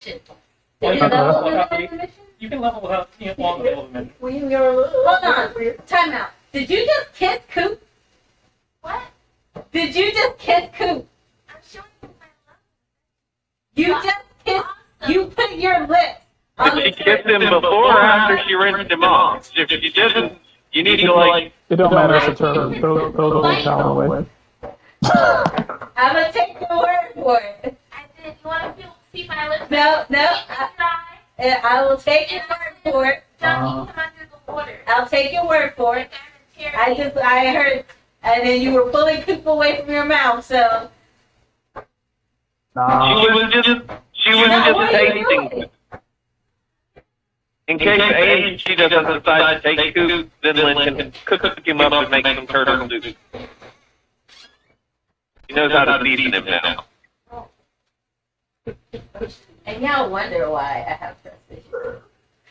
Shit. Well, Did you level without the mission? You can level without long level of mission. Hold on. Time out. Did you just kiss Coop? What? Did you just kiss Coop? I'm showing you my love. You just kissed. You put your lips on Did the she kiss him before or after she rinsed him off? If you didn't, you need to like. It don't matter if it's her. Throw the little towel away. I'm gonna take your word for it. I did. You want to see my lips? No. Dry. I will take your word for it. Don't come under the water. I'll take your word for it. I heard, and then you were pulling Coop away from your mouth, so. Nah. She was just tasting. In case she doesn't decide to take Coop, then Lynn can cook him up and make some turtle soup. He knows how to season him now. And y'all wonder why I have trust issues.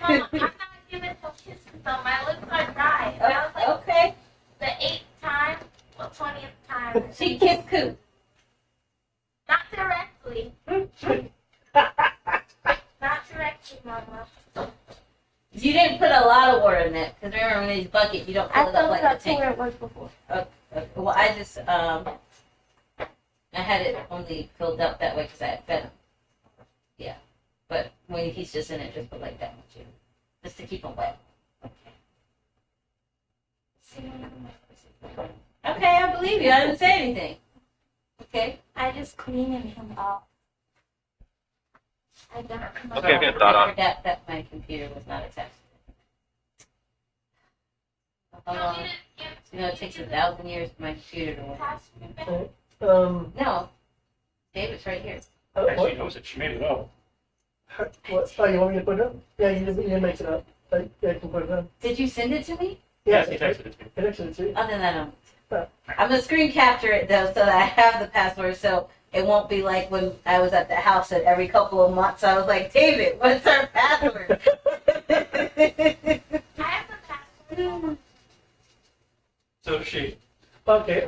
Mom, I'm not giving no kisses though. My lips are dry. That was like Okay. the 8th time, well, 20th time. She kissed Coop. Not directly. Not directly, Mama. You didn't put a lot of water in it, because remember in these buckets, you don't fill I it up filled like it up the to where tank. it was before. Well, I just, I had it only filled up that way because I had fed him. Yeah. But when he's just in it, just put like that much in. Just to keep him wet. Okay, I believe you. I didn't say anything. Okay. I just cleaned him off. I don't come Okay, up. good thought on. That my computer was not attached to it. How long? You know, it takes 1,000 years for my computer to work. No. David's right here. Actually, knows it. She made it up. What? Oh, you want me to put it up? Yeah, you didn't make it up. I can put it up. Did you send it to me? Yes, he texted it to me. I texted it to you. Other than that, I'm gonna screen capture it though, so that I have the password, so it won't be like when I was at the house that every couple of months I was like, David, what's our password? I have the password. So does she. Okay.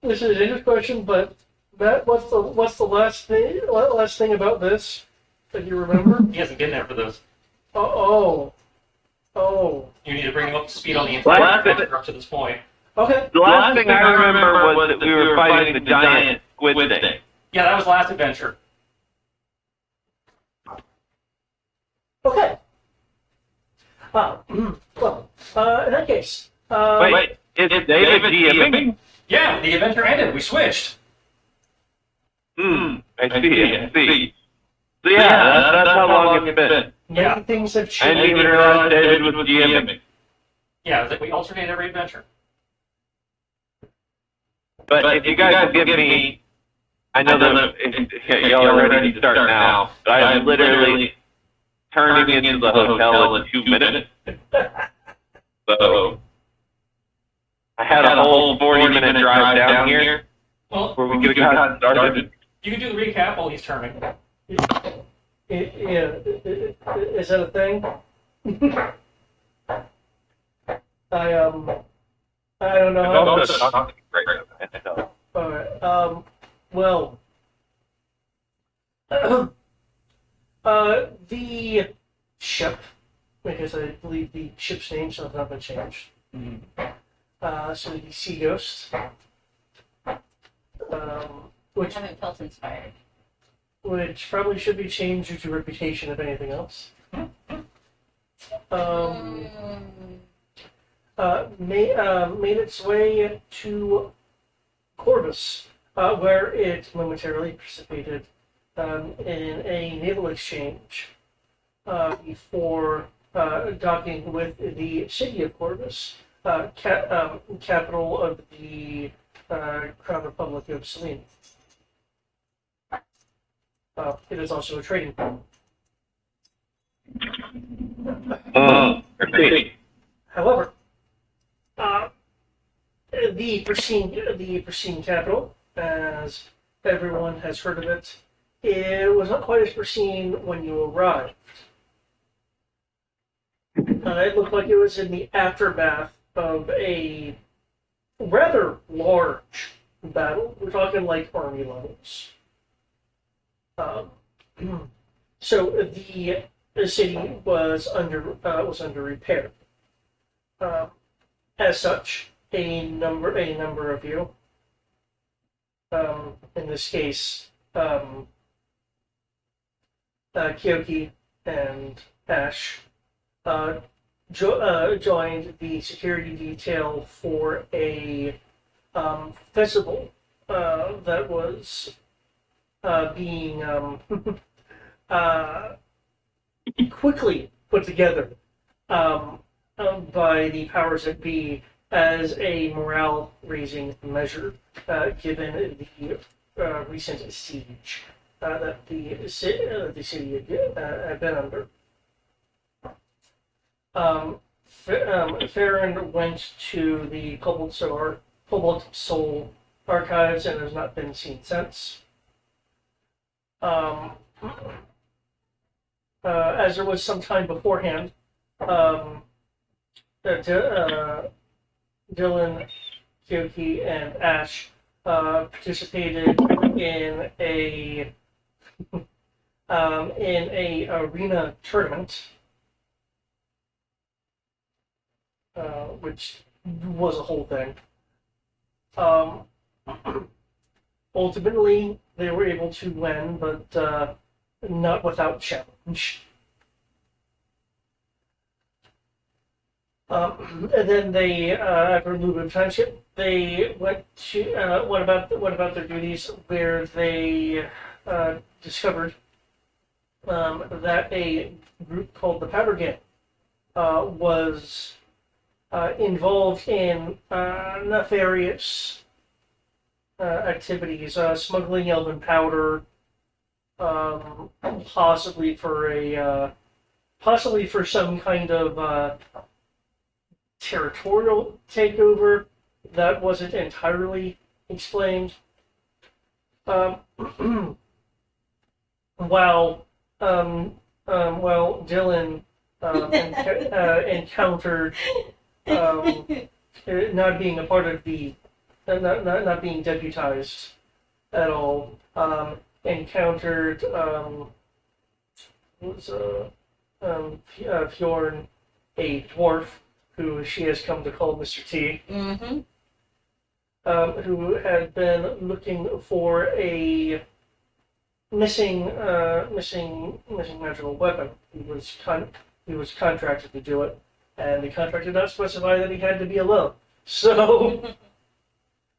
This is an interesting question, but Matt, what's the last thing about this that you remember? He hasn't been there for this. Oh. You need to bring him up to speed on the entire adventure up to this point. Okay. The last thing I remember was that we were fighting the giant squid thing. Yeah, that was last adventure. Okay. Well, in that case. Wait, is David DMing? Yeah, the adventure ended. We switched. I see. So yeah, that's how long it's been. Many things have I changed. didn't even realize David was DMing. Yeah, that we alternate every adventure. But if you guys give me, I know that y'all are ready to start now, but I'm literally turning into the hotel in 2 minutes. So I had a whole 40-minute drive down here Well, where we could have gotten started. you can do the recap while he's turning. Yeah, is that a thing? I don't know. I'm also talking right now. All right. Well, the ship, because I believe the ship's name has not been changed. So the Sea Ghost, which I haven't felt inspired. probably should be changed due to reputation, if anything else. Made its way to Corvus, where it momentarily participated in a naval exchange before docking with the city of Corvus, capital of the Crown Republic of Selene. It is also a trading port. However, the pristine capital, as everyone has heard of it, it was not quite as pristine when you arrived. It looked like it was in the aftermath of a rather large battle. We're talking like army levels. So the city was under repair. As such, a number of you, in this case, Kyoki and Ash, joined the security detail for a festival that was being quickly put together by the powers that be as a morale-raising measure, given the recent siege that the city had been under. Farron went to the Cobalt Soul archives and has not been seen since. As there was some time beforehand, Dylan, Kyoki, and Ash participated in a arena tournament, which was a whole thing. Ultimately, they were able to win, but not without challenge. And then they, after a little bit of time skip, they went to what about their duties, where they discovered that a group called the Powder Gang was involved in nefarious activities, smuggling elven powder, possibly for some kind of territorial takeover that wasn't entirely explained. While Dylan encountered not being a part of the not being deputized at all, encountered Fjorn, a dwarf who she has come to call Mr. T, who had been looking for a missing magical weapon. He was contracted to do it, and the contract did not specify that he had to be alone. So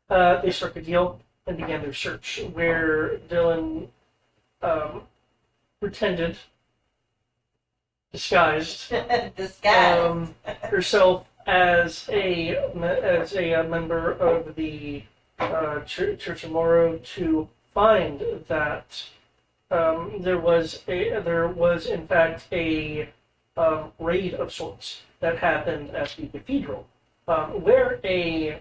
they struck a deal and began their search, where Dylan pretended, disguised herself as a member of the Church of Morrow to find that there was in fact a raid of sorts that happened at the cathedral, where a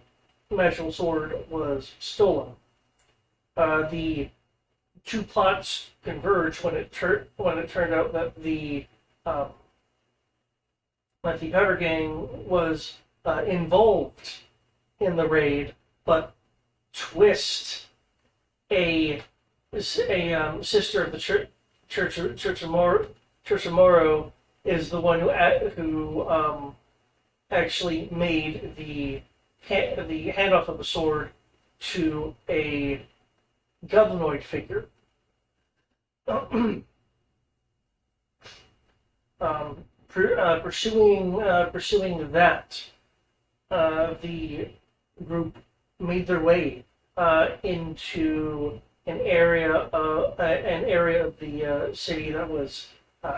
magical sword was stolen. The two plots converged when it turned out that the Powder Gang was involved in the raid, but Twist, a sister of the Church of Morrow, is the one who actually made the handoff of the sword to a goblinoid figure. Pursuing that, the group made their way into an area of the city that was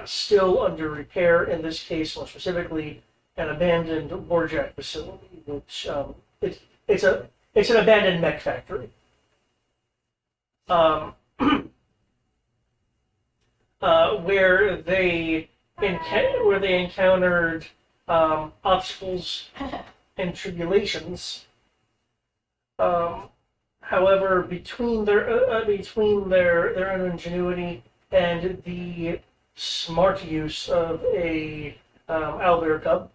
still under repair. In this case, more specifically, an abandoned warjack facility, which it's an abandoned mech factory. Where they encountered obstacles and tribulations. However, between their own ingenuity and the smart use of a owlbear cub,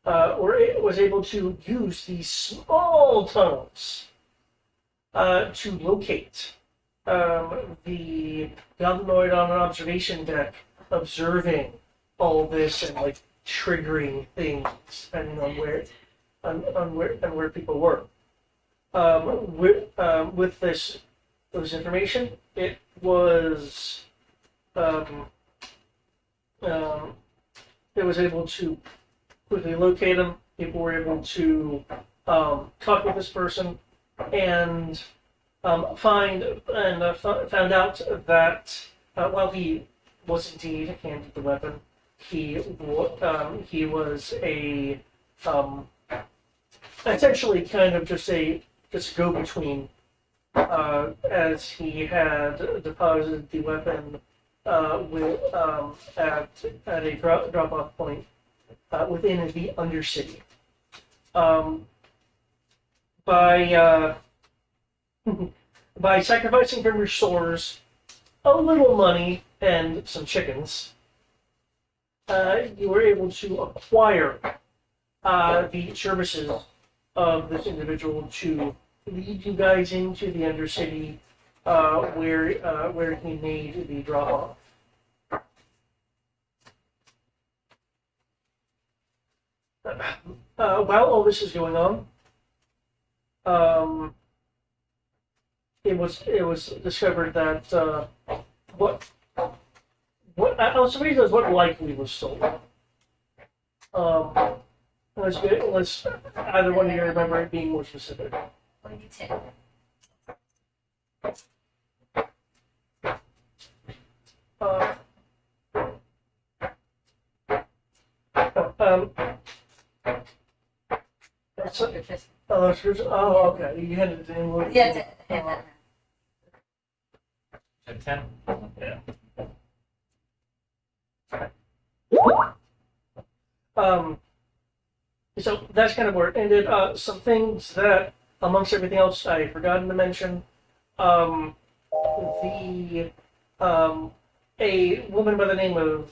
was able to use these small tunnels to locate the goblinoid on an observation deck, observing all this and like triggering things depending on where people were. With this information, it was it was able to quickly locate him. People were able to talk with this person and found out that while he was indeed handed the weapon, he was a essentially kind of just go between, as he had deposited the weapon at a drop off point within the Undercity. By sacrificing from your stores a little money and some chickens, you were able to acquire the services of this individual to lead you guys into the Undercity, where he made the drop off. While all this is going on, it was discovered that what likely was stolen. Let's either one of you remember it being more specific. 22. Oh, okay. You had it in. Yeah, At 10. Yeah. So that's kind of where it ended. Some things that, amongst everything else, I had forgotten to mention. A woman by the name of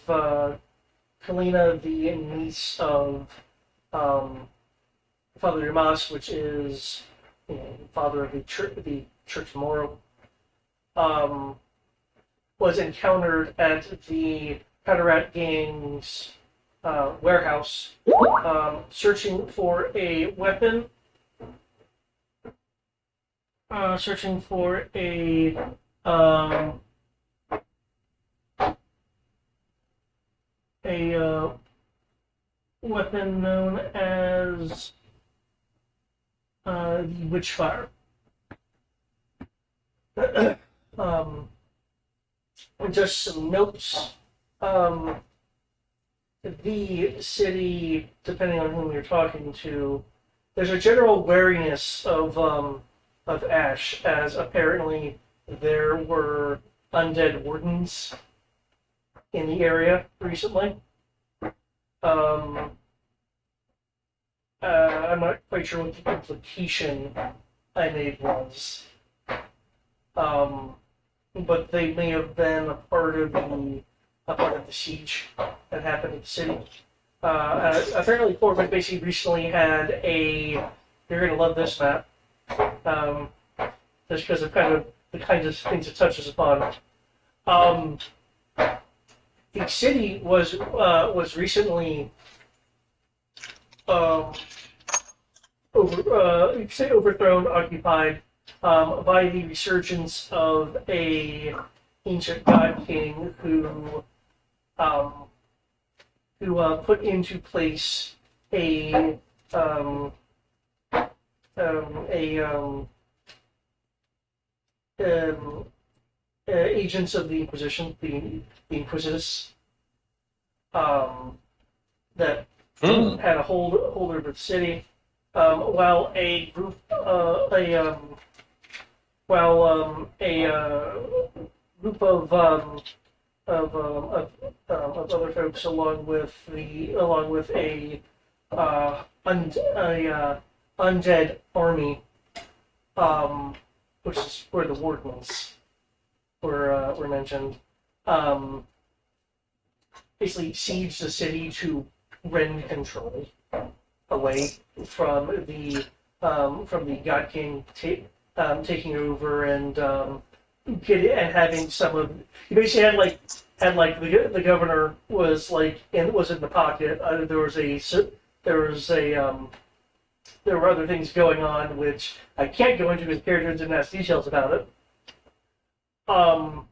Kalina, the niece of Father Dumas, which is father of the Church Moro, was encountered at the Cataract Gang's warehouse, searching for a weapon, searching for a weapon known as the Witchfire. Just some notes. The city, depending on whom you're talking to, there's a general wariness of Ash, as apparently there were undead wardens in the area recently. I'm not quite sure what the implication I made was. But they may have been a part of the siege that happened in the city. Apparently, Corbin basically recently had a. You're gonna love this map, just because of the kinds of things it touches upon. The city was recently overthrown, occupied by the resurgence of a ancient god king who put into place agents of the Inquisition, the Inquisitors, that had a hold over the city, while a group of other folks, along with a undead army, which is where the wardens were mentioned, basically sieged the city to rend control away from the God King taking over and having some of. He basically had like the governor was like was in the pocket. There were other things going on which I can't go into because characters didn't ask details about it. But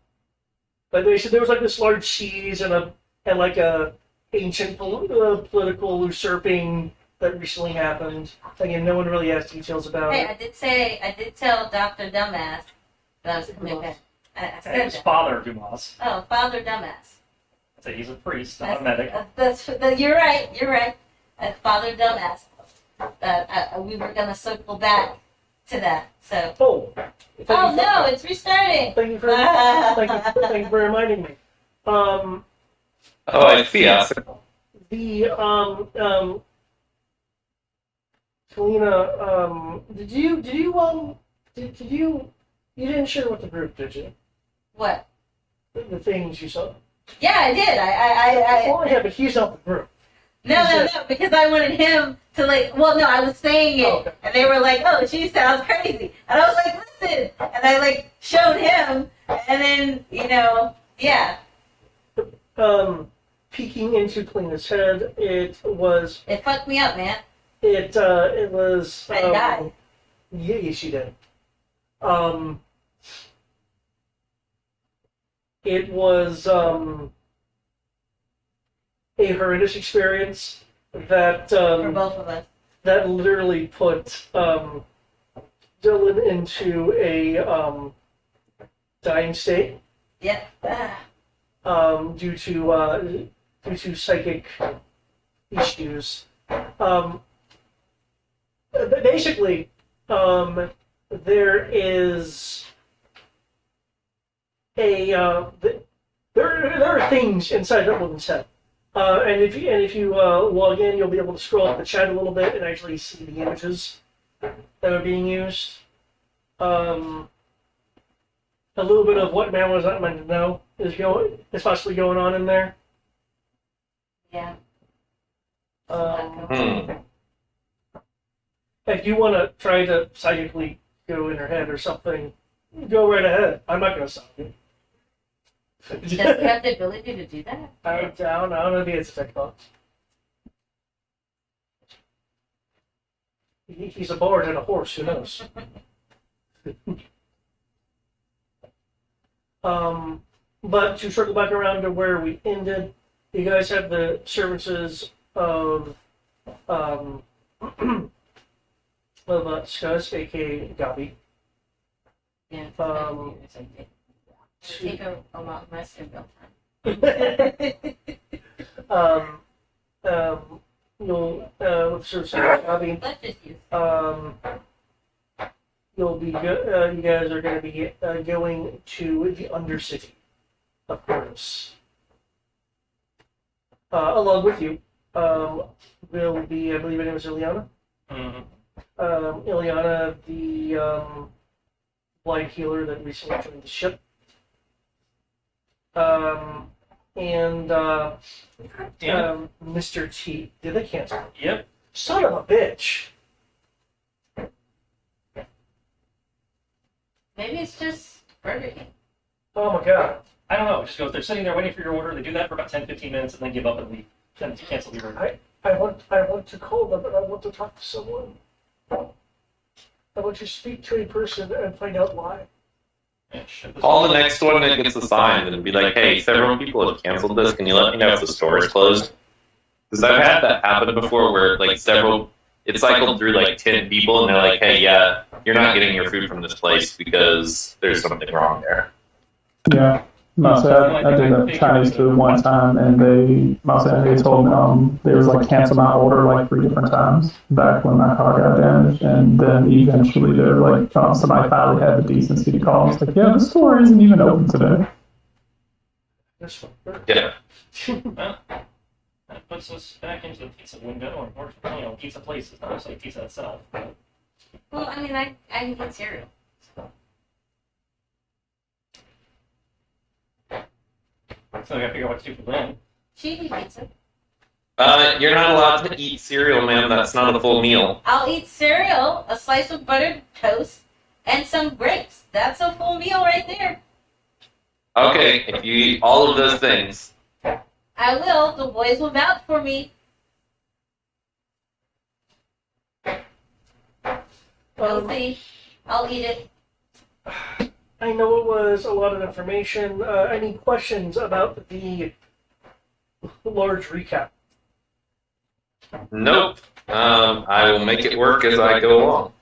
they said there was like this large siege and like a ancient political usurping that recently happened. Again, no one really asked details about Hey, it. I did tell Dr. Dumbass that I was coming back. I said His that. father, Dumas. Oh, Father Dumbass. So he's a priest, not a medic. You're right. Father Dumbass. We were going to circle back to that, so. Oh, No, it's restarting. Thank you for reminding me. Oh, I see. Kalina, you didn't share with the group, did you? What? The things you saw. Yeah, I did. Yeah, but he's not the group. No, because I wanted him to I was saying it, okay. and they were like, oh, she sounds crazy. And I was like, listen. And I, showed him, and then, yeah. Peeking into Kalina's head, it fucked me up, man. it was... I died. Yeah, she did. It was, a horrendous experience that For both of us. that literally put Dylan into a dying state Yep. due to psychic issues. But basically, there is there are things inside that woman's head. And if you log in, you'll be able to scroll up the chat a little bit and actually see the images that are being used. A little bit of what man was not meant to know is possibly going on in there. Yeah. If you want to try to psychically go in her head or something, go right ahead. I'm not going to stop you. Does he have the ability to do that? I don't know if it's a tech box. He's a bard and a horse, who knows? But to circle back around to where we ended, you guys have the services of Scuzz, aka Gabi. Yeah. To- Take a lot less than time. You'll services of Gabi. Let's just use. You guys are going to be going to the Undercity, of course. Along with you will be, I believe her name is Ileana. Mm-hmm. Ileana, the blind healer that recently joined the ship. And Mr. T. Did they cancel? Yep. Son of a bitch. Maybe it's just Burger King. Oh my god. I don't know. It just goes, they're sitting there waiting for your order. They do that for about 10-15 minutes and then give up and leave. Then cancel the order. I want to call them and I want to talk to someone. I want to speak to a person and find out why. Yeah, shit, this Call one- the next one that gets assigned and be like, hey, several people have canceled this. Can you let me know if the store is closed? Because I've had that happen before where, it cycled through 10 people and they're like, hey, yeah, you're not getting your food from this place because there's something wrong there. Yeah. I did a Chinese food one time, and they told me there was cancel my order 3 different times back when my car got damaged, and then eventually they're somebody finally had the decency to call. It's yeah, the store isn't even open today. Yeah. Well, that puts us back into the pizza window, or pizza places, not necessarily pizza itself. Well, I mean, I can get cereal. So I gotta figure out what to do for them. She can eat pizza. You're not allowed to eat cereal, ma'am. That's not a full meal. I'll eat cereal, a slice of buttered toast, and some grapes. That's a full meal right there. Okay, if you eat all of those things. I will. The boys will vouch for me. You'll see. I'll eat it. I know it was a lot of information. Any questions about the large recap? Nope. I will make it work as I go along.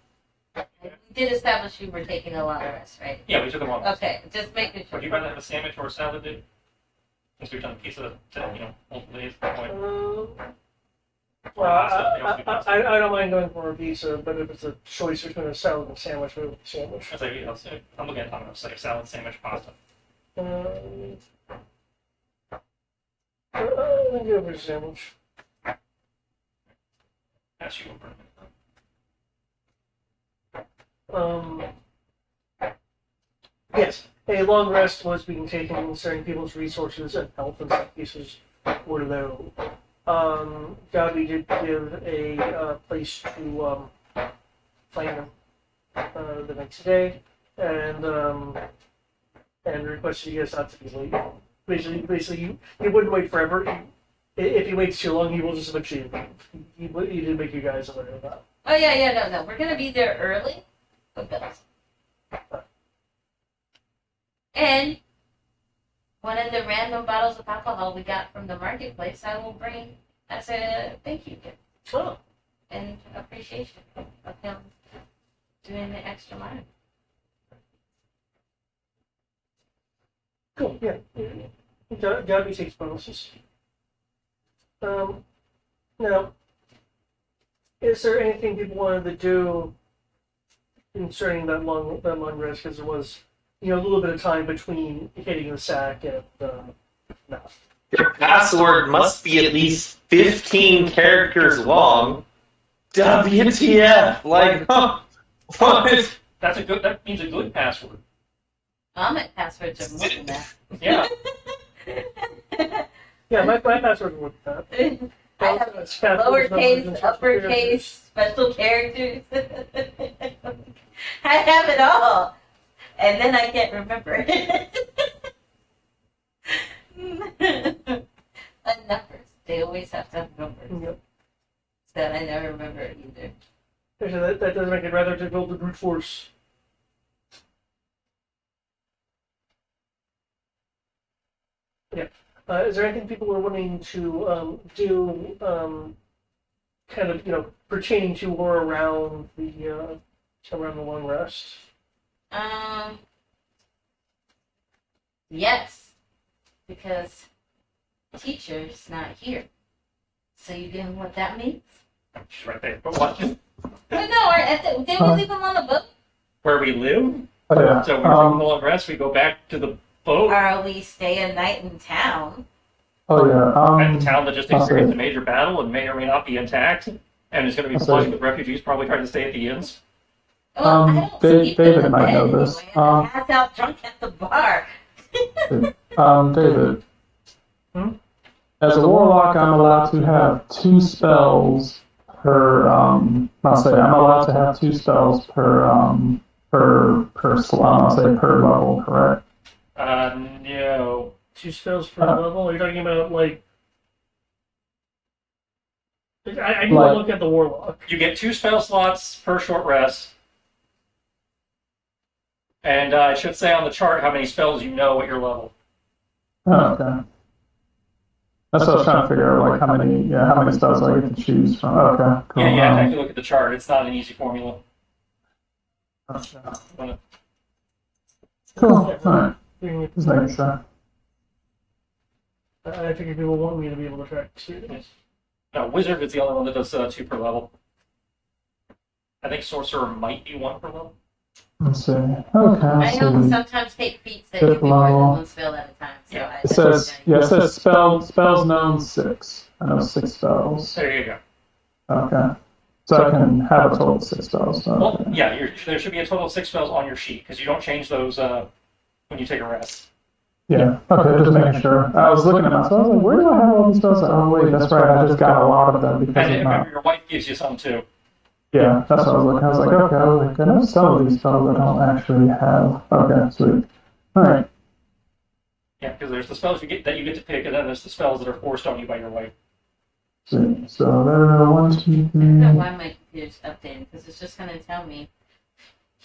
We did establish you were taking a long rest, right? Yeah, we took them all. Okay, just making sure. Would you rather have a sandwich or a salad, dude? Since we've done pizza, multiple days at that point. Well, I don't mind going for a pizza, but if it's a choice between a salad and a sandwich, I would sandwich. I'll say, I'm looking at dominoes, like salad, sandwich, pasta. Let me go for a sandwich. That's you over. Yes, a long rest was being taken concerning people's resources and health in some cases were low. Gabi did give a place to find them the next day, and requested you guys not to be late. Basically, you wouldn't wait forever. If he waits too long, he will just eventually leave. He did make you guys aware of that. Oh, yeah, no. We're going to be there early for bills. And one of the random bottles of alcohol we got from the marketplace, I will bring as a thank you gift. Oh. And appreciation of him doing the extra mile. Cool, yeah. Gabi takes bonuses. Now, is there anything people wanted to do concerning that long rest? Because there was, a little bit of time between hitting the sack and no. Your password must be at least 15 characters long. WTF? Like, what? That means a good password. Common passwords are more than that. Yeah. Yeah, my password worked that. I have lowercase, uppercase, special characters. I have it all. And then I can't remember. Numbers. They always have to have numbers. Yep. That I never remember either. Actually, that does make it rather difficult to brute force. Yeah. Is there anything people are wanting to do, kind of, pertaining to or around the long rest? Yes, because teacher's not here. So you know what that means? She's right there. But what? But no, didn't we leave him on the boat? Where we live? Oh, yeah. So we're taking a long rest, we go back to the boat. Or we stay a night in town. Oh, yeah. And the town that just experienced a major battle and may or may not be intact, and is going to be flush with refugees probably trying to stay at the inns. Well, I don't sleep in David the might bed know this. anyway. I pass out drunk at the bar. David. As a warlock, I'm allowed to have 2 spells per. I'm allowed to have 2 spells per level, correct? No. 2 spells per level? Are you talking about, like... I need to look at the warlock. You get 2 spell slots per short rest. And it should say on the chart how many spells you know at your level. Oh, okay. That's what I was trying to figure out, like how many spells I get to choose from. Okay, cool. Yeah, you have to actually look at the chart. It's not an easy formula. Okay. Cool. Alright. Just making sure. I figured people want me to be able to track 2. No, Wizard is the only one that does 2 per level. I think Sorcerer might be 1 per level. Let's see. Okay. I know sometimes take feats that you can more than 1 spell at a time. So Yeah. It says spells known 6. I know 6 spells. There you go. Okay. So I can have a total of 6 spells. So, Well, okay. yeah, there should be a total of 6 spells on your sheet, because you don't change those when you take a rest. Yeah. Okay, just making sure. I was looking at myself. I was like, where do I have all these spells? Oh, wait, that's right. I just got a lot of them because And of remember, my... your wife gives you some too. Yeah, that's what I was looking. I was like, okay, I know some of these spells I don't actually have. Okay, sweet. All right. Yeah, because there's the spells that you get to pick, and then there's the spells that are forced on you by your wife. So there are 1, 2, 3. I don't know why my computer's updating, because it's just going to tell me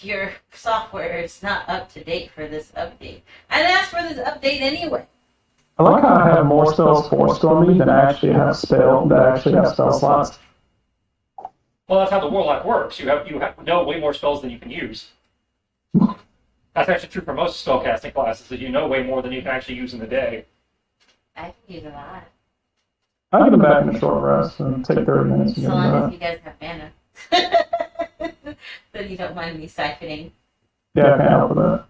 your software is not up to date for this update. I didn't ask for this update anyway. I like how I have more spells forced on me than I actually have spell slots. Well, that's how the warlock works. You have know way more spells than you can use. That's actually true for most spellcasting classes, that you know way more than you can actually use in the day. I can use a lot. I'll get them back in a short rest and take 30 minutes to So get them long as back. you guys have mana. So you don't mind me siphoning. Yeah, I can't help with that.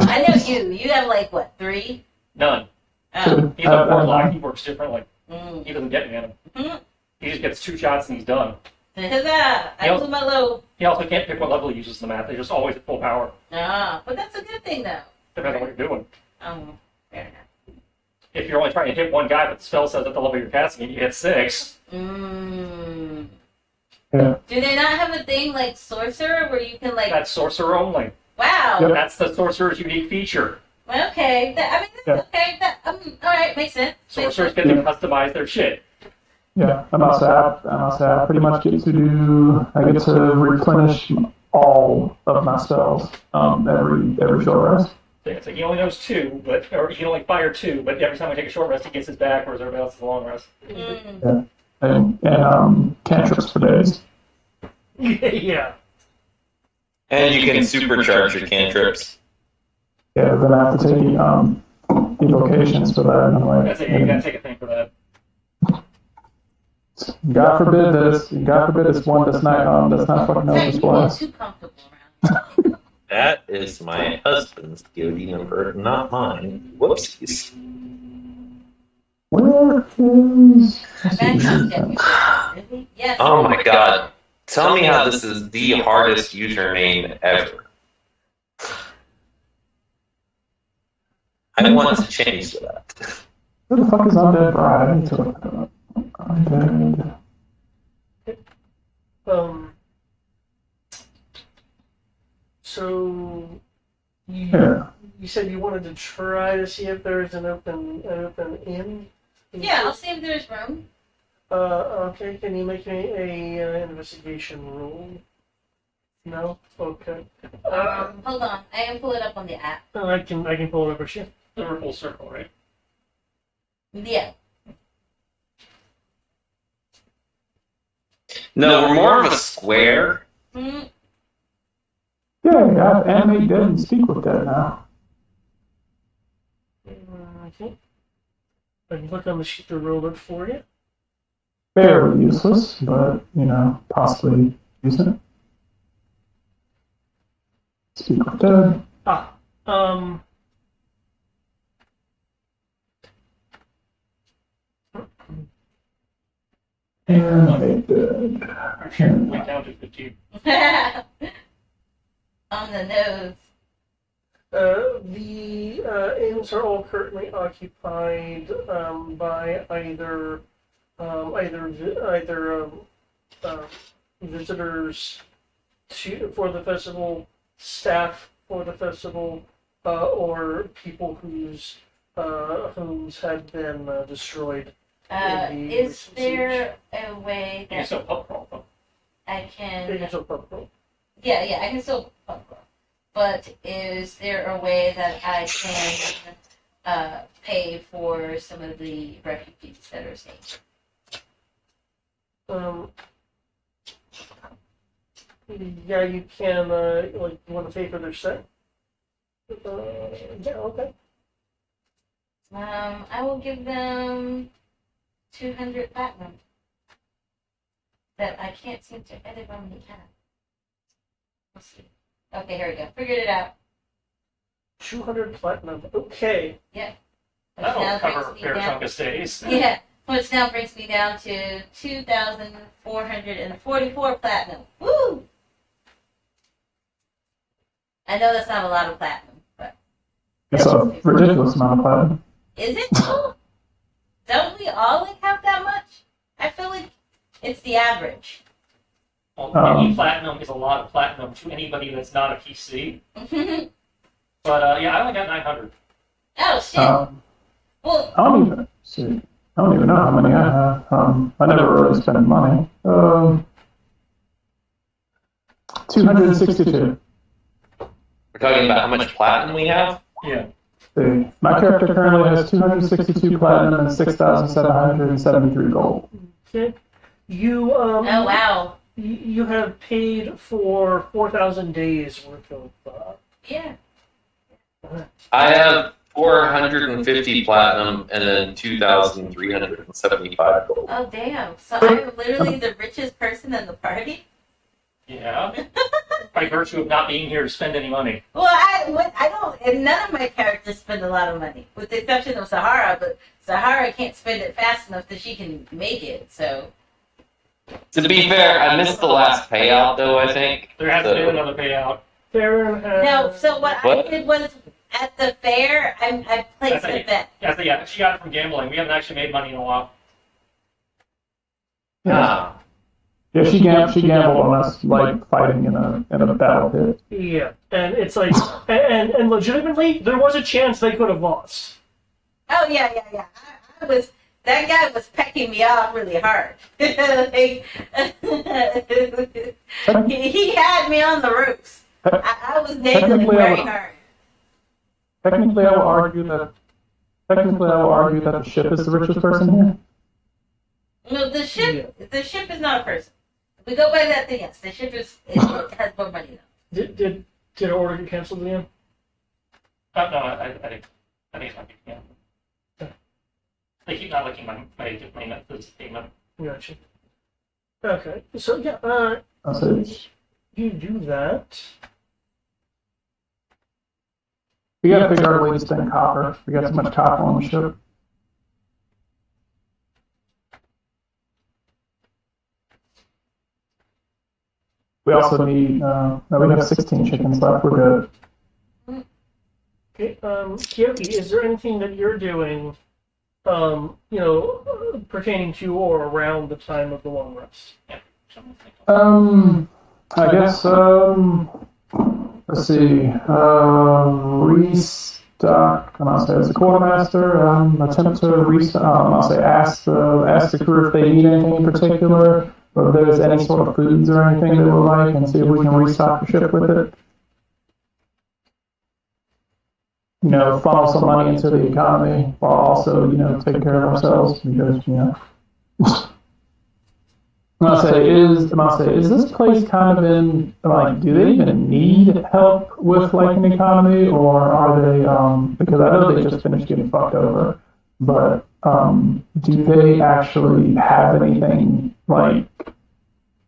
I know you. You have like, what, 3? None. Oh. He's a warlock. He works differently. Mm. He doesn't get mana. Mm. He just gets 2 shots and he's done. Huzzah! I blew my load. He also can't pick what level he uses in the map. They're just always at full power. Ah, but that's a good thing, though. Depends on what you're doing. Fair enough. If you're only trying to hit one guy, but the spell says at the level you're casting it, you hit 6. Mm. Yeah. Do they not have a thing like Sorcerer where you can, like... That's sorcerer only. Wow! Yep. That's the sorcerer's unique feature. Okay. Okay. Alright, makes sense. Sorcerers get to customize their shit. Yeah, I must say I pretty much get to replenish all of my spells every short rest. So he only knows 2, or he can only fire 2, but every time I take a short rest, he gets his back, whereas everybody else is a long rest. Mm. And cantrips for days. Yeah. And you can supercharge your cantrips. Yeah, then I have to take evocations for that. And I'm like, You gotta take a thing for that. God forbid this one that's not fucking Hey, over you are twice. too comfortable around. That is my husband's DoD number, not mine. Whoopsies. Where is? Yes. Oh my god. Tell me how this is the hardest username ever. I want to change that. Where the fuck is Undead Bride? I need to look that up. Undead. So Yeah. you said you wanted to try to see if there's an open inn. Yeah, I'll see if there's room. Okay. Can you make me a investigation roll? No. Okay. Hold on. I can pull it up on the app. I can pull it over to you. The full circle, right? Yeah. No, we're more of a square. Mm. Yeah, I have animate dead and speak with dead now. Okay. I can look on the sheet to roll it for you. Fairly useless, but possibly decent. Speak with dead. Animate dead. Sure, we counted 15. On the nose. The inns are all currently occupied by either visitors for the festival, staff for the festival, or people whose homes had been destroyed. Is there a way You can that still pub crawl them. I They can... can still pub crawl. Yeah, I can still pub crawl. But is there a way that I can pay for some of the refugees that are staying? Yeah, you can. You want to pay for their set? Yeah, okay. I will give them 200 platinum. That I can't seem to edit on the app. Let's see. Okay, here we go. Figured it out. 200 platinum. Okay. Which That'll now cover a brings me fair down- chunk of stays. Yeah, which now brings me down to 2,444 platinum. Woo! I know that's not a lot of platinum, but It's a ridiculous amount of platinum. is it cool? Don't we all have that much? I feel like it's the average. Well, any platinum is a lot of platinum to anybody that's not a PC. But yeah, I only got 900. Oh shit. Well, I don't even see. I don't even know how many I have. I never really spend money. 262. We're talking about how much platinum we have. Yeah. See, my character currently has 262 platinum and 6,773 gold. Okay. You oh wow. you have paid for 4,000 days worth of. Yeah. I have 450 platinum and then 2,375 gold. Oh damn. So I'm literally the richest person in the party. Yeah. By virtue of not being here to spend any money. Well, I don't, and none of my characters spend a lot of money, with the exception of Sahara. But Sahara can't spend it fast enough that she can make it. So. To be fair, I missed the last payout though. I think There hasn't been another payout. Farron has. No. So what I did was at the fair, I placed a bet. Yeah, she got it from gambling. We haven't actually made money in a while. Ah. Yeah, she gambled on us like fighting in a battle pit. Yeah, and it's like, and legitimately, there was a chance they could have lost. Oh yeah. I was. That guy was pecking me off really hard. Like, he had me on the ropes. I was nailing very hard. Technically, I will argue that the ship is the richest person here. No, the ship is not a person. If we go by that, then yes, the ship it has more money now. Did our order get canceled again? No, I think it's not yeah. They keep not liking my methods of payment. Gotcha. Okay, so yeah, you do that. We gotta figure out a way to spend copper. We got so much copper on the ship. We also need, no, we have 16 chickens left. We're good. Okay, Kyoki, is there anything that you're doing, pertaining to or around the time of the long rest? Yeah. I guess, let's see, restock, and I'll say as a quartermaster, attempt to restock, I'll say ask the crew if they need anything in particular, or if there's any sort of foods or anything they would like, and see if we can restock the ship with it. You know, funnel some money into the economy while also, taking care of ourselves because, I'll say, is this place kind of in, like, do they even need help with, like, an economy, or are they, because I know they just finished getting fucked over, but, do they actually have anything, like,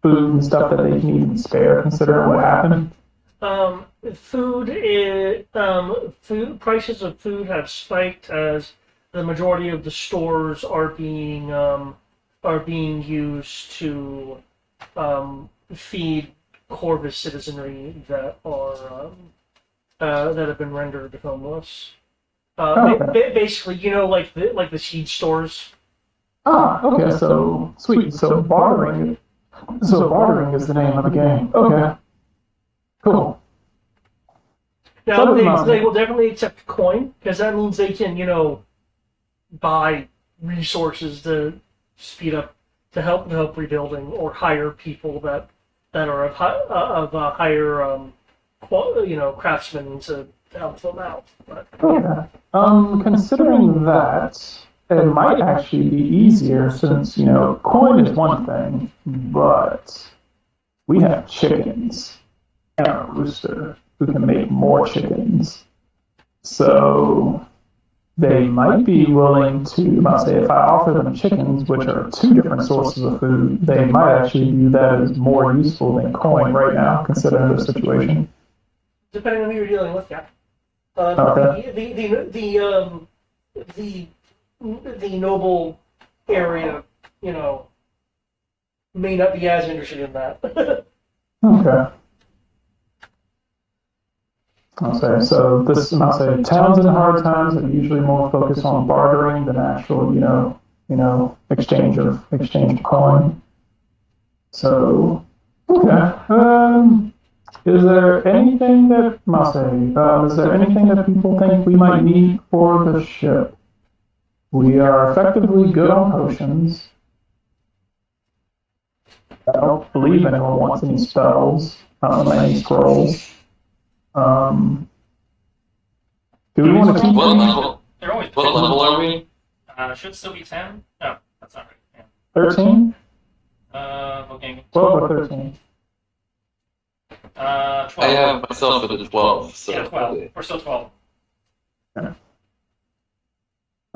food and stuff that they can even spare, considering what happened? Food prices of food have spiked as the majority of the stores are being used to feed Corvus citizenry that are that have been rendered homeless. Basically, like the seed stores. Okay, so sweet. So bartering is the name of the game. Okay, cool. Now they will definitely accept coin because that means they can buy resources to speed up to help rebuilding or hire people that are of higher craftsmen to help them out. But, okay. Considering that, it might actually be easier since coin is one thing, but we have chickens and a rooster who can make more chickens. So they might be willing to, I'll say, if I offer them chickens, which are two different sources of food, they might actually view that as more useful than coin right now, considering the situation. Depending on who you're dealing with, yeah. Okay. The noble area, may not be as interested in that. Okay. I'll say towns in hard times are usually more focused on bartering than actual, exchange of coin. So, okay. Is there anything that, is there anything that people think we might need for the ship? We are effectively good on potions. I don't believe anyone wants any spells. I don't know any scrolls. Do we want to keep What these? level? They're always What level are we? should still be 10. No, that's not right. Yeah. 13? Looking. 12 or 13? 12. I have myself at 12. So Yeah, 12. We're still 12.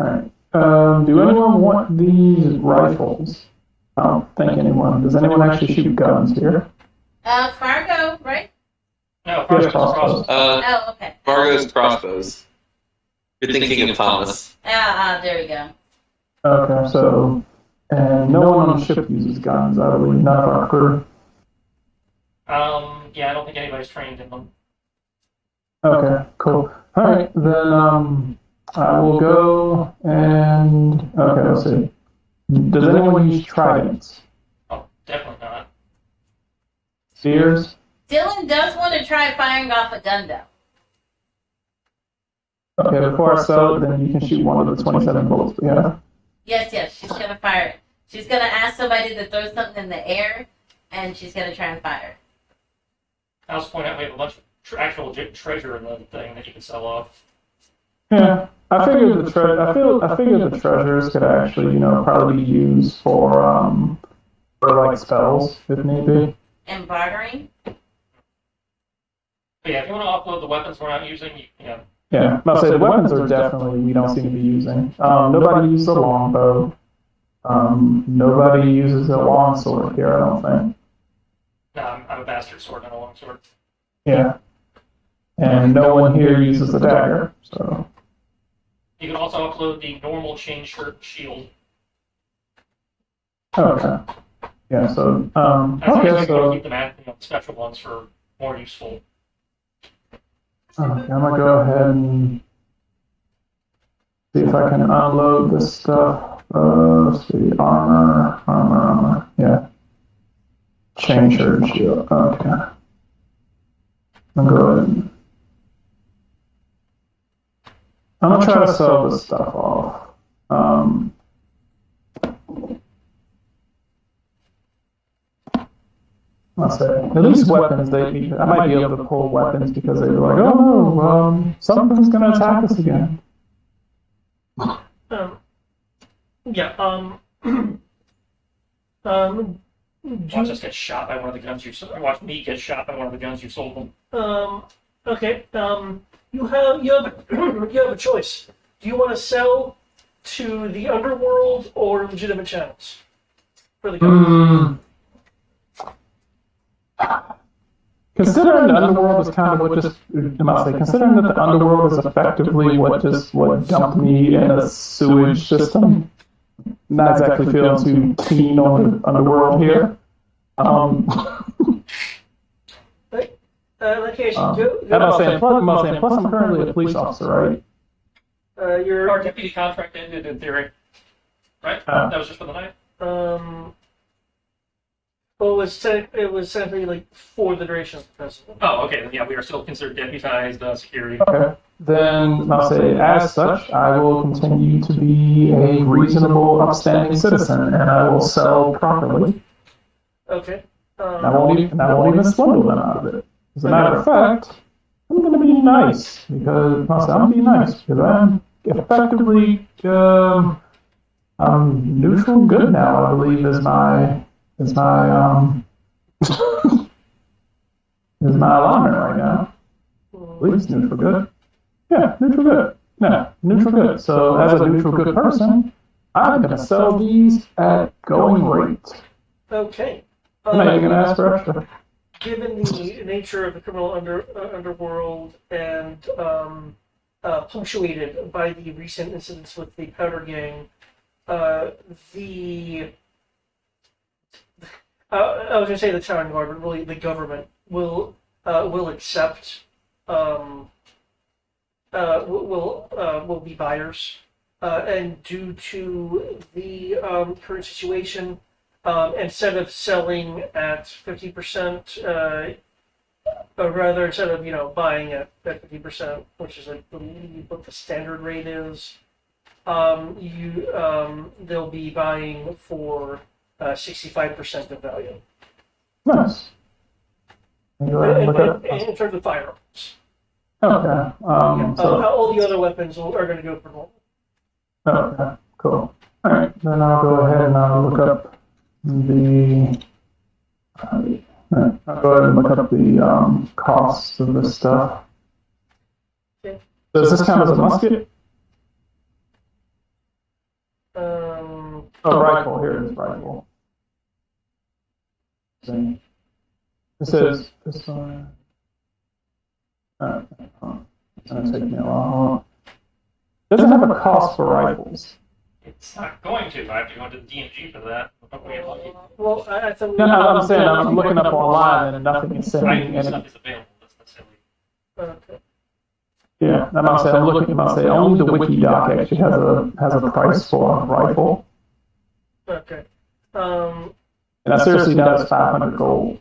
Alright. Do anyone want these rifles? I don't think anyone. Does anyone actually shoot guns here? Fargo, right? No, Yes, Fargo's crossbows. Oh, okay. Fargo's crossbows. You're thinking of Thomas. There we go. Okay, so, and no one on the ship uses guns, I believe, none of our crew. Yeah, I don't think anybody's trained in them. Okay, cool. Alright, then, I will go and, okay, let's see. Does anyone use tridents? Oh, definitely not. Spears? Dylan does want to try firing off a gun, though. Okay, before I sell it, then you can shoot one of the 27 bullets we have. Yes, she's going to fire it. She's going to ask somebody to throw something in the air, and she's going to try and fire. I'll just point out we have a bunch of actual treasure in the thing that you can sell off. Yeah, I figured I figured the treasures could actually, probably be used for like spells if need be. And bartering? But yeah, if you want to offload the weapons we're not using, Yeah, I'll say the weapons are definitely we don't seem to be using. Nobody uses a longbow. Nobody uses a longsword here, I don't think. No, I'm a bastard sword, not a long sword. Yeah, and no one here uses the dagger, so. You can also upload the normal chain shield. Okay. Yeah, so, As long as okay, you so, keep the special ones for more useful. okay, I'm gonna go ahead and see if I can unload this stuff. Let's see, armor, yeah. Chain shirt and shield, okay. I'm gonna go ahead and, I'm gonna try to sell this stuff off. I'll say, at least weapons, I might be able to pull weapons because they were like, oh no, something's gonna attack us again. Watch us get shot by one of the guns you sold. Watch me get shot by one of the guns you sold them. Okay. You have you have a choice. Do you want to sell to the underworld or legitimate channels for the government? Considering the underworld is kind of what just, considering that the underworld is effectively what dumped me in a sewage system, not exactly feeling too keen on the underworld here. Okay, Plus I'm currently a police officer, right? Our deputy contract ended in theory, right? That was just for the night. Well, it was essentially like for the duration of the festival. Oh, okay. Then yeah, we are still considered deputized security. Okay. Then I'll say, as such, I will continue to be a reasonable, upstanding citizen, and I will sell properly. Okay. I won't even swindle them out of it. As a matter of fact, I'm going to be nice because I'm being nice because I'm effectively neutral good now. I believe is my is my alignment right now. I believe it's neutral good. Yeah, neutral good. Yeah, neutral good. So as a neutral good person, I'm going to sell these at going rate. Okay. I'm not even going to ask for extra. Given the nature of the criminal underworld and punctuated by the recent incidents with the Powder Gang, I was going to say the town guard, but really the government will accept will be buyers, and due to the current situation. Instead of selling at 50%, Or rather, instead of buying at 50%, which is I believe what the standard rate is, they'll be buying for 65% of value. Nice. Go ahead and look up. In terms of firearms. Okay. So All the other weapons are going to go for normal. okay, cool. All right, then I'll go ahead and look up the. I'll go ahead and look up the costs of this stuff. Okay. Does this count as a musket? Oh, rifle. Here it is, rifle. See. It says this one. It's gonna take me a while. Doesn't have a cost for rifles. It's not going to. I have to go into the DMG for that. Well, I thought No, I'm saying I'm looking up online and nothing is saying Item any. stuff is available. That's necessarily. Okay. Yeah, I'm gonna say I'm looking. I'm gonna say only the wiki doc actually has a price for a rifle, Okay. and I seriously doubt it's 500 gold.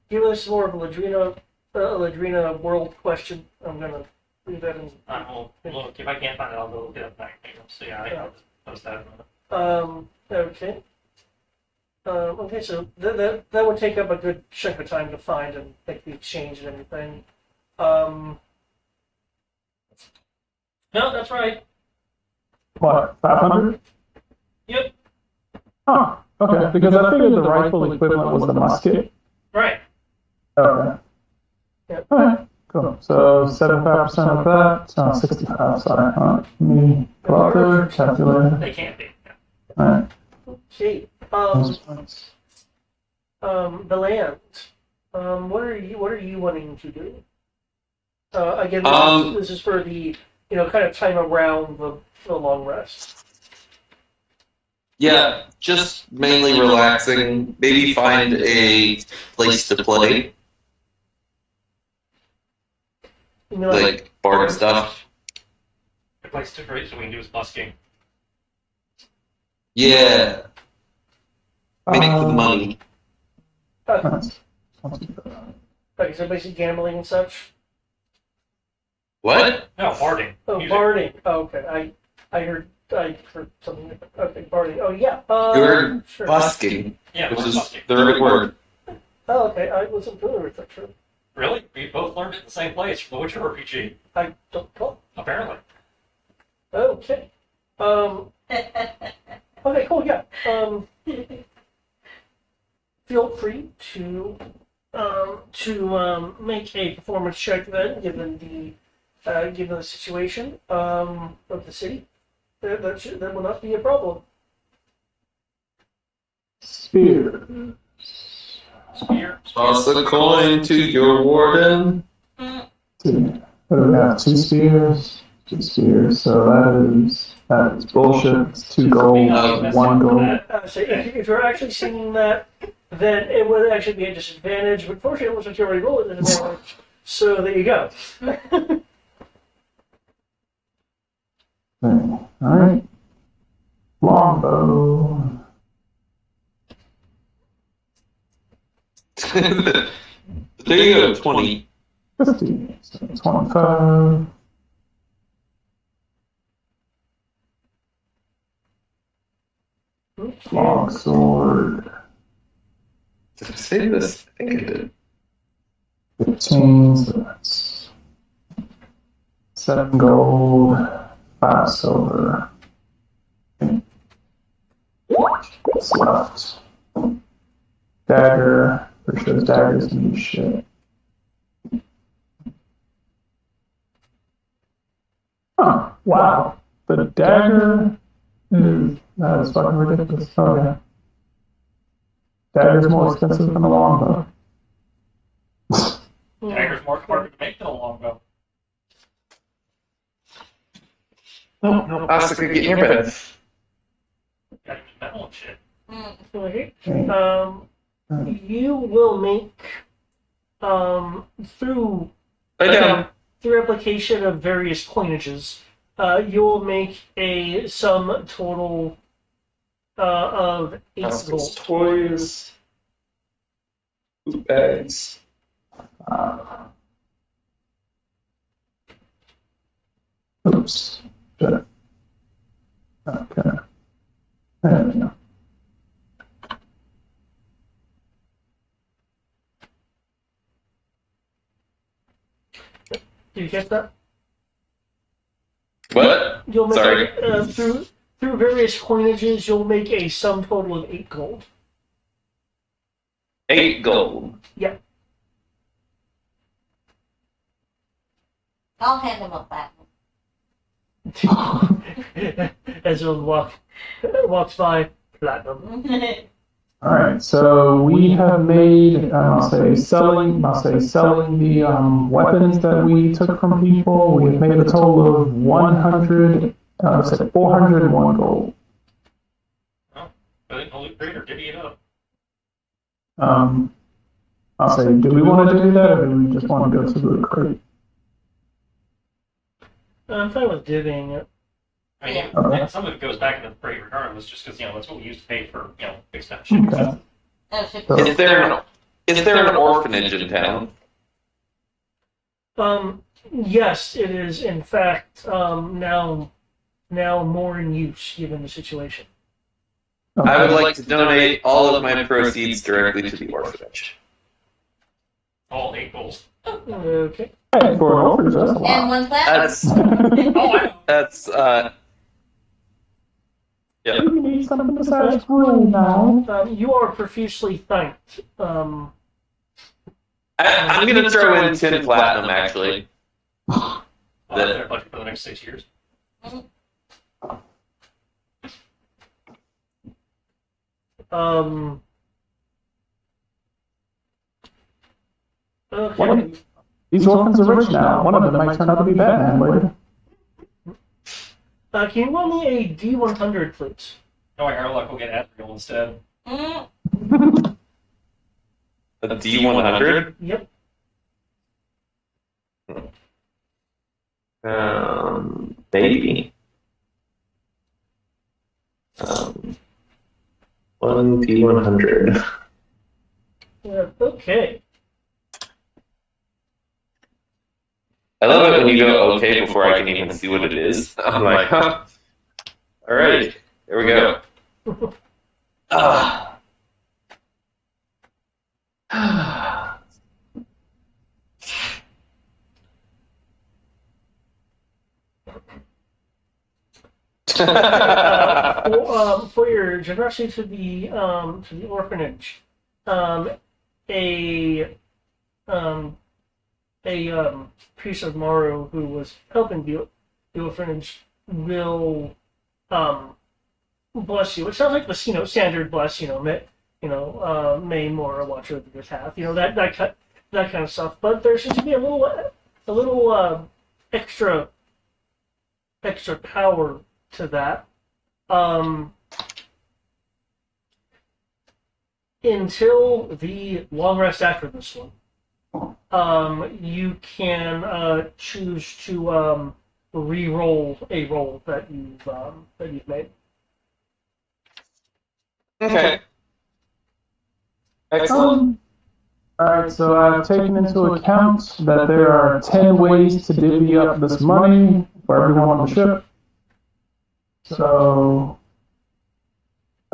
Given this is more of a Ladrina world question, I'm gonna leave that in. Well, look, if I can't find it, I'll go get it back. So yeah, I can post that. Okay. Okay, so that would take up a good chunk of time to find and make the exchange and everything. No, that's right. What, 500? Yep. Oh, okay. Because I figured the rifle equivalent was the musket. Right. Okay. Yep. All right. Cool. So 75% of that. 65. Sorry. Let me pull out the calculator. They can't be. Yeah. All right. Okay. The land. What are you wanting to do? Again, this is for the kind of time around the long rest. Yeah, just mainly relaxing. Maybe find a place to play, like board stuff. The place to great so we can do is busking. Yeah, make the money. Nice. Okay, so basically gambling and such. What? No, barding. Oh, Music. barding. Oh, okay, I heard something different. Okay, barding. Oh yeah. You're sure. busking, Yeah, which we're is busking. the right word. Oh, okay. I wasn't familiar with that term. Really? We both learned it in the same place from the Witcher RPG. I don't recall. Apparently. Okay. Okay, cool. Yeah. Feel free to make a performance check then, given the situation of the city. That will not be a problem. Spear. Spear. Toss a coin to your warden. What do we have? 2 spears. 2 spears. So that is bullshit. It's 2 gold, 1 gold. So if you're actually singing that, then it would actually be a disadvantage. But fortunately, it looks like you already rolled an advantage. So there you go. All right. Longbow. There you go, 20. 50. So 25. Long sword. Did I say this? I think I did. 15. So that's 7 gold, 5 silver. What's left? Dagger. Pretty sure the dagger's gonna be shit. Huh, wow. The dagger is, that is fucking ridiculous. Okay. Dagger's more expensive than the longbow. Dagger's more harder to make than a longbow. No, Asa could get in your bed. Gotta use metal and shit. Okay. Okay. You will make through Lay down. through application of various coinages, you will make a sum total of 8 Asa's gold. toys. Food bags. Oops. Shit. Okay. There we go. Did you catch that? What? You'll make Sorry. through various coinages, you'll make a sum total of 8 gold. 8 gold. Yeah. I'll hand him a platinum. Ezra walks by, platinum. All right, so we have made, I'll say selling the weapons that we took from people. We have made a total of 401 gold. But then the loot trader divvy it up. I'll say, do we want to do that, or do we just want to go to the crate? I'm fine with divvying it. I mean, Yeah. Okay. and some of it goes back into the freight regardless, just because that's what we used to pay for fixed up shipping Okay. expenses. Oh, shit. Is there an orphanage in town? Yes, it is in fact now more in use given the situation. I would like to donate all of my proceeds directly to the orphanage. All 8 gold. Okay. Hey, for an orphanage, that's a And lot. 1 platinum. That's Oh, I know. that's yeah. We need something besides food now. You are profusely thanked. I'm gonna throw in 10 platinum actually. Oh, that's their budget for the next 6 years. Okay. These orphans are rich now. One of them might turn out to be Batman later. Can you roll me a D100, please? No, I Harlock will get Adriel instead. Mm. A D100. Yep. Maybe. 1 D100. Yeah, okay. I love it when you go okay before I can even see what it is. I'm like, huh? All right, here we go. Ah. For your generosity to the orphanage, a priest of Maru who was helping the orphanage will bless you. It sounds like the standard bless, may more watch over your path, that kind of stuff. But there seems to be a little extra power to that. Until the long rest after this one, you can choose to re-roll a roll that you've made. Okay. Excellent. Alright, so I've taken into account that there are 10 ways to divvy up this money for everyone on the ship. So,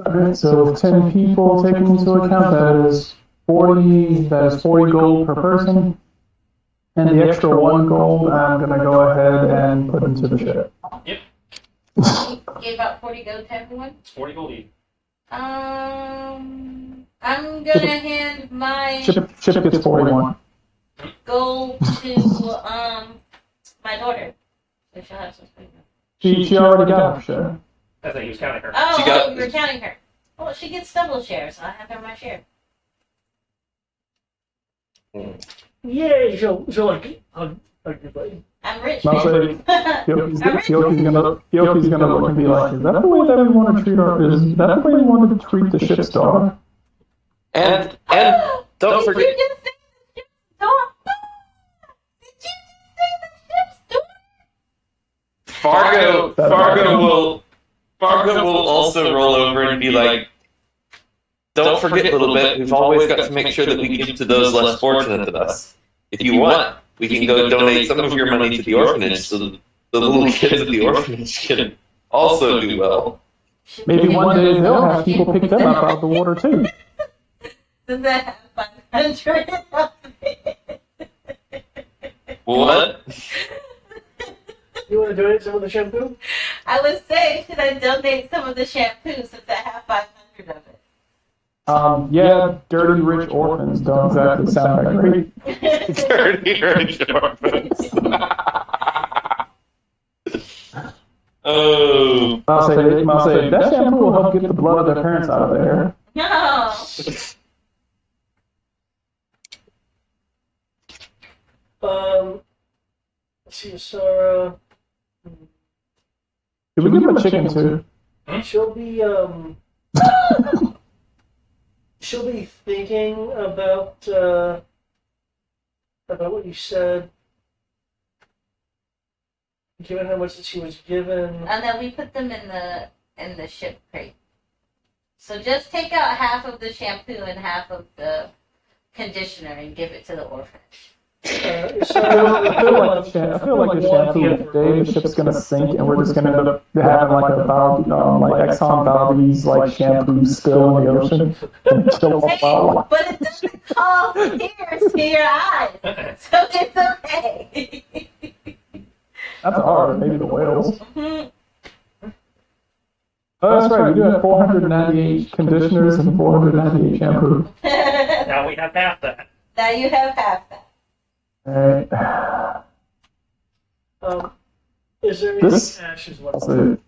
alright, so 10 people taken into account, that is 40 gold per person. And the extra 1 gold, I'm gonna go ahead and put into the ship. Yep, You gave out 40 gold to everyone. it's 40 gold each. I'm gonna hand my Ship gets 41. gold to my daughter. So she'll have some food. She already got her share. I think he was counting her. Oh, you were counting her. Well, she gets double share, so I have her my share. Yay! She'll like hug your buddy. I'm rich, I'll man. say, Yoki's gonna look and be like, is that the way that we want to treat is that the way we want to treat the ship's daughter? And don't forget. Did you just say the ship's door? Did you just say the ship's door? Fargo will also roll over and be like, don't forget, little bit, we've always got to make sure that we give to those less fortunate than us. If you want, we can go donate some of your money to the orphanage so that the little kids at the orphanage can also do well. Maybe one day they'll have people pick them up out of the water too. Does that have 500? What? You want to donate some of the shampoo? I was saying, should I donate some of the shampoo since I have 500 of it? Yeah, dirty rich orphans don't exactly sound that great. Dirty rich orphans. Oh. I'll say that shampoo will help get the blood of their parents out of there. No. Let's see, Sarah. Did we give them a chicken too? She'll be she'll be thinking about what you said, given how much that she was given. And then we put them in the ship crate. So just take out half of the shampoo and half of the conditioner and give it to the orphanage. I feel like the shampoo today, the ship's gonna sink, and we're just gonna end up having like a like Exxon Valdez like shampoo spill in the ocean. But it doesn't cause tears to your eyes, so it's okay. That's hard. Maybe the whales. Mm-hmm. Oh, that's right. We do have 498 conditioners and 498 shampoo. Now we have half that. Now you have half that. Alright. Is there anything This- Ash is That's looking it.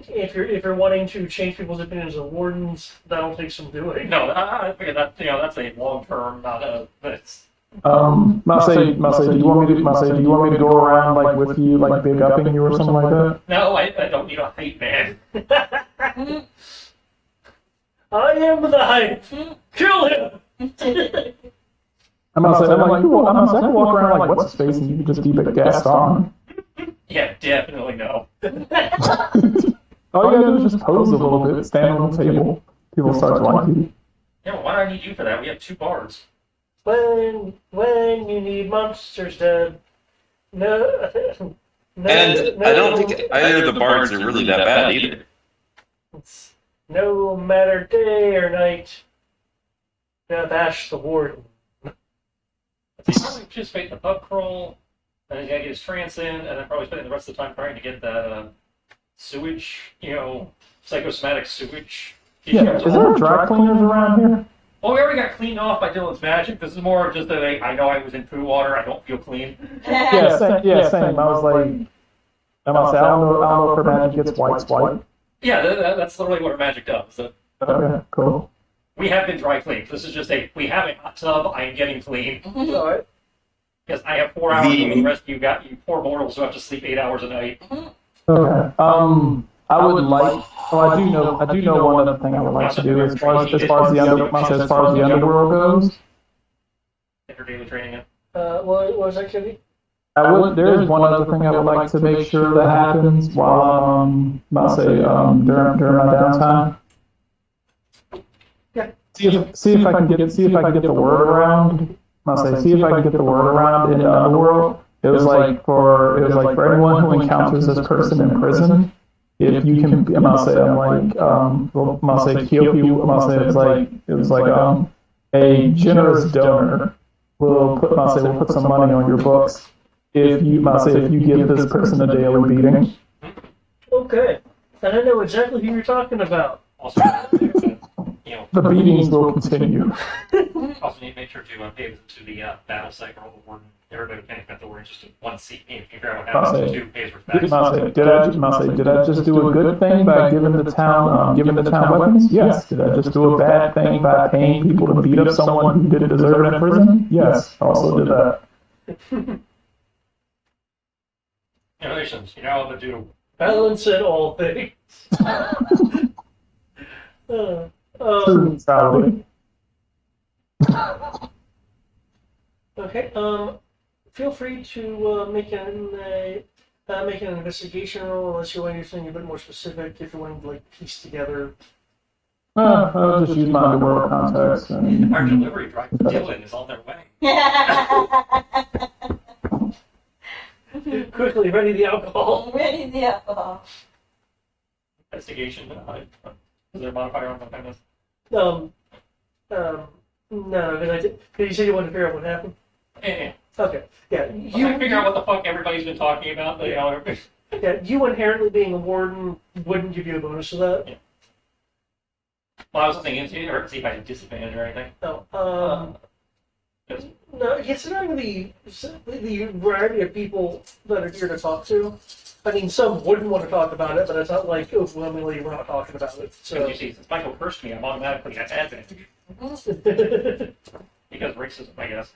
If you're wanting to change people's opinions of wardens, that'll take some doing. No, I figure that that's a long term, not a. That's Masay, do you want me to go around like with you, like big upping you or something like that? no, I don't need a hype man. I am the hype. Kill him. I'm like, I can walk around like what's his face, and you can just be the Gaston. Yeah, definitely no. All you gotta do is just pose a little bit, stand on the table. People start to like you. Yeah, why do I need you for that? We have 2 bards. When you need monsters dead. No. And I don't think either of the bards are really that bad either. It's no matter day or night. Bash the warden. He probably participate in the pub crawl, and then he gotta get his trance in, and then probably spending the rest of the time trying to get that sewage, psychosomatic sewage. Yeah, is there dry cleaners around here? Oh, we already got cleaned off by Dylan's magic. This is more of just a, I know I was in poo water, I don't feel clean. Yeah, same. I was like, I don't know if her magic gets white. Yeah, that's literally what our magic does. So Okay, cool. we have been dry cleaned. This is just we have a hot tub, I am getting clean. Alright. Because I have 4 hours, and the rest of you poor mortals who have to sleep 8 hours a night. Okay. I would like. Oh, I do know one other thing I would like to do as far as the underworld goes. After daily training it. What was that, Kitty? There is one other thing I would like to make sure that happens while during my downtime. Yeah. See if I can get the word around. See if I can get the word around in the underworld. It was like for anyone who encounters this person in prison. If you can, a generous donor will put some money on your books if you give this person a daily beating. Okay. And I know exactly who you're talking about. Also, The beatings will continue. also need to make sure to pay to the battle cycle of the warden. Everybody can't get the warden just in one seat. You can figure out what happens to 2 pays respect. Did I just do a good thing by giving the town weapons? Yes. Did I just do a bad thing by paying people to beat up someone who didn't deserve it in prison? Yes. Also did that. Innovations, you know what to do. Balance in all things. True, probably. Okay. Feel free to make Make an investigation roll unless you're wanting something a bit more specific. If you're wanting to like piece together. I'll just use my underworld contacts and Our delivery driver, Dylan, is on their way. Quickly, ready the alcohol. Ready the alcohol. Investigation. Is there a modifier on that kind of? No, because you said you wanted to figure out what happened. Yeah. Okay, yeah. You figure out what the fuck everybody's been talking about. You know, Yeah, you inherently being a warden wouldn't give you a bonus to that. Yeah. Well, I was thinking, or see if I had disadvantage or anything. No, no, considering the variety of people that are here to talk to, I mean, some wouldn't want to talk about it, but it's not like overwhelmingly we're not talking about it. So So you see, since Michael cursed me, I'm automatically at advantage because racism, I guess.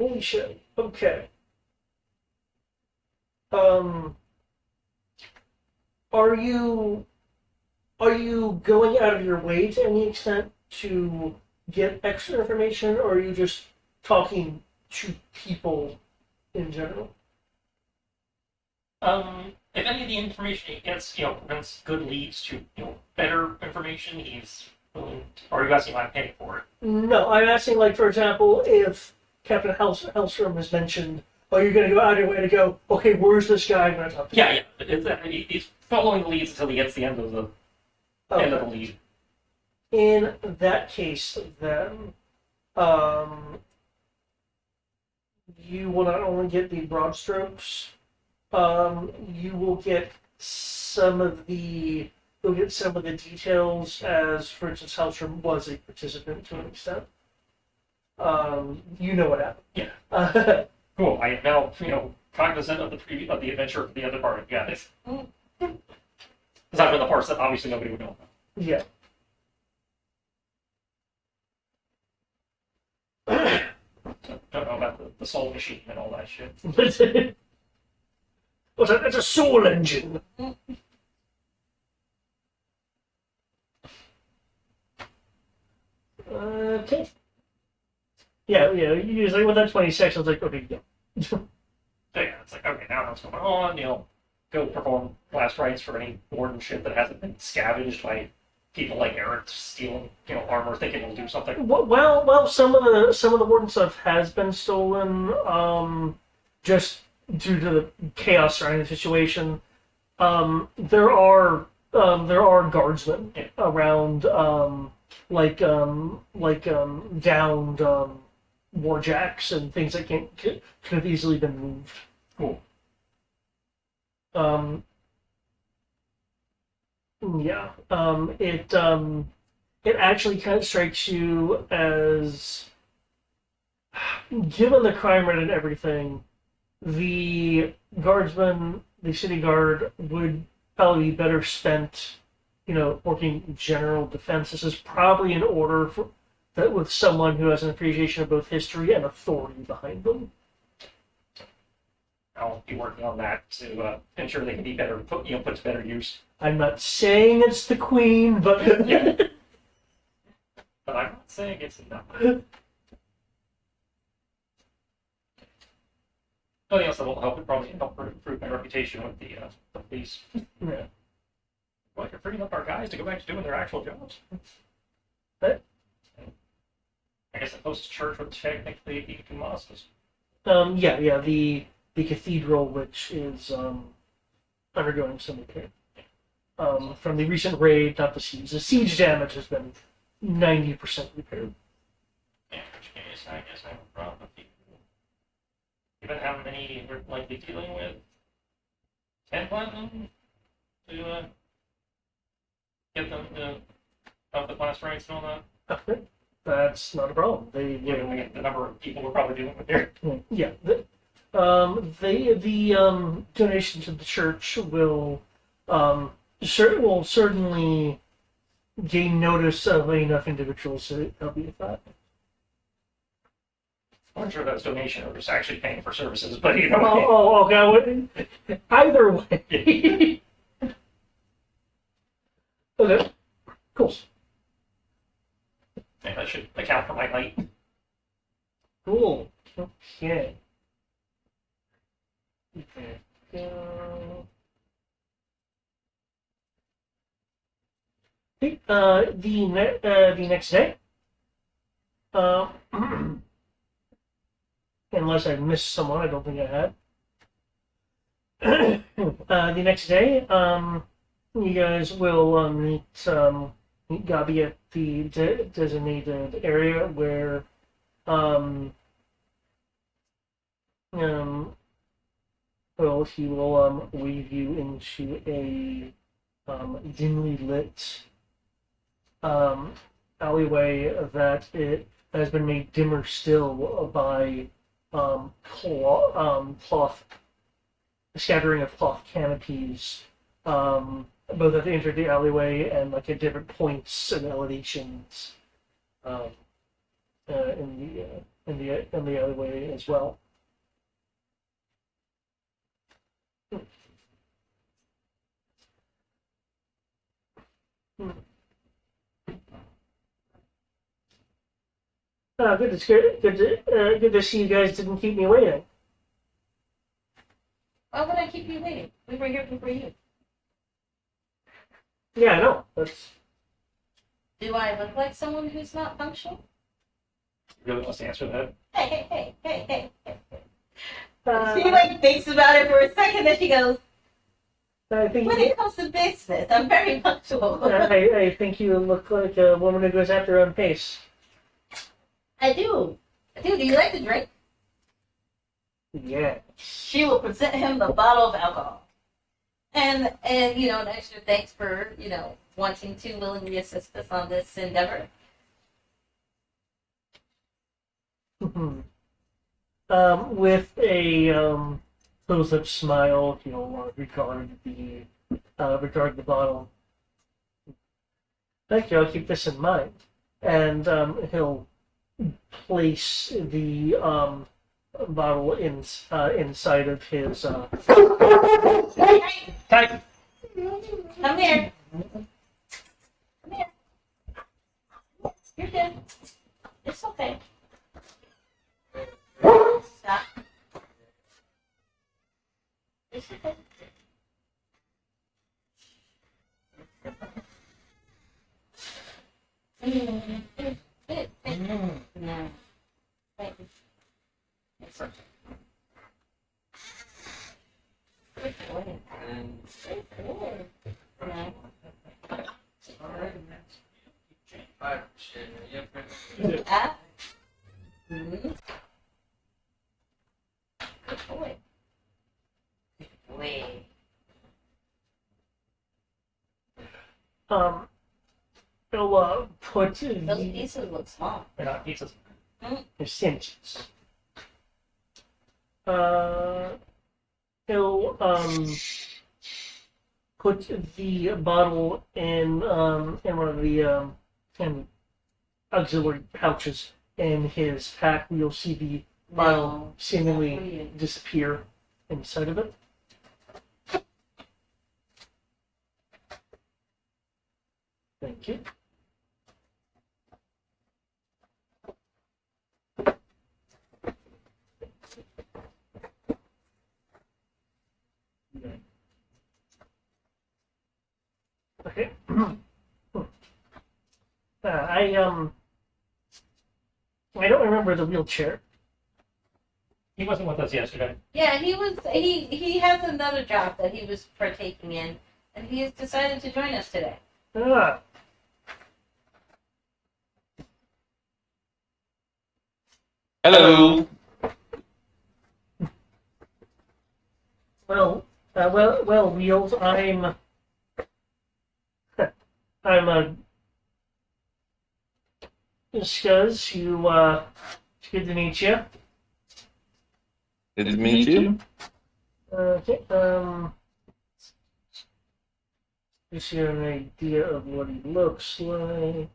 holy shit. Okay. Are you going out of your way to any extent to get extra information, or are you just talking to people in general? If any of the information he gets, runs good leads to, better information, he's willing to, or you asking if I'm paying for it? No, I'm asking, like, for example, if Captain Hellstrom has mentioned, oh, you're going to go out of your way to go, okay, where's this guy I'm going to talk to? Yeah. He's following the leads until he gets the end of the end of the lead. In that case, then, you will not only get the broad strokes, you will get some of the details. As, for instance, Hellstrom was a participant to an extent. You know what happened. Yeah. Cool. I am now, cognizant of the adventure of the other part. Yeah, this. Aside from the parts that obviously nobody would know about. Yeah. Don't know about the soul machine and all that shit. What's that? That's a soul engine. Okay. Yeah. You was like, well, that's 26. I was like, okay, yeah. So yeah, it's like, okay, now what's going on? Go perform last rites for any warden shit that hasn't been scavenged by people like Eric stealing, armor, thinking it'll do something. Well, some of the warden stuff has been stolen, just due to the chaos surrounding the situation. There are guardsmen around, downed warjacks and things that could have easily been moved. Cool. Yeah. It actually kind of strikes you as, given the crime rate and everything, the guardsman, the city guard, would probably be better spent, working general defense. This is probably in order that with someone who has an appreciation of both history and authority behind them. I'll be working on that to ensure they can be better put to better use. I'm not saying it's the queen, but Yeah. But I'm not saying it's enough. Nothing else that'll help. It probably help improve my reputation with the police. Yeah. Well, you're freeing up our guys to go back to doing their actual jobs. But, I guess the closest church would technically be to mosques. the cathedral, which is undergoing some repair. From the recent raid, not the siege. The siege damage has been 90% repaired. In which case, I guess I have a problem with people. Given how many we're likely dealing with, 10 platinum to get them to up the class ranks and all that. Okay. That's not a problem. Given the number of people we're probably dealing with here. Yeah. The donation to the church will certainly gain notice of enough individuals to help you with that. I'm not sure that's donation or just actually paying for services, but Okay. Either way. Okay. Cool. Maybe I should account for my height. Cool. Okay. Go. Okay, the next day, uh, unless I missed someone, I don't think I had. The next day, you guys will meet Gabi at the designated area where um, um, well, he will lead you into a dimly lit alleyway that it has been made dimmer still by cloth, scattering of cloth canopies, both at the end of the alleyway and like at different points and elevations um, in the alleyway as well. Good to see you guys didn't keep me waiting. Why would I keep you waiting? We were here before you. Yeah, I know. That's Do I look like someone who's not punctual? Really wants to answer that? Hey. uh, She like thinks about it for a second, then she goes, I think when it comes to business, I'm very punctual. I think you look like a woman who goes at her own pace. I do. Do you like to drink? Yeah. She will present him the bottle of alcohol. And an extra thanks for, wanting to willingly assist us on this endeavor. With a close-up smile, he'll regard the bottle. Thank you. I'll keep this in mind, and he'll place the bottle inside of his. Hey, Type. come here. Come here. You're good. It's okay. Stop. It's okay. No. Thank you. It's okay. Good boy. Good boy. No. Ah. Mhm. Good boy. Good boy. He'll put Those the pieces look small. They're not pizzas. percentages. He'll put the bottle in one of the kind of auxiliary pouches in his pack. You'll see the bottle No. seemingly disappear inside of it. Thank you. Okay. I don't remember the wheelchair. He wasn't with us yesterday. Yeah, he has another job that he was partaking in, and he has decided to join us today. Ah, Hello. well, Wheels. I'm Scuzz. It's good to meet you. Good to meet you. Okay. Just get an idea of what he looks like.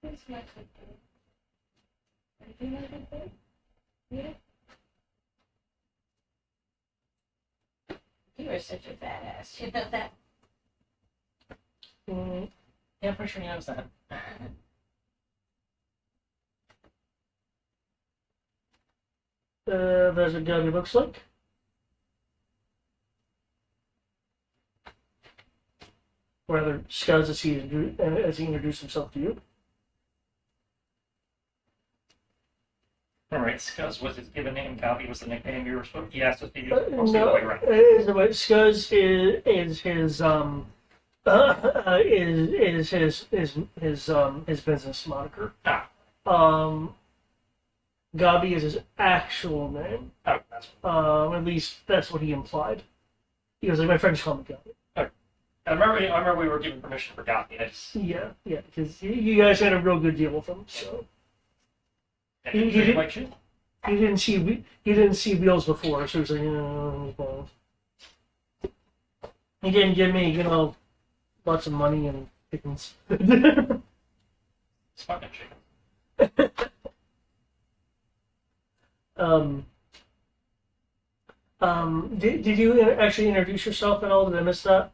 Who's my good boy? Are you my good boy? Yeah. You are such a badass. You know that? Yeah, I'm pretty sure he knows that. There's what Gabby looks like. Or rather, Scuzz as he introduced himself to you. Alright, Scuzz was his given name, Copy was the nickname you were supposed to use the other No, way around. Scuzz is his business moniker. Ah. Gabi is his actual name. Oh, that's At least that's what he implied. He was like, my friends call me Gabi. I remember we were given permission for Gothi. Yeah, because you guys had a real good deal with him, so He did- like you. he didn't see wheels before, so he was like, well. He didn't give me, lots of money and pickings. It's fucking chicken. Did you actually introduce yourself at all? Did I miss that?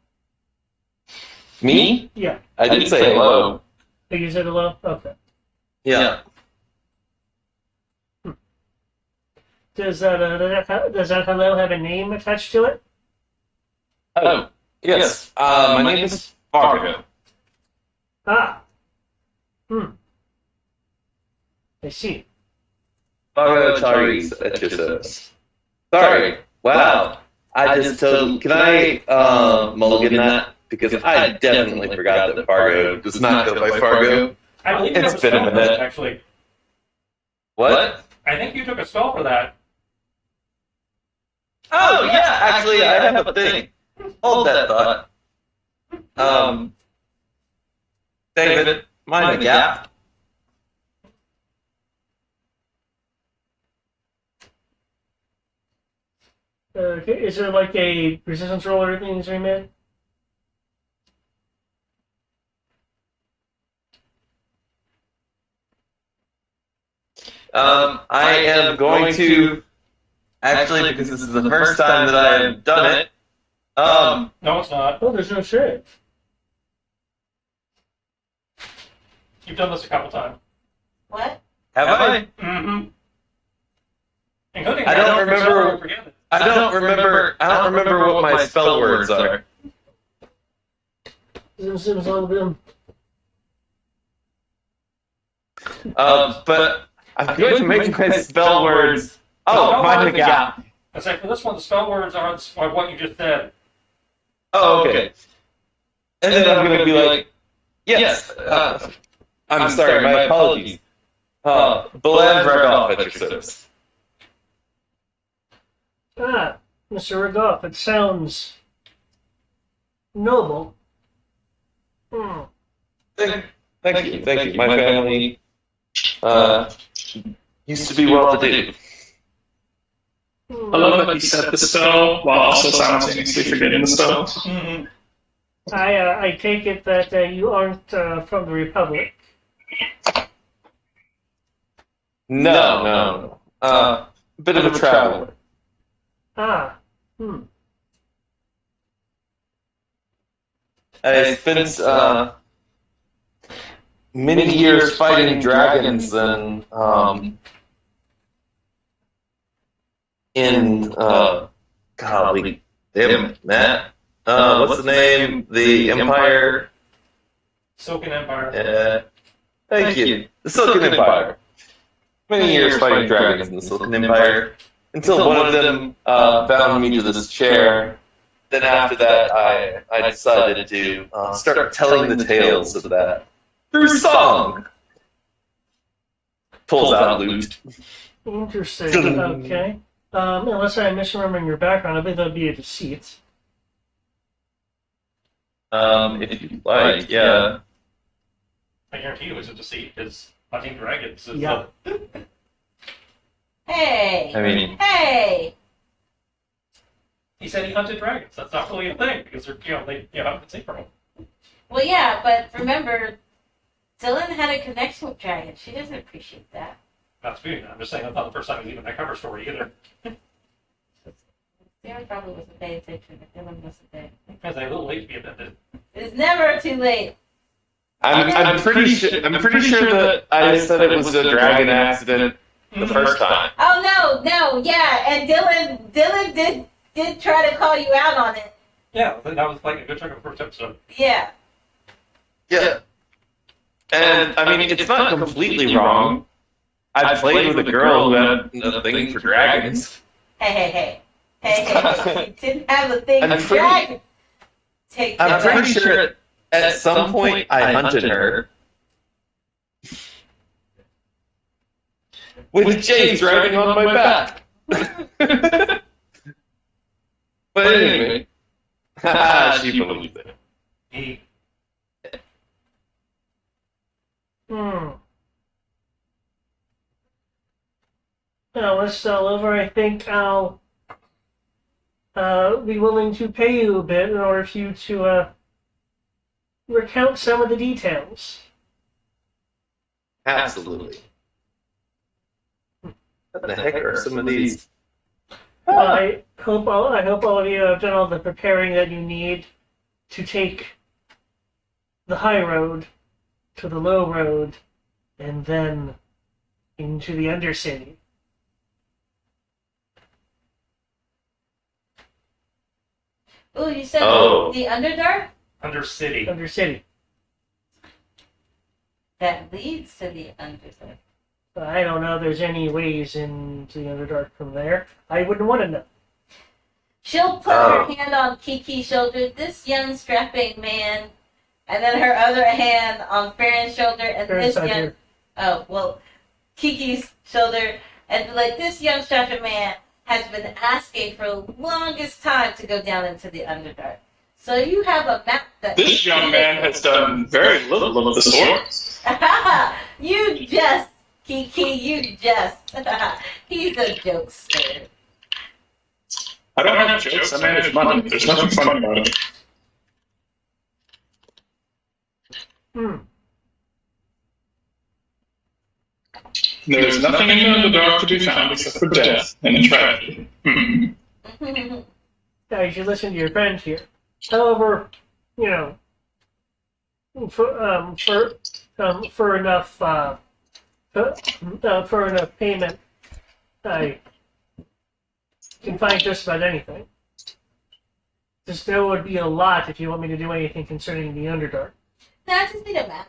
Me? Yeah. I did say hello. Oh, you said hello? Okay. Yeah. Does that hello have a name attached to it? Oh, yes. My name is Fargo. Ah. I see. Fargo Charis at your service. Sorry. Wow. I just told. Can I mulligan that? Because I definitely forgot that Fargo does not go by Fargo. I believe you It's took a been a spell for minute. that, actually. What? I think you took a spell for that. Oh yeah, actually I have a thing. Hold that thought. David, mind the gap. Okay. Is there like a resistance roll or anything to be made? I am going to actually because this is the first time that I have done it. No, it's not. Oh, there's no save. You've done this a couple times. What? Have I? Mm-hmm. Including I don't Randolph, remember- so forget it. I don't remember what my spell words are. Zim all of them. But I'm going to make my spell words. Oh, mind the gap. I say for this one, the spell words are what you just said. Oh, okay. And then I'm going to be like, yes. I'm sorry, my apologies. Belan Regoff at your service. Ah, Mr. Rigoff, it sounds noble. Thank you. My family used to be well-to-do. I love that he said the spell while also simultaneously forgetting the spell. Mm-hmm. I take it that you aren't from the Republic. No. Bit of a traveler. Ah, I spent many years fighting dragons and in golly, damn it, Matt. What's the name? The Empire. Silken Empire. Thank you. The Silken Empire. Many years fighting dragons in the Silken Empire until one of them bound me to this chair. Then after that, I decided to start telling the tales of that through song. Pulls out loot. interesting. Okay. Unless I'm misremembering your background, I think that would be a deceit. If you like, yeah. I guarantee you it's a deceit, because hunting dragons is Yeah. Hey! I mean, Hey! He said he hunted dragons. That's not really a thing, because they're, they haven't seen from him. Well, yeah, but remember, Dylan had a connection with dragons. She doesn't appreciate that. Not disputing that. I'm just saying that's not the first time he's even that cover story either. Sarah probably wasn't paying attention. Dylan wasn't there. Because I'm a little late to be offended. It's never too late. I'm pretty sure that I said it was a dragon accident the first time. Oh no, yeah, and Dylan did try to call you out on it. Yeah, that was like a good chunk of the first episode. Yeah. Yeah. And I mean, it's not completely wrong. I played with a girl who had a thing for dragons. Hey. You didn't have a thing for dragons. I'm pretty sure at some point I hunted her. With James riding on my back. But anyway. She believes it. He Now, this is all over. I think I'll be willing to pay you a bit in order for you to recount some of the details. Absolutely. What the heck are some of these? I hope all of you have done all the preparing that you need to take the high road to the low road and then into the Undercity. Oh, you said the Underdark? Undercity. Undercity. That leads to the Underdark. I don't know if there's any ways into the Underdark from there. I wouldn't want to know. She'll put her hand on Kiki's shoulder, this young strapping man, and then her other hand on Farron's shoulder, and this young... Kiki's shoulder, and be like, this young strapping man has been asking for the longest time to go down into the Underdark. So you have a map that... This young man has done very little of the sort. You just... Kiki, you just... He's a jokester. I don't have jokes, I manage money. There's nothing funny about it. There's nothing in the dark to be found except for death and tragedy. Now, you should listen to your friend here. However, you know, for enough payment, I can find just about anything. Just there would be a lot if you want me to do anything concerning the Underdark. No, I just need a map.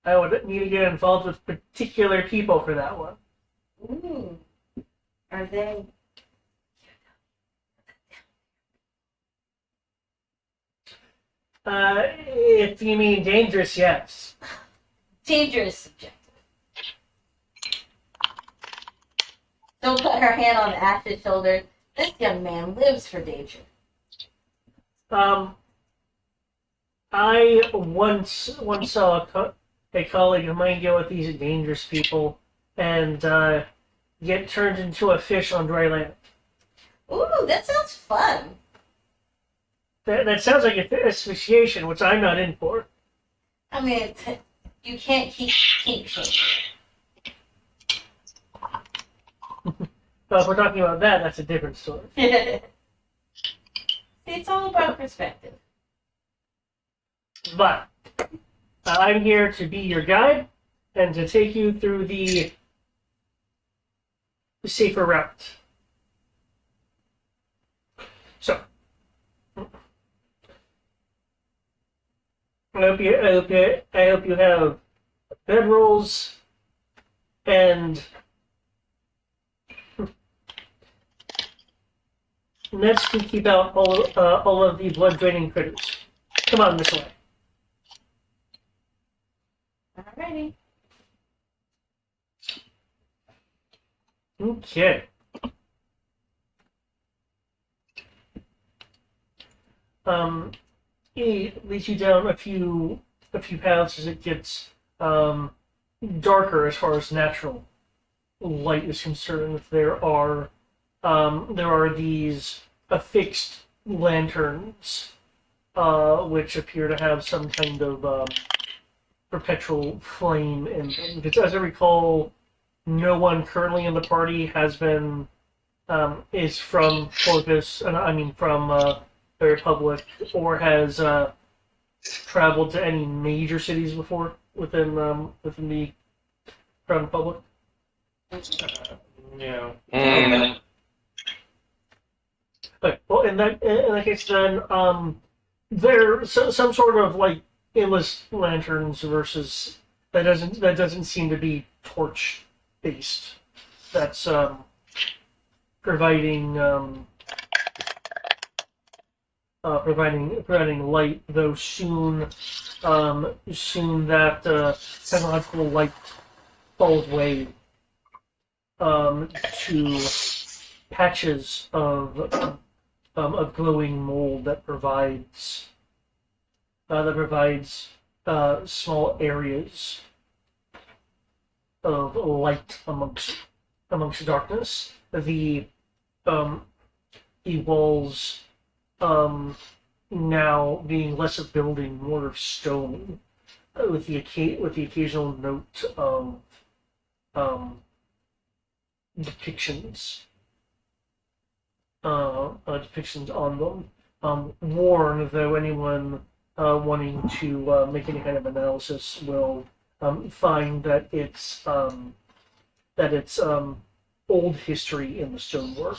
I would need to get involved with particular people for that one. Ooh. Are they... If you mean dangerous, yes. Dangerous subjective. Don't put her hand on Ash's shoulder. This young man lives for danger. I once saw a colleague of mine go with these dangerous people and get turned into a fish on dry land. Ooh, that sounds fun. That sounds like asphyxiation, which I'm not in for. I mean, you can't keep shaming. But if we're talking about that, that's a different story. It's all about perspective. But I'm here to be your guide and to take you through the safer route. So, I hope you have bedrolls and nets to keep out all of the blood draining critters. Come on this way. Alrighty. Okay. It leads you down a few paths as it gets darker as far as natural light is concerned. There are these affixed lanterns, which appear to have some kind of perpetual flame in them. Because as I recall, no one currently in the party has been is from Corvus, and I mean from the Republic, or has traveled to any major cities before within the Crown Republic. No. Mm, Okay, well, in that case, then there some sort of like endless lanterns versus that doesn't seem to be torch based. That's providing providing light, though soon that technological light falls away to patches of glowing mold that provides small areas of light amongst darkness. Um, the walls now being less of building, more of stone, with the occasional note of depictions depictions on them. Warn, though, anyone wanting to make any kind of analysis will find that it's old history in the stonework.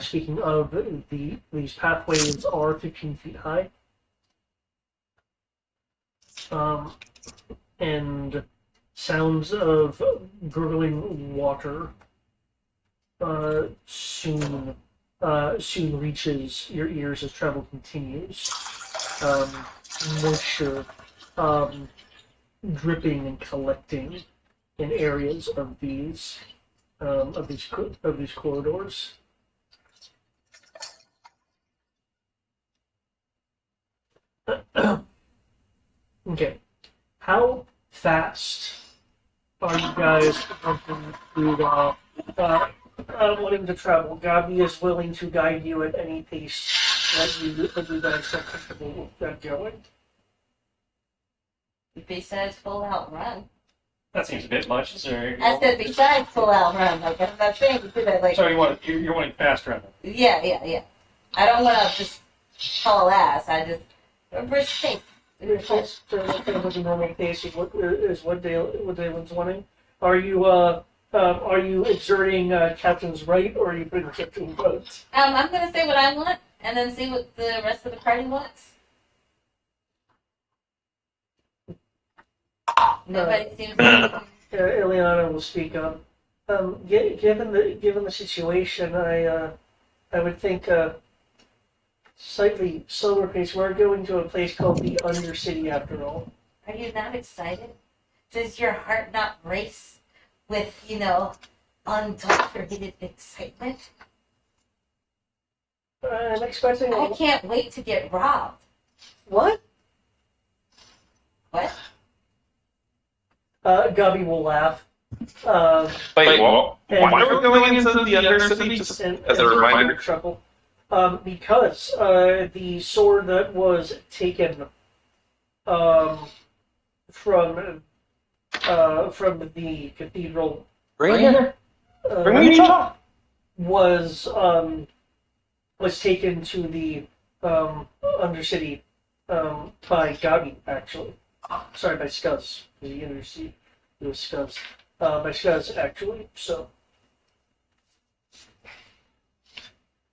Speaking of, these pathways are 15 feet high, and sounds of gurgling water soon reaches your ears as travel continues. Moisture dripping and collecting in areas of these corridors. Okay, how fast are you guys wanting to travel? Gabi is willing to guide you at any pace that you guys feel comfortable with going. Besides full out run. That seems a bit much. Is there? I said besides full out run. Like I'm not saying to do that. Like So you're wanting fast running. yeah. I don't want to just haul ass. I just a brisk pace. So that kind of like a normal pace is what Dalen's wanting. Are you exerting captain's right, or are you putting captain's vote? I'm gonna say what I want, and then see what the rest of the party wants. Nobody seems to. Ileana will speak up. Given the situation, I would think slightly slower pace. We're going to a place called the Undercity, after all. Are you not excited? Does your heart not race with, unadulterated excitement? I'm expecting. I can't wait to get robbed. What? What? Gabi will laugh. wait, well, why are we going into the Undercity? Just as a reminder. Chuckle. Because the sword that was taken from the cathedral was taken to the Undercity by Gabi, actually. Sorry, by Scuzz. The Undercity was Scuzz. By Scuzz, actually. So.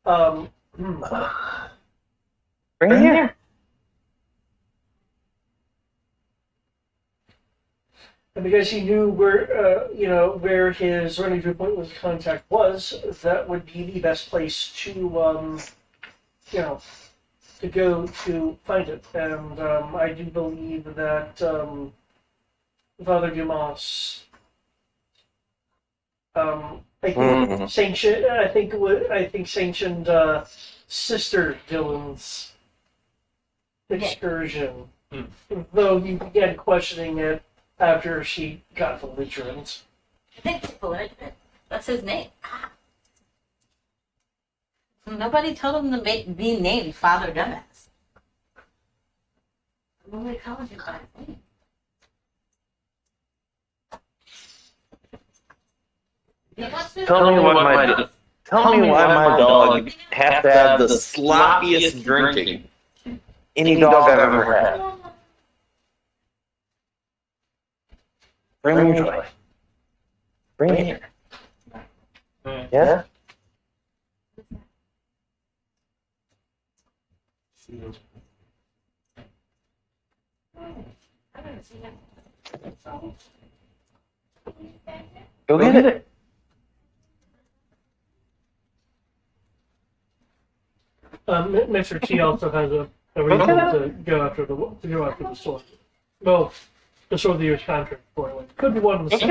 Bring it here. And because he knew where his rendezvous point with contact was, that would be the best place to go to find it. And I do believe that Father Dumas, sanctioned Sister Dylan's excursion. Though you began questioning it after she got belligerent. Belligerent? That's his name. Nobody told him to be named Father Dumbass. I'm only calling him by his name. Tell me why my dog has to have the sloppiest drinking any dog I've ever had. Bring me your toy. Bring it here. Yeah? Go get it. Mr. T also has a reason to go after the sword. Well, the sword that he was contract for. Like, could be one of the same.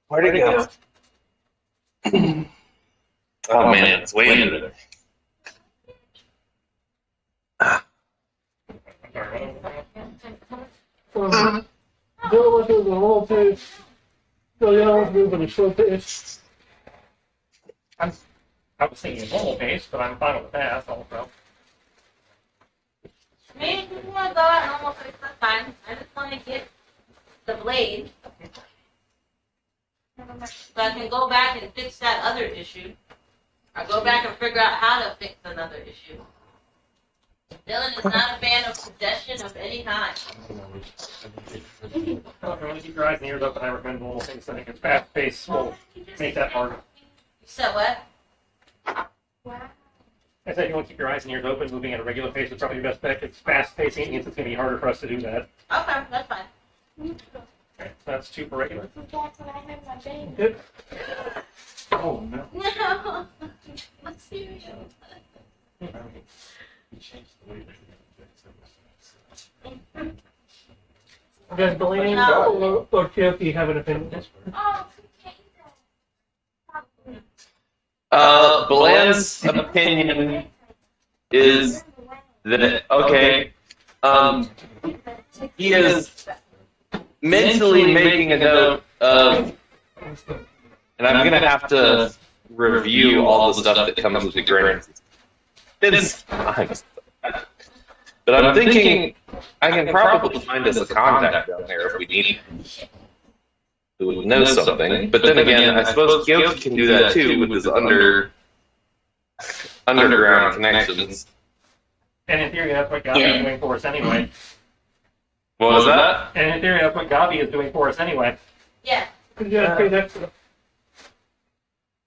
Where'd it go? Oh man, it's way into there. Bill was moving a little pace. Bill was moving a slow pace. I was thinking normal pace, but I'm fine with that also. Me, if you want to go out and almost fix that's fine. I just want to get the blade. So I can go back and fix that other issue. Or go back and figure out how to fix another issue. Dylan is not a fan of possession of any kind. If you want to keep your eyes and ears open, I recommend normal things. I think it's fast paced will make that harder. You said what? I said you want to keep your eyes and ears open, moving at a regular pace is probably your best bet. It's fast pacing, it means it's going to be harder for us to do that. Okay, that's fine. Okay, so that's 2 for regular. Good. Oh no. No. Let's see. Does Delaney or Kyoki have an opinion? Bland's opinion is that he is mentally making a note of, and I'm gonna have to review all the stuff that comes with the grant. But I'm thinking I can probably find us a contact down there if we need who would know something. But then again, I suppose Gyoki can do that too with his underground connections. And in theory, that's what Gabi is doing for us anyway. What was that? And in theory, that's what Gabi is doing for us anyway. Yeah. Could you pay that for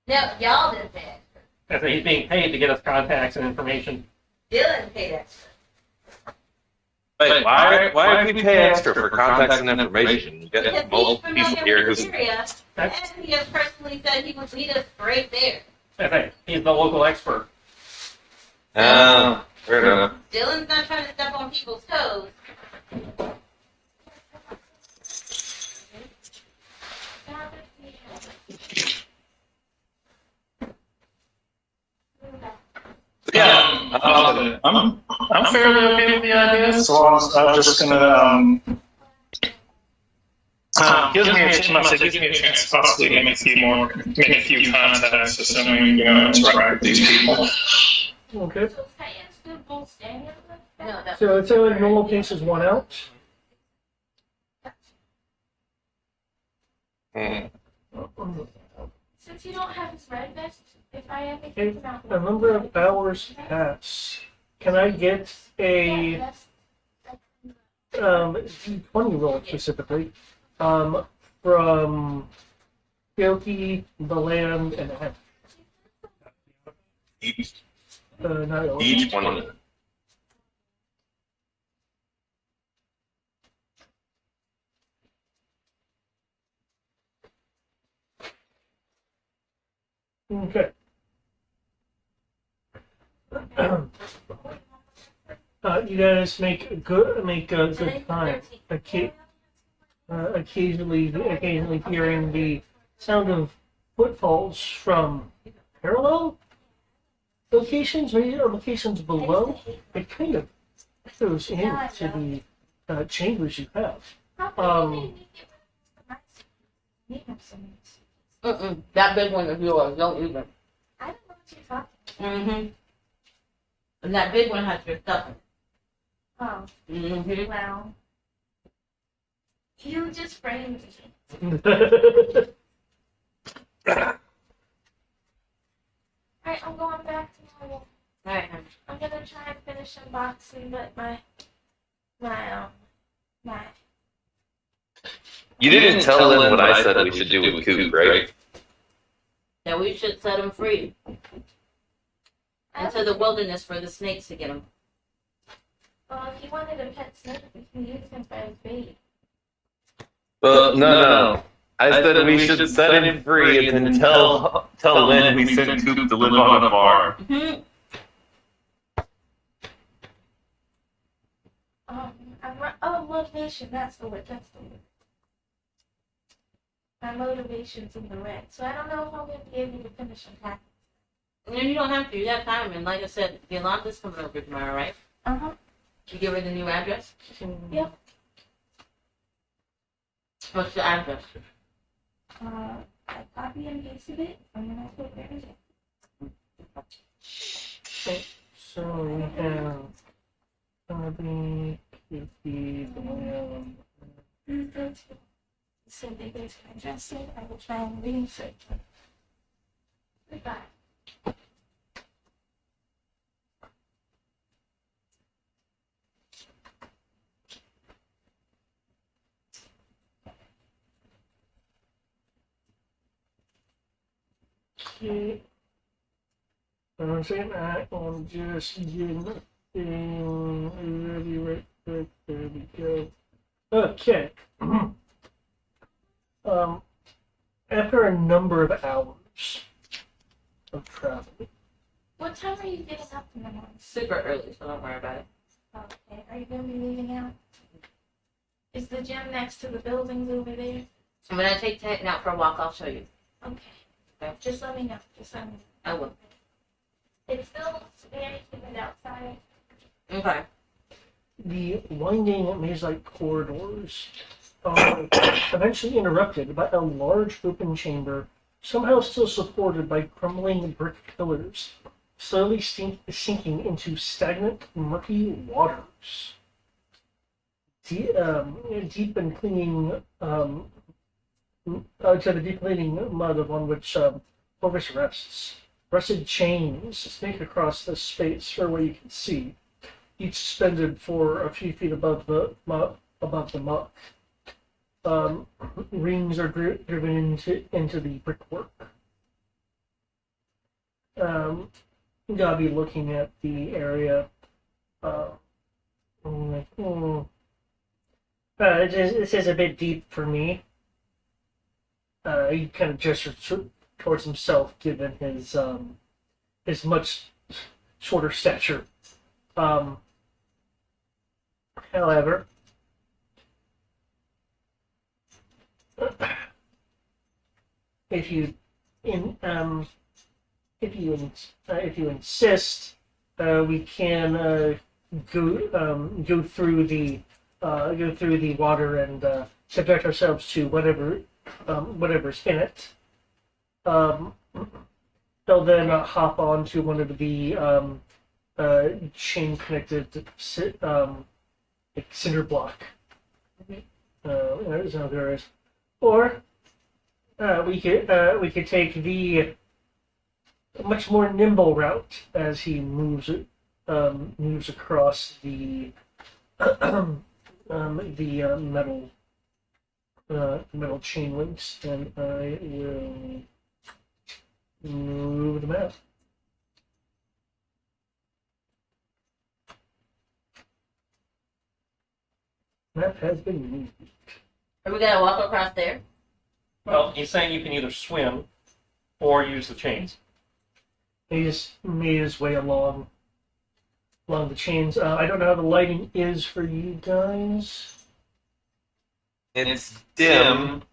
No, y'all didn't pay extra. That's he's being paid to get us contacts and information. Dylan paid extra. Wait, why do we pay extra for contacts and information? You Because got he's multiple familiar people here with who's the area, and he has personally said he would lead us right there. I think he's the local expert. fair enough. Dylan's not trying to step on people's toes. Yeah, I'm fairly okay with the idea, so I'm just gonna gives me a chance to possibly make a few contacts, assuming interact with these people. Okay. No, that So it's a normal pace is 1 out. Since you don't have his red vest, if I ever Okay. think about A number of hours pass. Can I get a D20 roll specifically from Gyoki, the land, and Hen? Not yours. Each one. Okay. You guys make a good time. Occasionally hearing the sound of footfalls from parallel locations or locations below. It kind of goes into the chambers you have. That big one of yours, don't even. I don't know what you're talking Mm-hmm. And that big one has your stuff in it. about. Mm-hmm. Well, You just framed me. Alright, I'm going back to my room. Alright, I'm gonna try and finish unboxing, but my You didn't tell them what I said we should do with Coop, right? that we should set him free into the wilderness for the snakes to get him. Well, if you wanted a pet snake, we can use him for his bait. Well, no. I said we should set him free and then tell Lynn we sent Coop to live on a farm. Mm-hmm. Motivation, that's the word. My motivation's in the red, so I don't know if I'm going to be able to finish unpacking. No, you don't have to. You got time. And like I said, Yolanda's coming over tomorrow, right? Uh-huh. You give her the new address? Yep. What's the address? I copy and pasted it, and then I put it in. So we have Bobby, Kitty, So they go to address it, I will try and reinsert it. Goodbye. Okay. I'm saying I am just getting ready right quick. There we go. Okay. After a number of hours of travel, What time are you getting up in the morning? Super early, so don't worry about it. Okay, are you going to be leaving out? Is the gym next to the buildings over there? And when I take Titan out for a walk, I'll show you. Okay. Okay. Just let me know. I will. It's still very humid outside. Okay. the winding maze-like corridors are eventually interrupted by a large open chamber, somehow still supported by crumbling brick pillars, slowly sinking into stagnant, murky waters. Deep and clinging to the deep cleaning mud upon which Clovis rests. Rusted chains snake across the space for where you can see, each suspended for a few feet above the muck. Rings are driven into the brickwork. You gotta be looking at the area. This is a bit deep for me. He kind of gestures towards himself, given his much shorter stature. However, if you insist, we can go through the water and subject ourselves to whatever's in it. They'll then hop onto one of the chain connected cinder block. Or we could take the much more nimble route as he moves across the metal chain links, and I will move the map. Map has been moved. Are we gonna walk across there? Well, he's saying you can either swim or use the chains. He just made his way along the chains. I don't know how the lighting is for you guys. It's dim.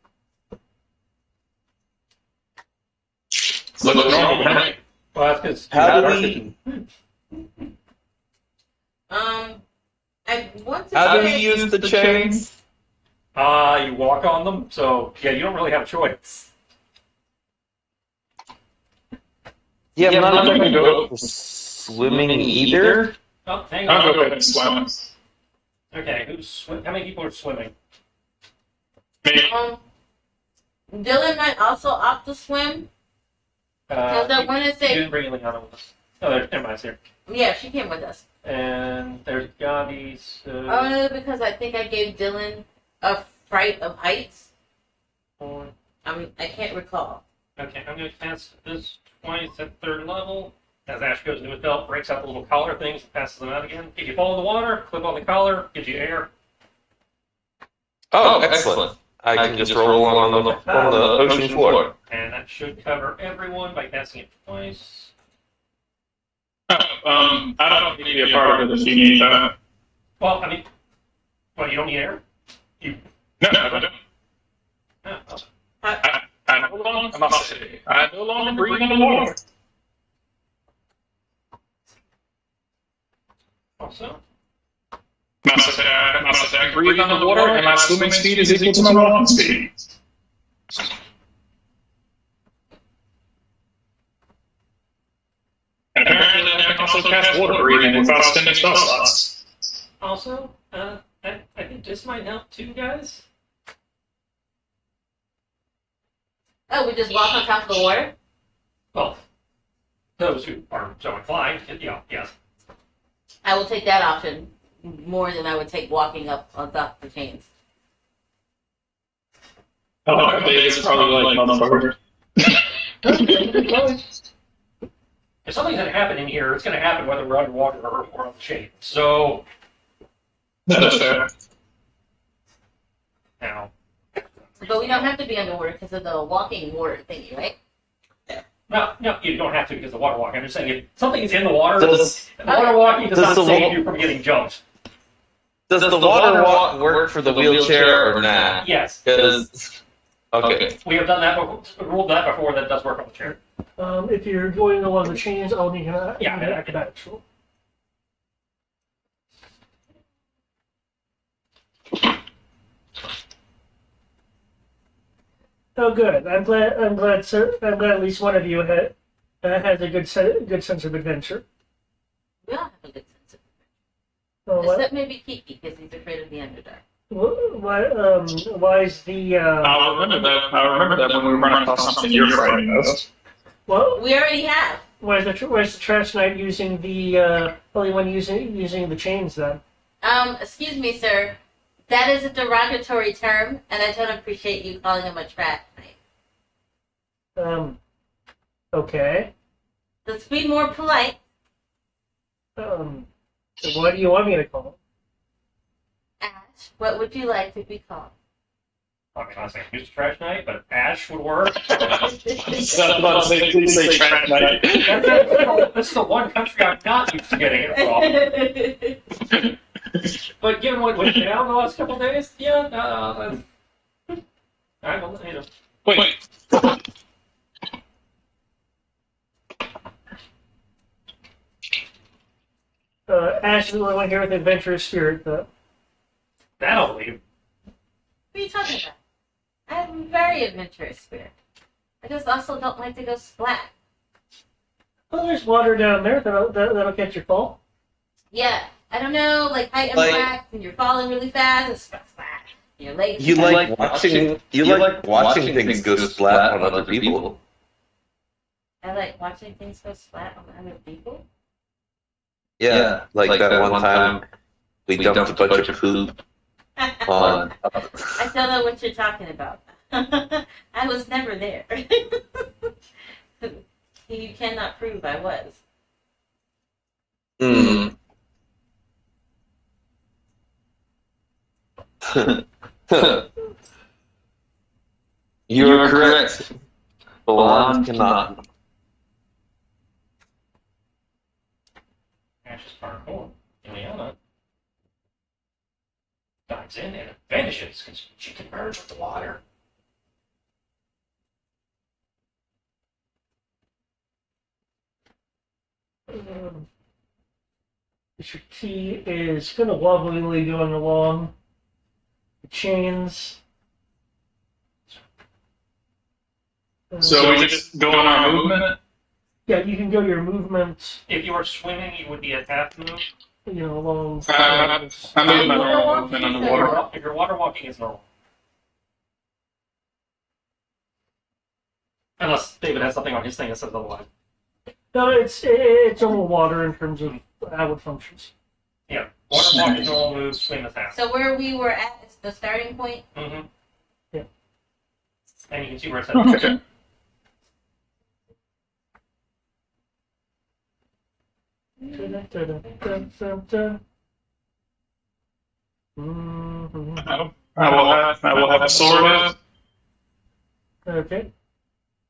Look normal, right? Well, that's because How do we use the chains? you walk on them, so yeah, you don't really have a choice. Yeah, I'm not going to go for swimming either. Oh, hang I'll on. go ahead and swim. Okay, how many people are swimming? Dylan might also opt to swim. Because I want to You say, didn't bring Eliana with us. Oh, there's Emma's here. yeah, she came with us. And there's Gabi, so... Only because I think I gave Dylan a fright of heights. Four. I can't recall. Okay, I'm going to cast this twice at 3rd level. As Ash goes into his belt, breaks out the little collar things, and passes them out again. If you fall in the water, clip on the collar, gives you air. Oh, excellent. I can just roll on the ocean floor. And that should cover everyone by casting it twice. I don't need to be a part of it if you need that. Well, I mean, what, you don't need air? You... No, I don't. Oh, well. I no longer breathe underwater. Also, I breathe underwater, and my swimming speed is equal to my walking speed. And apparently, I can also cast water breathing without spending spell slots. also, I think this might help too, guys. Oh, we just walk on top of the water? Well, those who are so inclined, yeah, yes. I will take that option more than I would take walking up on top of the chains. Oh, David's probably like, motherfucker. If something's going to happen in here, it's going to happen whether we're underwater or on the shade. So, That's fair. now, But we don't have to be underwater because of the walking water thingy, right? no, you don't have to because of water walking. I'm just saying if something is in the water, Does water walking does does not the save wa- you from getting jumped. the water walk work for the wheelchair or not? Yes. Because okay, We have done that before, ruled that before, that does work on the chair. If you're going along the chains, I'll need an acrobatics roll. Oh, good. I'm glad. Sir, I'm glad at least one of you has a good sense of adventure. We all have a good sense of Oh, what? except maybe Kiki because he's afraid of the underdark. Why is the? I'll remember that. I'll remember that when we run across something you're frightened of. Well, We already have. where's the trash knight using the only one using the chains then? Excuse me, sir. That is a derogatory term, and I don't appreciate you calling him a trash knight. Okay. Let's be more polite. So what do you want me to call Ash, what would you like to be called? I mean, I was saying use the trash knight, but Ash would work. Please say trash knight. This is the one country I'm not used to getting it from. But given what went down the last couple of days, yeah, I don't, you know. Wait. Ash is the only one here with adventurous spirit, though. That'll leave. What are you talking about? I have a very adventurous spirit. I just also don't like to go splat. Well, there's water down there that'll catch your fall. Yeah, I don't know, like height impact, and you're falling really fast, and splat, splat. Your legs. you like watching things go splat on other people. I like watching things go splat on other people. Yeah, like that one time we dumped a bunch of poop on. I don't know what you're talking about. I was never there. You cannot prove I was. Hmm. You are correct. Blonde cannot. Ash is parkour. Ileana dives in and it vanishes because she can merge with the water. Mr. T is kind of wobblingly going along the chains. So we just go on our movement? Yeah, you can go your movement, If you were swimming, you would be at half move. along. I move my normal movement underwater. If you're water walking, it's normal. Unless David has something on his thing that says otherwise. No, it's normal water in terms of how it functions. Yeah. Water walk is normal move, swim is half. So where we were at is the starting point. Mm-hmm. Yeah. And you can see where it says. Okay. Mhm. I will have a sword out. Okay.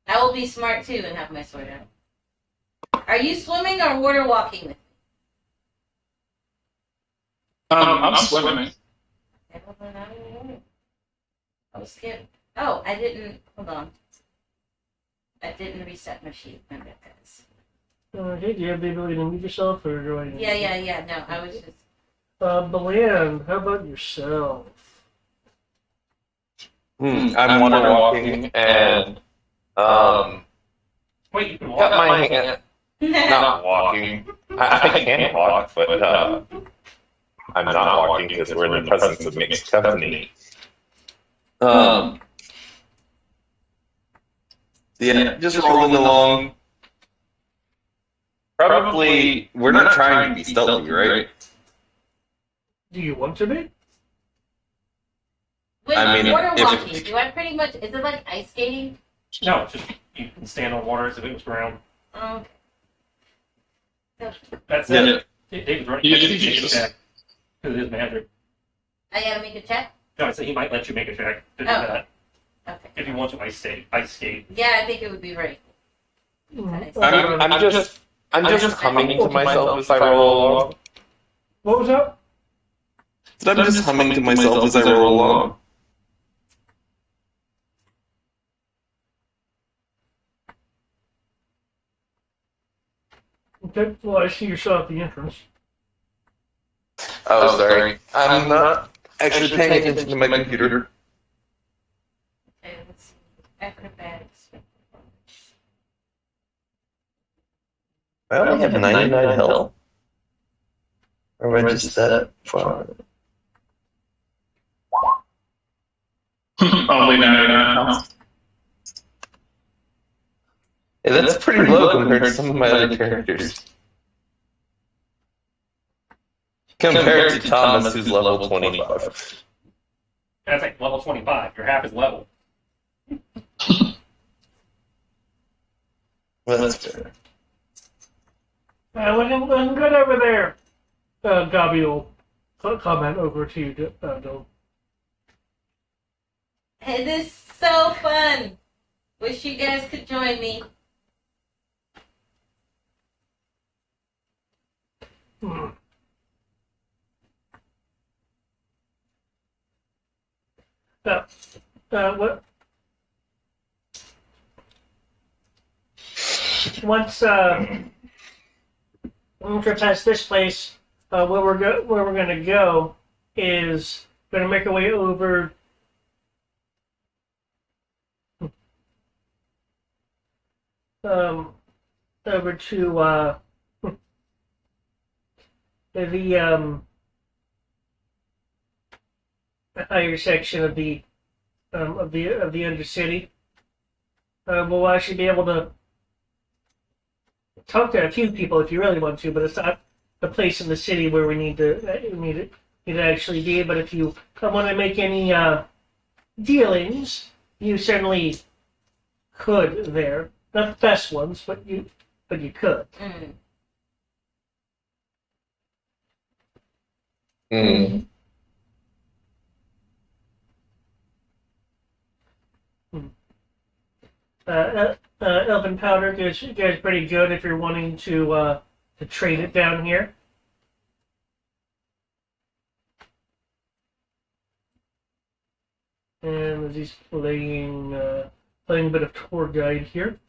I will be smart too and have my sword out. Are you swimming or water walking with me? I'm swimming. Okay, well, then I don't know. I'll skip. Oh, I didn't. Hold on. I didn't reset my sheet. My bad, guys. Okay, do you have the ability to move yourself, or do I? Yeah. No, I was just. Bland, how about yourself? I'm water walking and Wait, you can walk. got my hand. Not walking. I can walk, but I'm not walking because we're in the presence of mixed company. Yeah, just rolling along. Probably, we're not trying to be stealthy, right? Do you want to be? When I mean, water if- walking, do I pretty much? Is it like ice skating? No, it's just you can stand on water as if it was ground. Okay. That's Yeah. it. David's running. Yeah, Make a Jesus. check. Because it is magic. I gotta make a check. No, I said he might let you make a check to do Oh. that. Okay. If you want to ice skate. Yeah, I think it would be right. I'm just humming to myself as I roll along. What was that? I'm just humming to myself as I roll along. Okay, well, I see yourself at the entrance. Oh, sorry. I'm not actually paying attention to my computer. Okay, let's see. Acrobatics. I only have 99 health. Or am I just that far? Only 99 health. Yeah, that's pretty low compared to some of my other characters. Compared to Thomas, who's level 25. That's like level 25. Your half is level. That's fair. Looking good over there. Gabi will comment over to you, Dylan. Hey, this is so fun. Wish you guys could join me. What? Once we're past this place, where we're gonna go is gonna make our way over. Over to the higher section of the Undercity. We'll actually be able to talk to a few people if you really want to, but it's not the place in the city where we need to actually be. But if you want to make any dealings, you certainly could there. Not the best ones, but you could. Elven powder goes pretty good if you're wanting to trade it down here. And as he's playing a bit of tour guide here.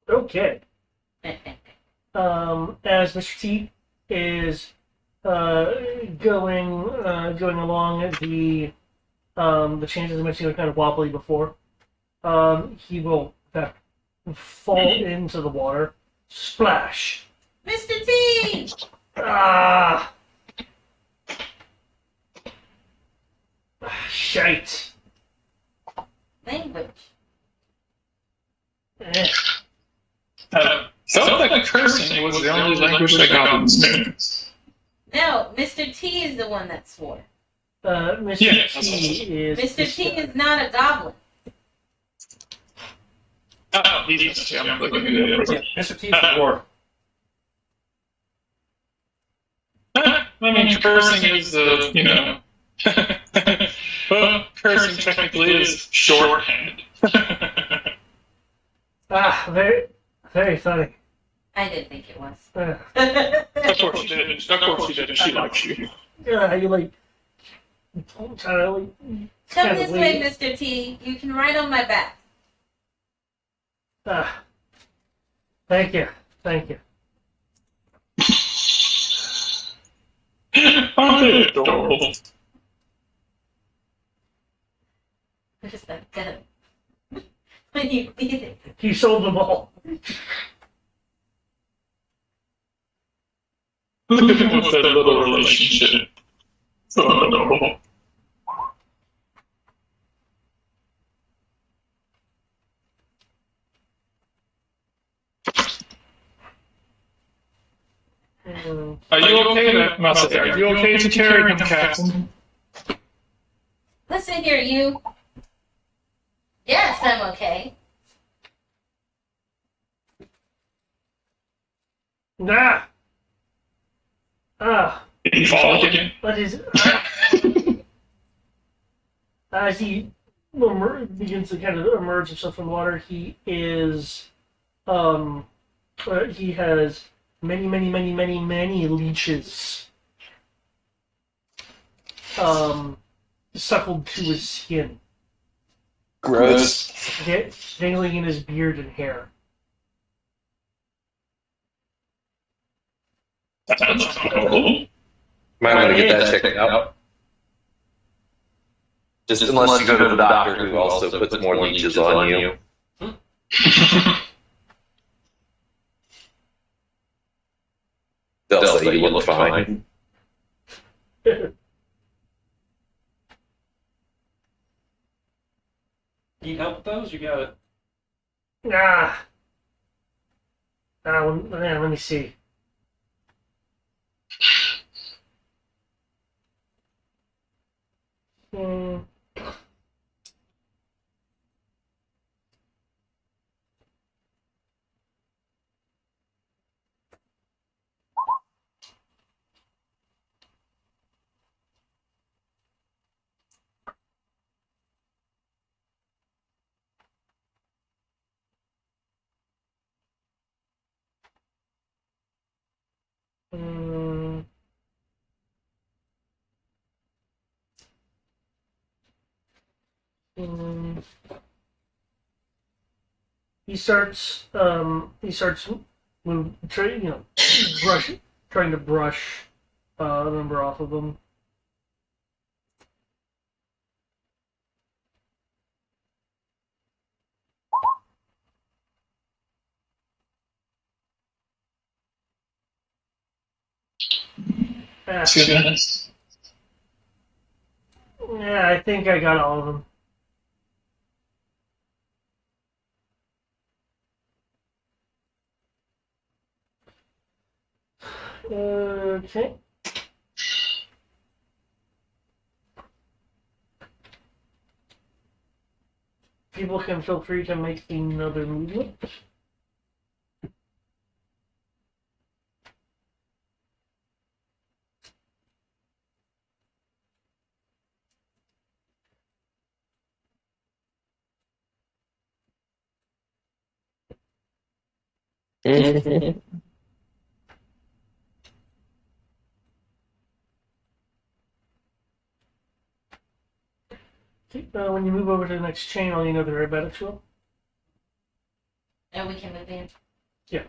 Okay. as Mr. T is going along the chances of mentioning are kind of wobbly before. He will fall into the water. Splash! Mr. T! Ah! Shite! Language. Eh. Felt like cursing was the only language that goblins knew. No, Mr. T is the one that swore. Mr. Yeah, T is. Mr. T is not a goblin. Oh, he's I'm looking at it. Yeah, Mr. T is the dwarf. I mean, cursing is well, cursing technically is shorthand. Very, very funny. I didn't think it was. Of course she didn't. Of course she didn't. She likes you. Yeah, you like trying to like. Come kinda this way, wait. Mr. T. You can ride on my back. Thank you, thank you. Aren't they adorable? Where's that gun? When you need it. You sold them all. Look at them with their little relationship. So adorable. Are you okay, Master? Are you okay to carry him, Captain? Listen here, you. Yes, I'm okay. Nah. Did he fall again? What is? As he begins to kind of emerge himself from the water, he is, he has many leeches, suckled to his skin, Gross. dangling in his beard and hair. That's horrible. Might want to get that checked out. Just unless you go to the doctor who also puts more leeches on you. They'll say you look fine. Need help with those? You got it. Let me see. He starts trying to brush a number off of them. Goodness. Yeah, I think I got all of them. Okay. People can feel free to make another movement. When you move over to the next chain, all you know the aerobatics will. And we can move in. Yeah.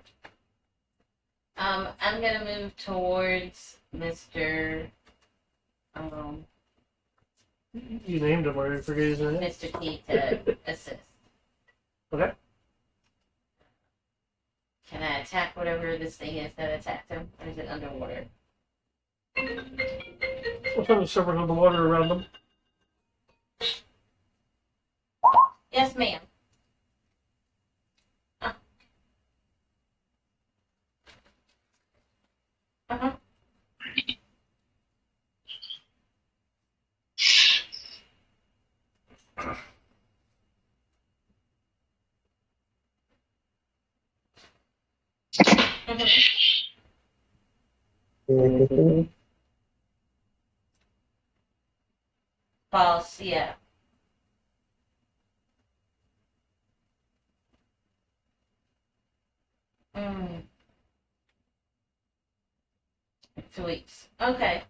I'm gonna move towards Mr. You named him already. Forget his name. Mr. T to assist. Okay. Can I attack whatever this thing is that attacked him, or is it underwater? What's on the surface of the water around them? Yes, ma'am. Uh-huh. False, yeah. Mm. 2 weeks. Okay.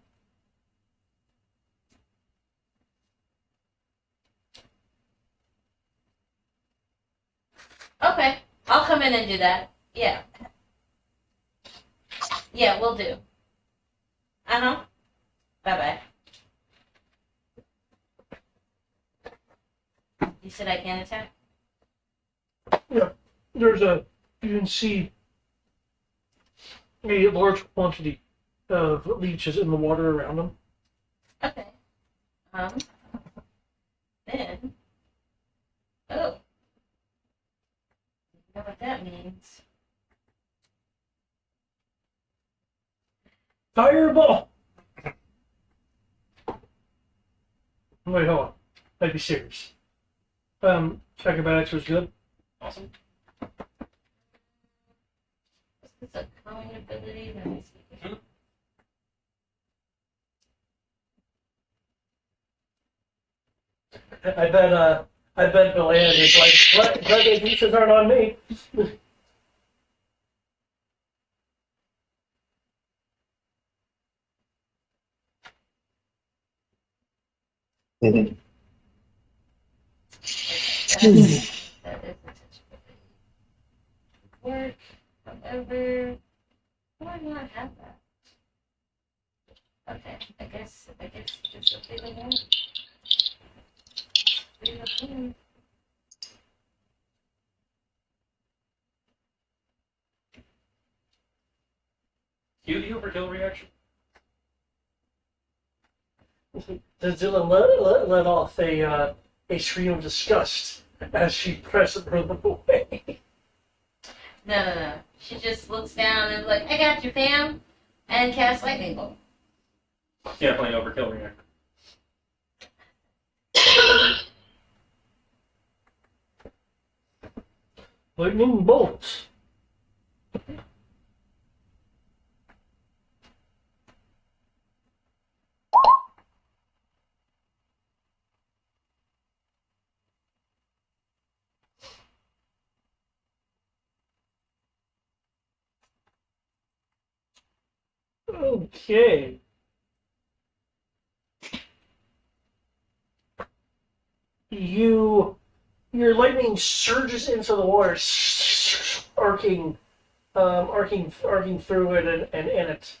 Okay. I'll come in and do that. Yeah. Yeah, we'll do. Uh-huh. Bye-bye. You said I can attack? You can see a large quantity of leeches in the water around them. Okay. Then. Oh. You know what that means? Fireball! Wait, hold on. I'd be serious. Acrobatics was good. Awesome. Is this a calling ability? Let me see. I bet Bill Ann is like, glad those leeches aren't on me. That is potential. Work. However, why not have that? Okay, I guess it's a big one. Cue the overkill reaction. Zilla let off a scream of disgust as she pressed the room away. No. She just looks down and is like, I got you, fam, and cast lightning bolt. Definitely an overkill reaction. Lightning bolts. Okay. Your lightning surges into the water, arcing through it and in it.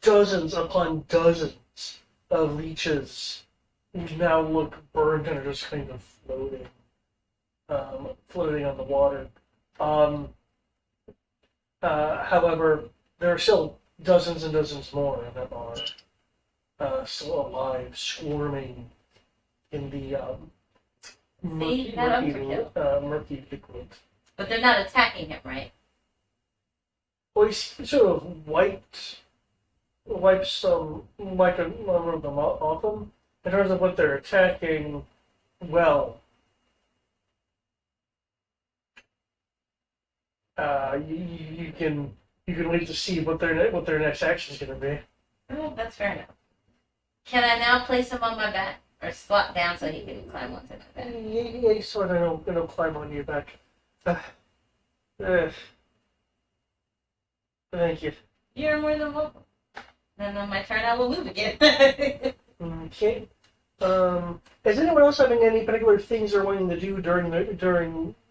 Dozens upon dozens of leeches now look burnt and are just kind of floating on the water. However, there are still dozens and dozens more that are still alive, swarming in the See, that murky liquid. But they're not attacking him, right? Well, he sort of wiped a number of them off them. In terms of what they're attacking, well, you can wait to see what their next action is going to be. Oh, that's fair enough. Can I now place him on my back? Or squat down so he can climb onto my back? Yeah, you sort of don't climb on your back. Thank you. You're more than welcome. Then on my turn, I will move again. Okay. Is anyone else having any particular things they're wanting to do during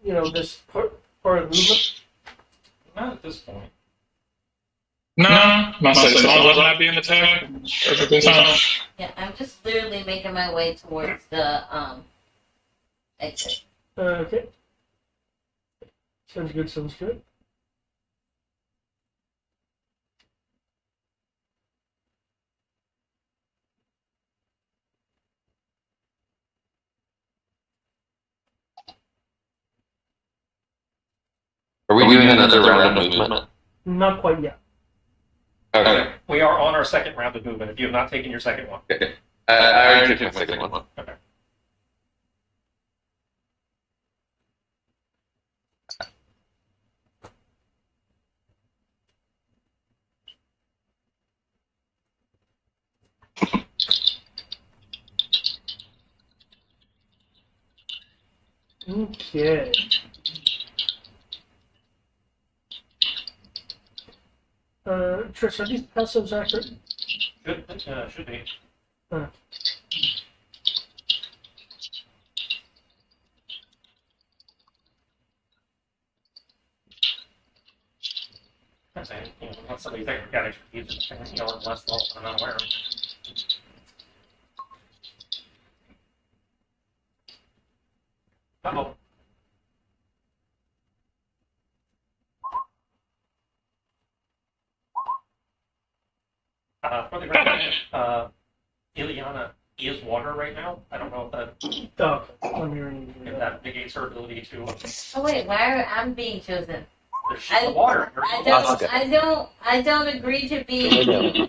this part Or movement? Not at this point. No, mostly as long as I'm not being attacked. Perfectly fine. Yeah, I'm just literally making my way towards the exit. Okay. Sounds good, sounds good. Are we doing another round of movement? Not quite yet. Okay. We are on our second round of movement. If you have not taken your second one. Okay. I already took my second one. Okay. Okay. Trish, are these passives accurate? Should be. I'm saying, once somebody's got expertise in the less level, I'm not aware of. Uh-oh. For the record, Ileana is water right now. I don't know if that negates her ability to. Oh wait, why are I'm being chosen? She's the water. I don't agree to be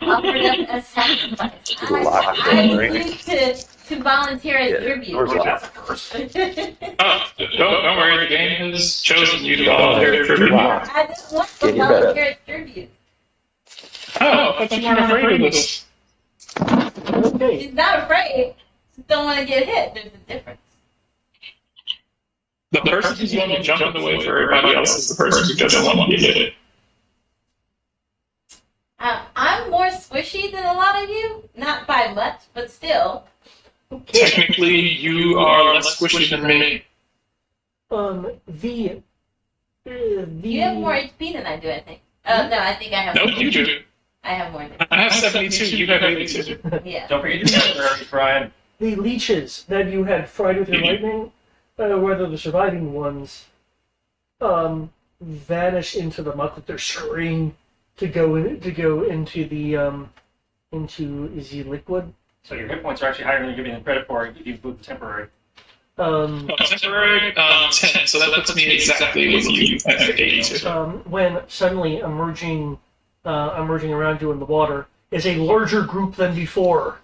offered up as sacrifice. I refuse to volunteer as tribute. That's a curse. Don't worry, the game has chosen you to volunteer for me. I just want to volunteer as tribute. Oh, I thought you weren't afraid of this. Okay. She's not afraid. Just don't want to get hit. There's a difference. The person who's going to jump in the way for everybody else is the person who doesn't want to get hit. I'm more squishy than a lot of you. Not by much, but still. Technically, you are less squishy than me. You have more HP than I do, I think. No, I think I have No, more. you do. I have more than I have 72, you have 82. Yeah. Don't forget your temporaries, Brian. The leeches that you had fried with your lightning, whether the surviving ones, vanish into the muck that they're scurrying to go into the liquid. So your hit points are actually higher than you're giving them credit for if you include the temporary. Temporary, 10, so that puts me exactly with you at 82. When suddenly emerging around you in the water is a larger group than before.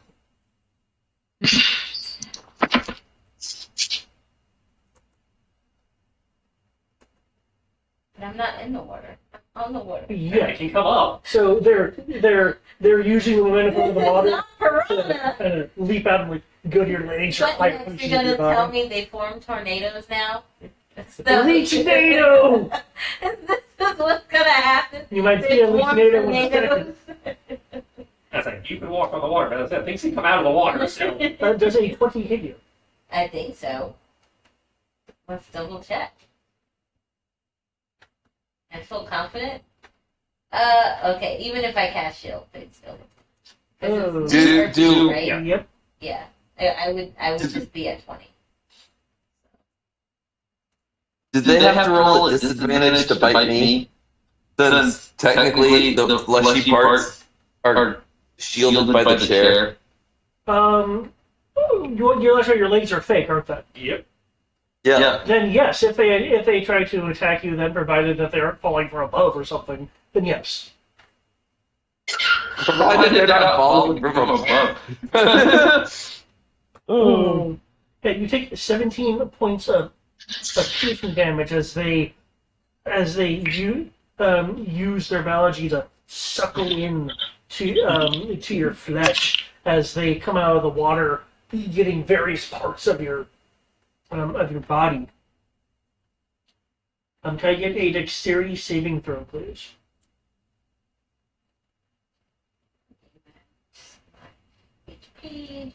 But I'm not in the water. I'm on the water. Yeah, It can come up. so they're using the momentum of the This is water not Piranha. kind of leap out and like go to your legs or What higher next? positions You're of your gonna tell body. me they form tornadoes now? Leech-nado! This is what's gonna happen. You might see They a form leech-nado in a second. tornadoes. That's like, you can walk on the water, but that's things can come out of the water, so. Does a 20 hit you? I think so. Let's double check. I'm full confident. Okay. Even if I cast shield, they'd still. Oh. Do- right? Yeah. Yep. Yeah. I would just be at 20. Did they have to roll at disadvantage to bite me? Since technically the fleshy parts are shielded by the chair. You're not sure your legs are fake, aren't they? Yep. Yeah. Then yes, if they try to attack you, then provided that they aren't falling from above or something, then yes. Provided they're not falling from above. Oh. Yeah, you take 17 points of piercing damage as they use their biology to suckle in to your flesh as they come out of the water, getting various parts of your body. Can I get a dexterity saving throw, please? HP.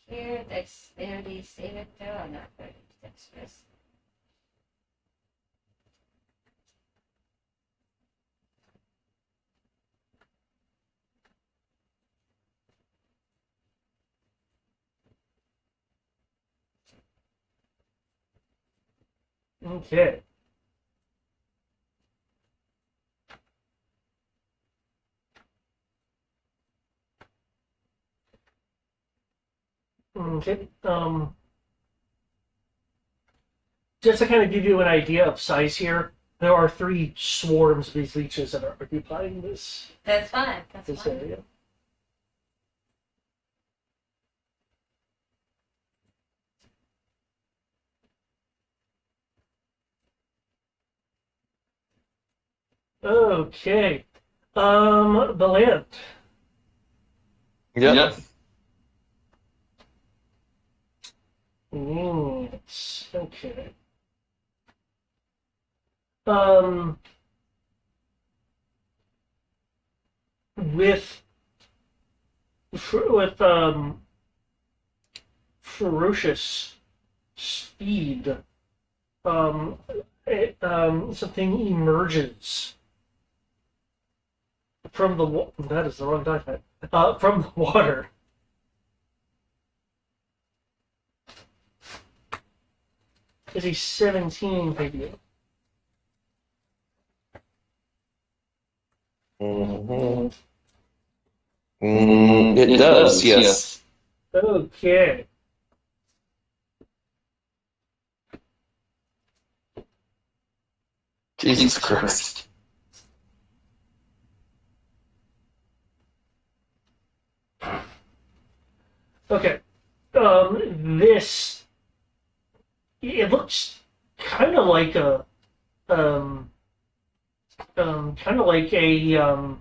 Here, dexterity saving throw. I'm not very dexterous. Okay. Okay. Just to kind of give you an idea of size here, there are 3 swarms of these leeches that are occupying this That's fine. That's this fine. area. Okay. The land. Yep. Yes. Okay. With ferocious speed, something emerges from the that is the wrong document. From the water. Is a 17 maybe? Mm-hmm. It does, yes. Okay. Jesus Christ. Okay. This it looks kind of like a kind of like a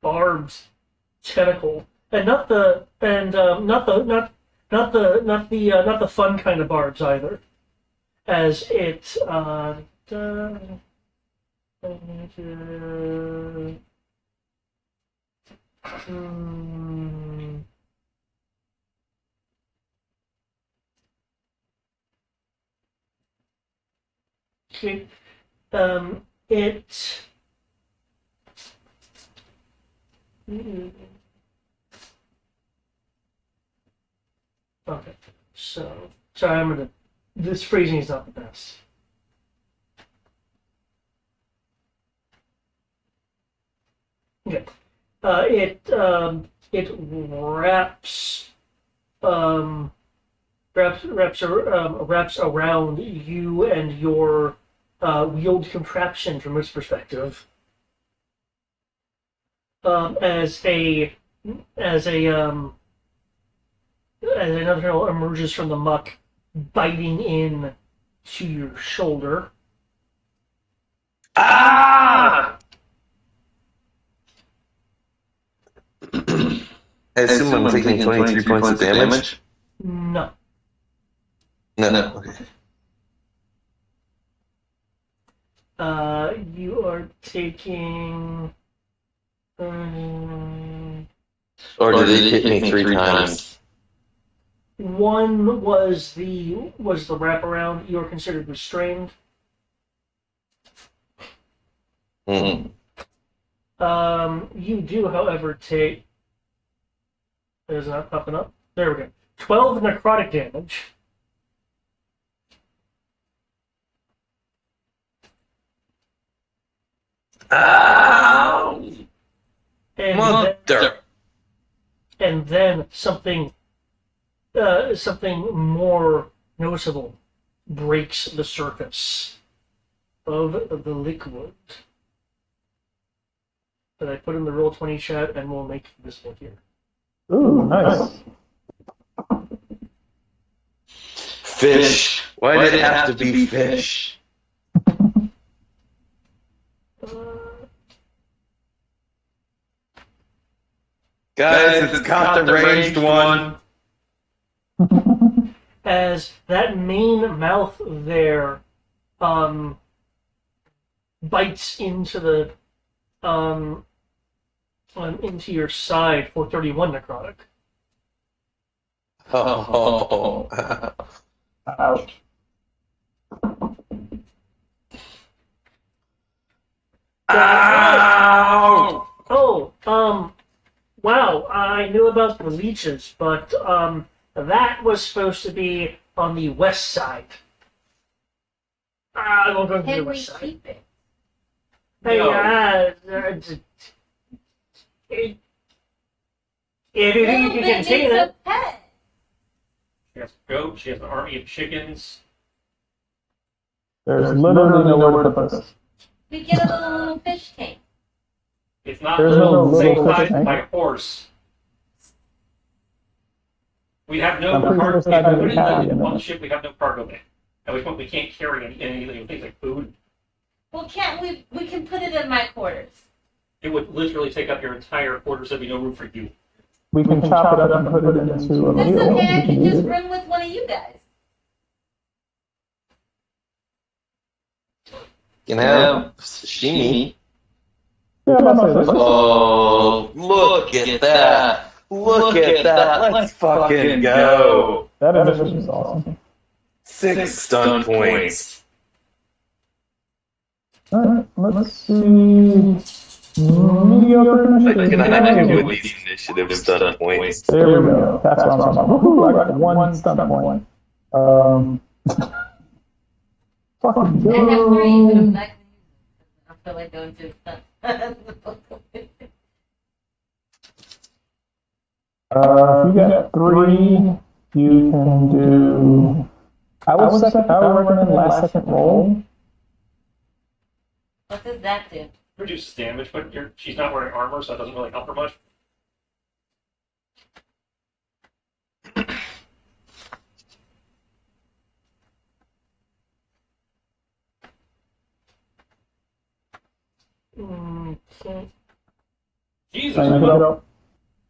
barbed tentacle, and not the not the fun kind of barbs either, as it okay, it okay. So sorry, I'm gonna. This phrasing is not the best. Okay. It wraps wraps around you and your wheeled contraption from its perspective, as another tail emerges from the muck, biting in to your shoulder. Ah! I assume I'm taking 23 points of damage? No. No, okay. You are taking. Or did it hit me 3 times? One was the wraparound. You are considered restrained. Mm. You do, however, take. It is not popping up. There we go. 12 necrotic damage. Ow! Mother! And then something more noticeable breaks the surface of the liquid that I put in the Roll20 chat and will make visible here. Ooh, nice. Fish. Why did it have to be fish? Guys, it's got the ranged one. As that main mouth there bites into the into your side for 31 necrotic. Oh. Ouch. Ow! Oh, wow, I knew about the leeches, but That was supposed to be on the west side. We'll go to the Can we west side. keep it? Hey, No. if you think you can contain It's it, a pet. She has a goat. She has an army of chickens. There's literally nowhere to put this. We get a little fish tank. It's not There's no little, same little size fish as my tank. horse. We have no I'm pretty cargo. sure If it's not we put it happy in in on the there. ship, we have no cargo bay. At which point we can't carry any things like food. Well, can't we can put it in my quarters. It would literally take up your entire quarters. There'd be no room for you. We can chop it up and put it into a That's meal. okay, I We can can just eat it. bring with one of you guys. You can have sashimi. Yeah, I'm about to say, Oh, look at that! Look at that! Let's fucking go! that initiative is awesome. 6 stun points. Alright, let's see. Mediocre Like, initiative. can I do with these initiative stun points? There we go. That's what I'm talking about. Woohoo, I got one stun point. Fucking I have 3, but I'm go. not gonna use them. I feel like going to stuff. If you got 3, you can do. I would recommend last second roll. What does that do? Reduces damage, but she's not wearing armor, so that doesn't really help her much. okay. Jesus,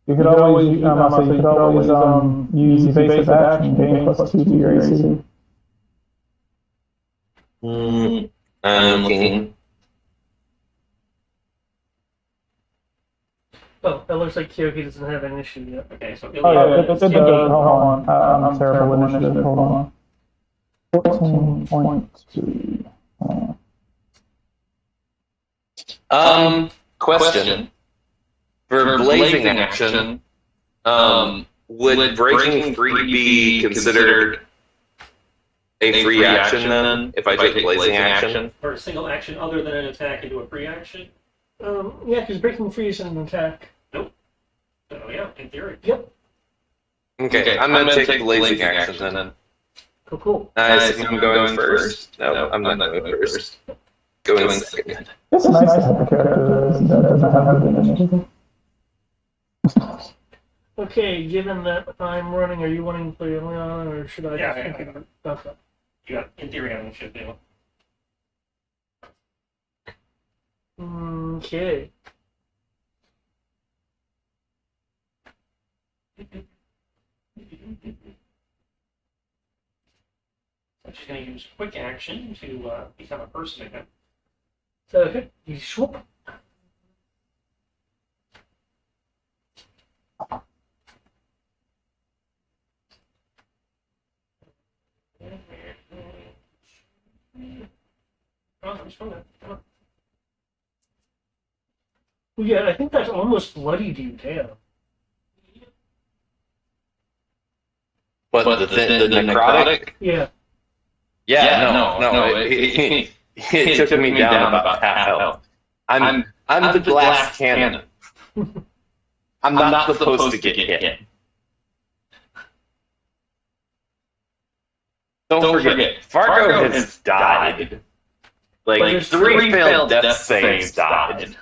You could always, you could always use evasive action, gain +2 to your AC. I'm looking. Oh, it looks like Kyoki doesn't have an issue yet. okay, so Oh yeah, it does. Hold on. I'm terrible with initiative. Hold on. 14.2. Question. For blazing action, would breaking free be considered a free action then? If I take blazing action? for a single action other than an attack into a free action. Yeah, because breaking free is an attack. So yeah, in theory. Yep. Okay, I'm gonna take blazing action then. Cool. Nice, I'm going first. No, I'm not going first. Going second. It's nice to have a character that doesn't have good initiative. Okay, given that I'm running, are you wanting to play Leon, or should I? Yeah, just yeah, think about okay. You got, in theory, I should do. Okay. So she's going to use quick action to become a person again. So, okay, you swoop. Oh, I'm just going to. Well, yeah, I think that's almost bloodied you, damn. But the necrotic? Yeah. Yeah, no. It took me down about half health. I'm the glass cannon. I'm not supposed to get hit. Don't forget, Fargo has died. Like 3 failed death saves died.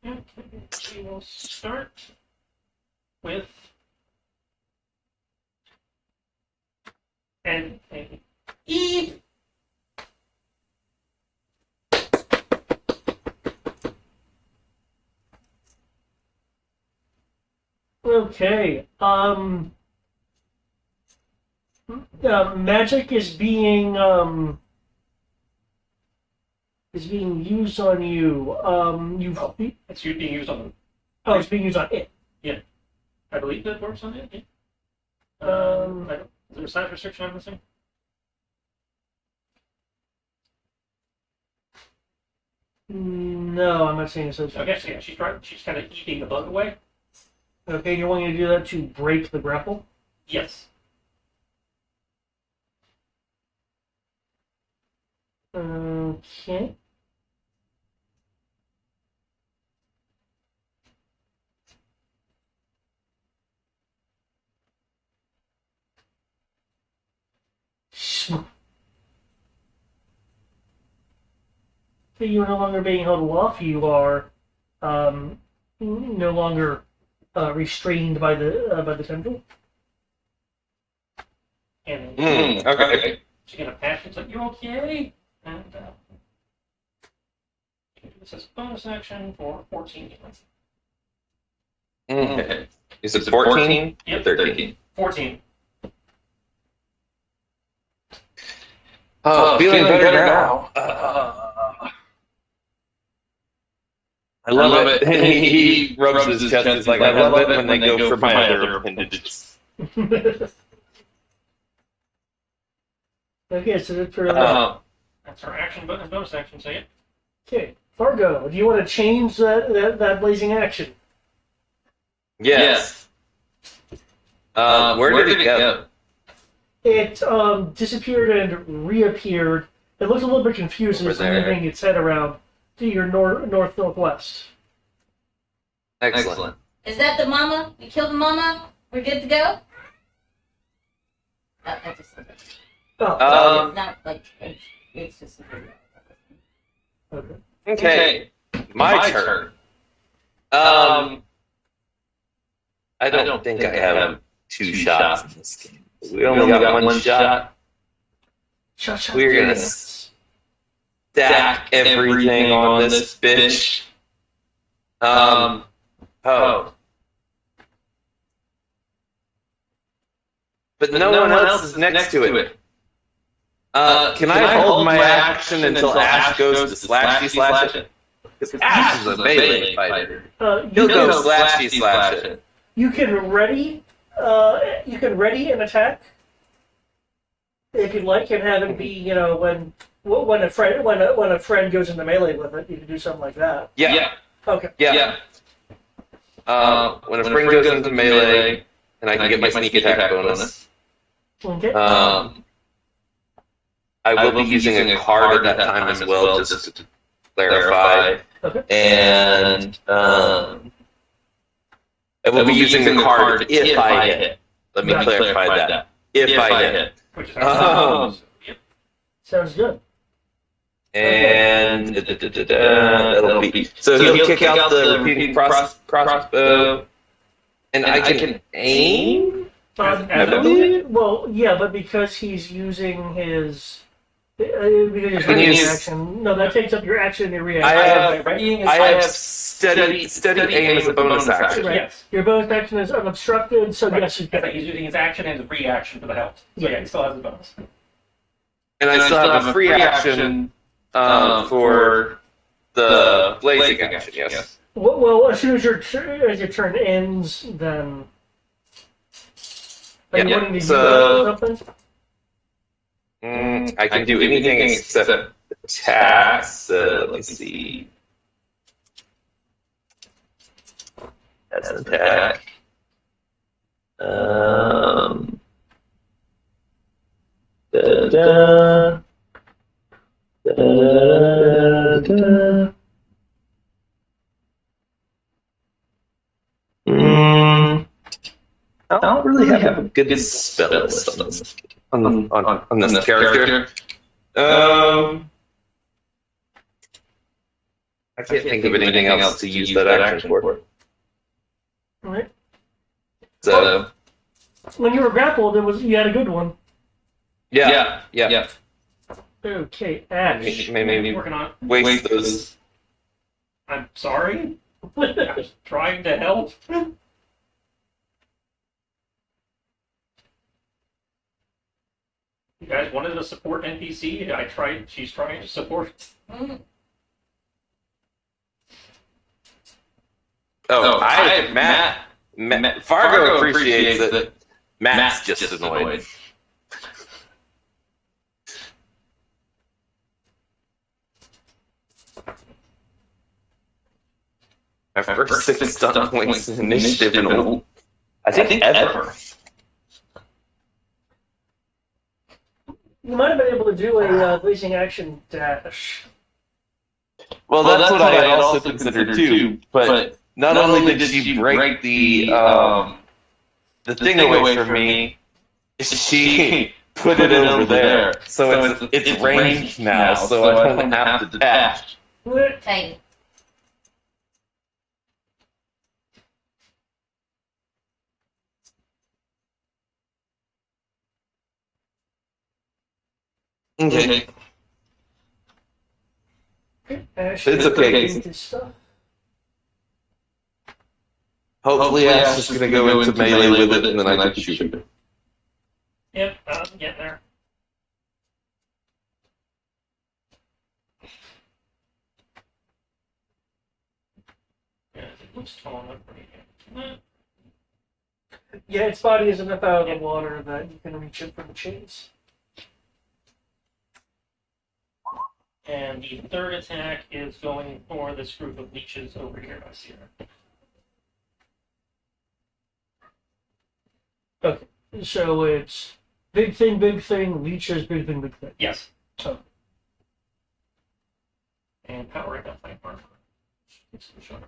We will start with and Eve. Okay. Magic is being used on you. it's being used on. It's being used on it. I believe that works on it. Yeah. Is there a size restriction I'm missing? No, I'm not saying so. Okay, so yeah, she's kind of eating the bug away. Okay, you're wanting to do that to break the grapple? Yes. Okay. You are no longer being held off. You are no longer restrained by the temple. And Okay. she gonna pass. She's like, "You okay?" And you can do this as a bonus action for 14 units. Okay. Is it 14? Yep, 13. 14. Oh, feeling better now. I love it. He rubs his chest. He's like, I love it when they go for my other appendages. Okay, so that's for That's her action, but bonus action. So yeah. okay. Fargo, do you want to change that blazing action? Yes. Where did it go? It disappeared and reappeared. It looks a little bit confused as it's Over there. moving its head around to your northwest. Excellent. Is that the mama? You killed the mama? We're good to go? I just said that. Oh, It's not like, it's just. okay. Okay. My turn. I don't think I have 2 shots in this game. We only got 1 shot. We're gonna stack everything on this bitch. Oh. But no one else is next to it. Can I hold my action until Ash goes to slashy slash it? Because Ash is a melee fighter. He'll go slashy slash it. You can ready an attack if you'd like, and have it be when a friend goes into melee with it. You can do something like that. Yeah. Okay. Yeah. When a friend goes into melee, and I can get my sneak attack bonus. Okay. I will be using a card at that time as well, just to clarify. Okay. And I will be using the card if I hit. Let me clarify that. If I hit. Which is actually yep. Sounds good. And that'll be. So he'll kick out the repeating crossbow, and I can aim. I believe. Well, yeah, but because he's using his because can ready use- action. No, that takes up your action and your I reaction. have steady aim as a bonus action. Right. Yes. Your bonus action is unobstructed, so Right. yes, you It's like can. he's using his action and his reaction for the health. So yeah, he still has a bonus. And I still have a free action for the blazing action. Yes. Well, as soon as your turn ends, then are you Yeah, wanting to use so- something? I can do anything except attacks. Let me see. That's an attack. Da-da. Da-da-da-da-da. I don't really have a good spell list on this character. I can't think of anything else to use that action for. All right. So When you were grappled, you had a good one. yeah. Okay, Ash. Maybe Working on it. waste those. I'm sorry. I was trying to help. You guys wanted a support NPC. She's trying to support. Mm. Matt. Fargo appreciates that. Matt's just annoyed. My first 6 stunt points in initiative in I think ever. You might have been able to do a blazing action dash. Well, that's what I had also considered too. But not only did she break the thing away from me, she put it over there. So it's ranged now, so I don't have to dash. Tiny. Okay. Ash, It's okay. his stuff. Hopefully Ash is going to go into melee with it, and then I can shoot it. Yep, I'm getting there. Yeah, it looks tall enough for me. Yeah, its body is enough out of the water that you can reach it from the chains. And the third attack is going for this group of leeches over here by Sierra. Okay, so it's big thing, leeches, big thing, big thing. Yes. Oh. And powering up my armor. It's the shorter.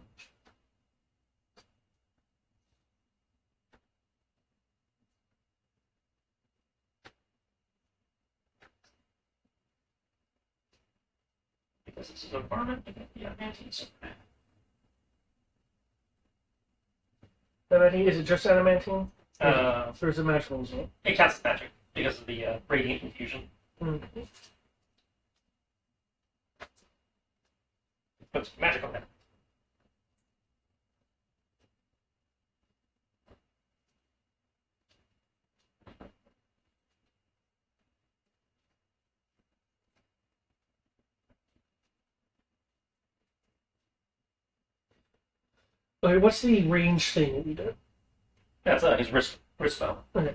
Because this is a varmint, I get the adamantine. Adamantine, is it just adamantine? Uh, Or is it magical as well? it casts magic because of the radiant infusion. Mm-hmm. Puts magic on it. Okay, what's the range thing that you did? That's his wrist spell. Okay.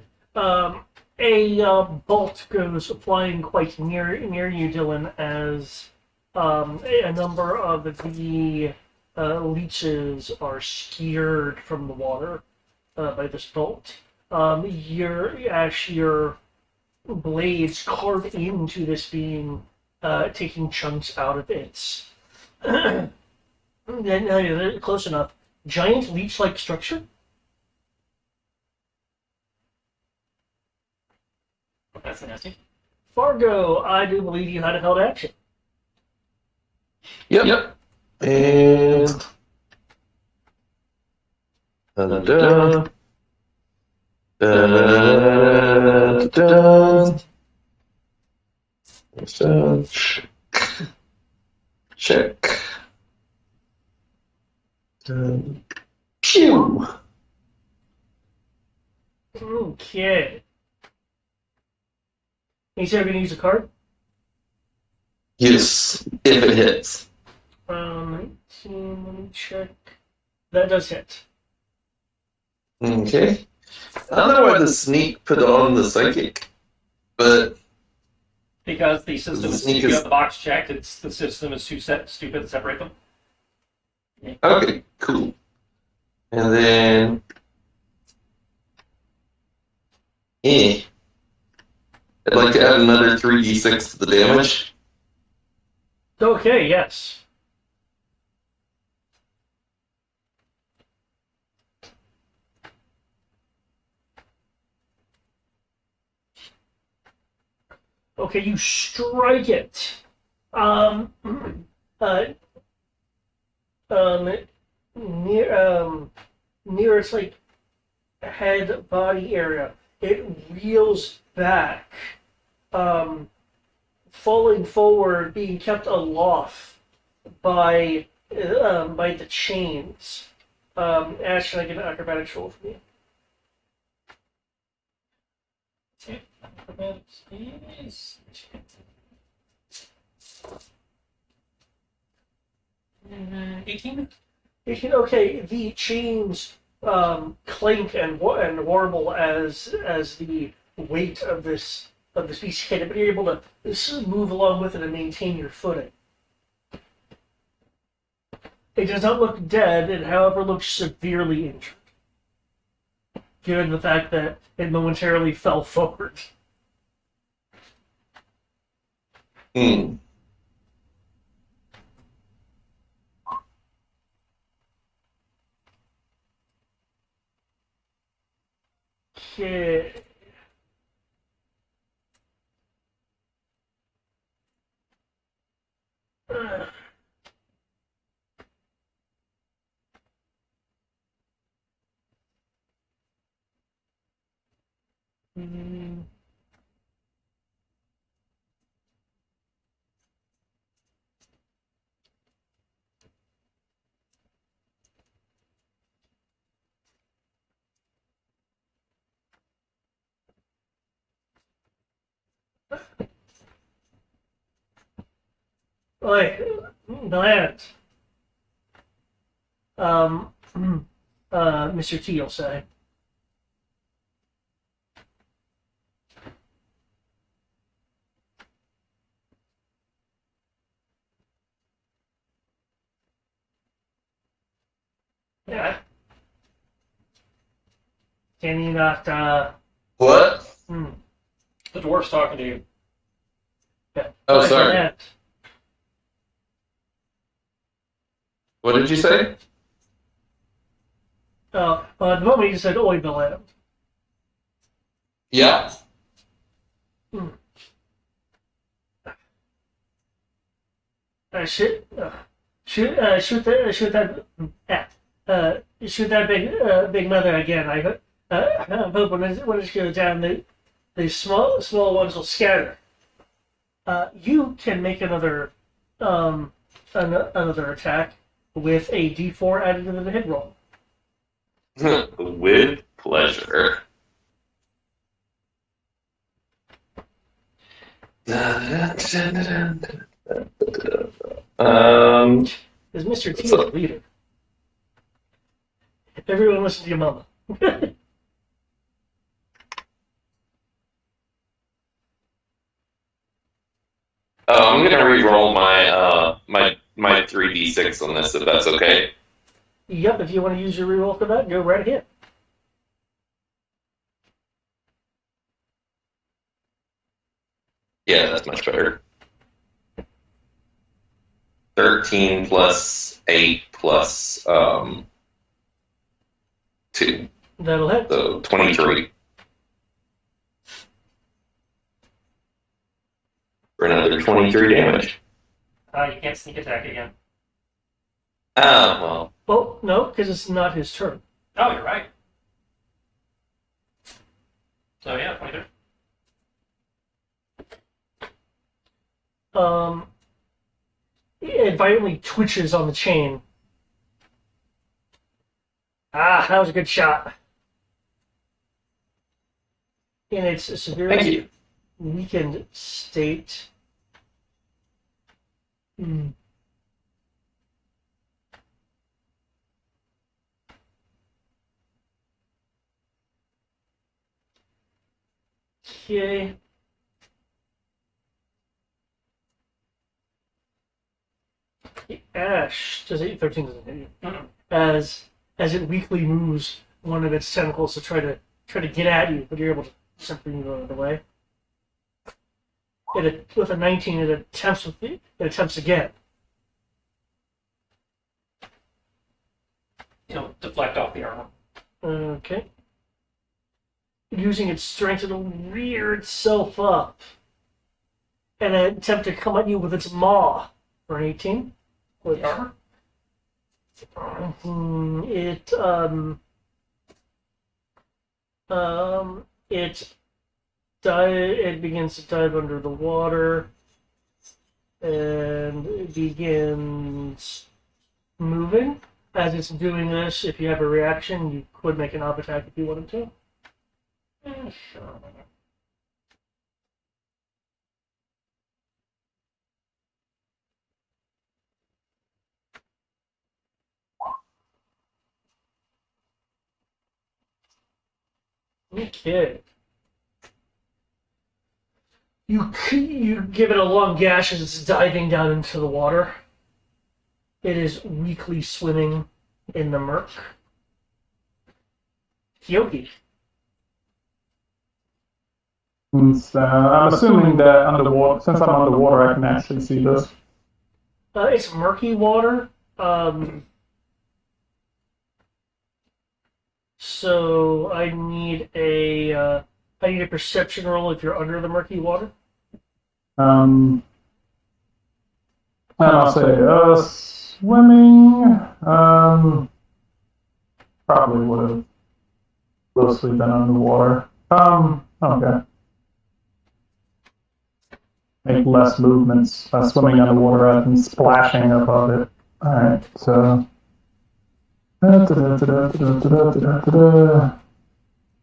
A bolt goes flying quite near you, Dylan, as a number of the leeches are skewered from the water by this bolt. Your blades carve into this being, taking chunks out of its. Then, close enough. Giant leech-like structure. That's nasty. Fargo, I do believe you had a held action. Yep. And da-da-da. Da-da-da-da-da-da. Check. Pew. Okay. You said we're going to use a card? Yes, if it hits. 19, let me check. That does hit. Okay. I don't know why the sneak put on the psychic, but Because the system The is, sneak if you is- have the box checked, the system is too stupid to separate them. okay, cool. And then, I'd like to add another 3d6 to the damage. Okay, yes. Okay, you strike it. Uh, near its like head body area, it reels back, falling forward, being kept aloft by the chains. Ash, can I get an acrobatics roll for me? Is 18? Okay, the chains clink and warble as the weight of this beast hit it, but you're able to move along with it and maintain your footing. It does not look dead, it however looks severely injured, given the fact that it momentarily fell forward. Hmm. Okay. Mm, Oi, Bland. Um, Mr. T will say. Yeah. Can you not, What? hmm. The dwarf's talking to you. Yeah. Oh, Oi, sorry. Bland. What did you say? At the moment you said, oi, Bland. Yeah. Hmm. Shoot, shoot that big mother again. I'm hoping when it goes down, the small ones will scatter. You can make another attack with a D4 added to the hit roll. With pleasure. Um, Because Mr. T is so, the leader. Everyone listen to your mama. I'm gonna re-roll my 3d6 on this if that's okay. Yep, if you want to use your reroll for that, go right ahead. Yeah, that's much better. 13 plus 8 plus 2. That'll hit. So 23. For another 23 damage. You can't sneak attack again. Oh, well. Oh, no, because it's not his turn. Oh, you're right. So yeah, 23. It violently twitches on the chain. Ah, that was a good shot. In its Thank severely you. weakened state. Hmm. Okay. Ash does 13 doesn't hit you. Mhm. As it weakly moves one of its tentacles to try to get at you, but you're able to simply move out of the way. With a 19, it attempts again. Deflect off the armor. Okay. Using its strength, it'll rear itself up and attempt to come at you with its maw for an 18. The armor? It it begins to dive under the water and it begins moving. As it's doing this, if you have a reaction, you could make an op attack if you wanted to. Sure. Okay. You give it a long gash as it's diving down into the water. It is weakly swimming in the murk. Yogi. I'm assuming that underwater, since I'm underwater, I can actually see this. It's murky water. So I need a perception roll if you're under the murky water. And I'll say, swimming, probably would have mostly been underwater. Okay. Make less movements by swimming underwater rather than splashing above it. Alright, so.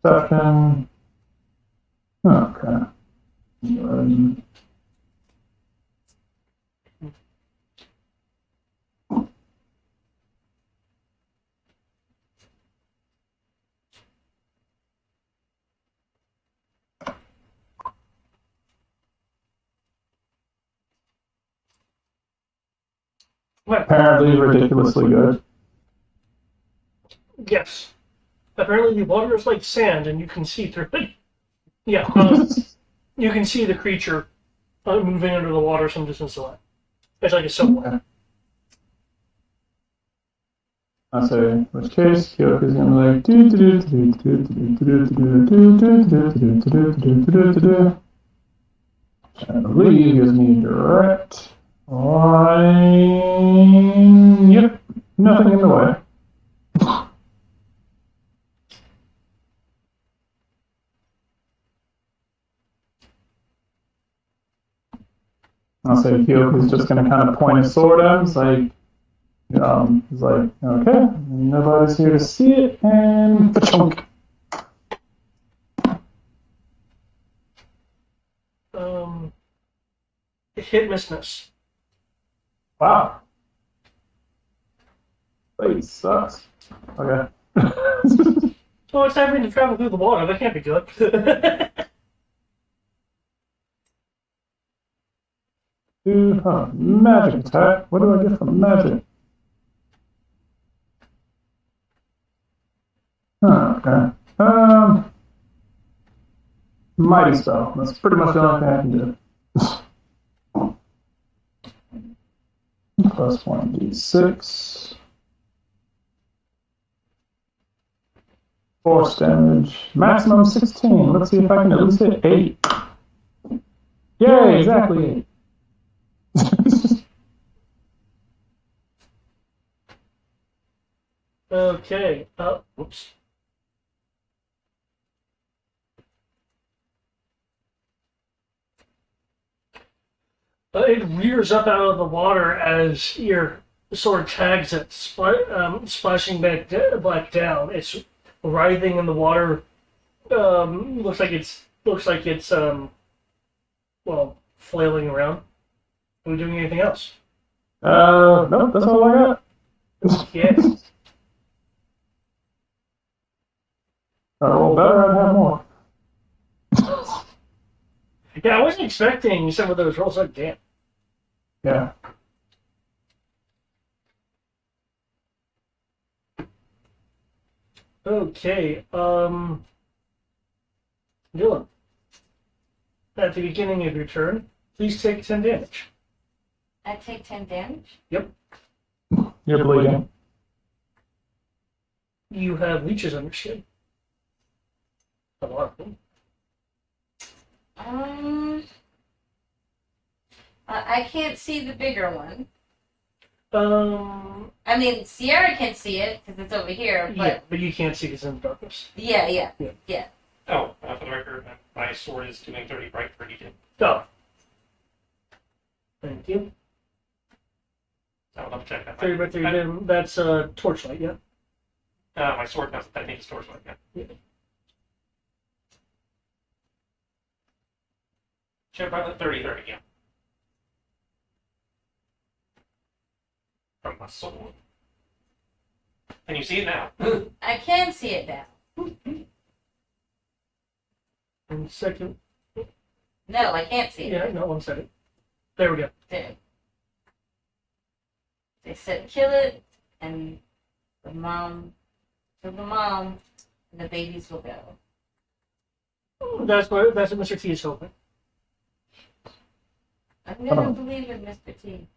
Perception. Okay. Apparently ridiculously good. Yes. Apparently the water is like sand and you can see through it. Yeah, you can see the creature moving under the water some distance away. It's like a silhouette. I say, in which case, Kyoke is gonna be like, I believe gives me direct line. Yep, nothing in the way. I'll say Kyoke is just gonna kind of point his sword at him. He's like, okay, nobody's here to see it, and pa-chunk. Hit miss. Wow. Lady sucks. Okay. Oh, it's having to travel through the water. That can't be good. Magic attack. What do I get from magic? Okay. Mighty spell. That's pretty much the only thing I can do. Plus 1d6. Force damage. Maximum 16. Let's see if I can at least hit 8. Yay, exactly 8. Okay. Whoops. It rears up out of the water as your sword tags it, splashing back down. It's writhing in the water. Looks like it's flailing around. Are we doing anything else? Nope, that's all I got. Yeah. I roll better, I'd have more. Yeah, I wasn't expecting some of those rolls. Like, damn. Yeah. Okay. Dylan. At the beginning of your turn, please take 10 damage. I take 10 damage? Yep. You're bleeding. You have leeches on your skin. A lot of them. I can't see the bigger one. Um, I mean, Sierra can see it because it's over here, but yeah, but you can't see because it's in the darkness. yeah. Oh, for the record, my sword is doing 30 bright for each. Oh. Thank you. I'll double check that. 30 by 30, that's torchlight, yeah. My sword has, I think it's torchlight, yeah. Check by the 30, yeah. From my sword. Can you see it now? I can see it now. And second. No, I can't see it. Yeah, no, 1 second. There we go. There. They said kill it, and the mom, and the babies will go. That's what Mr. T is hoping. I'm gonna believe in Mr. T.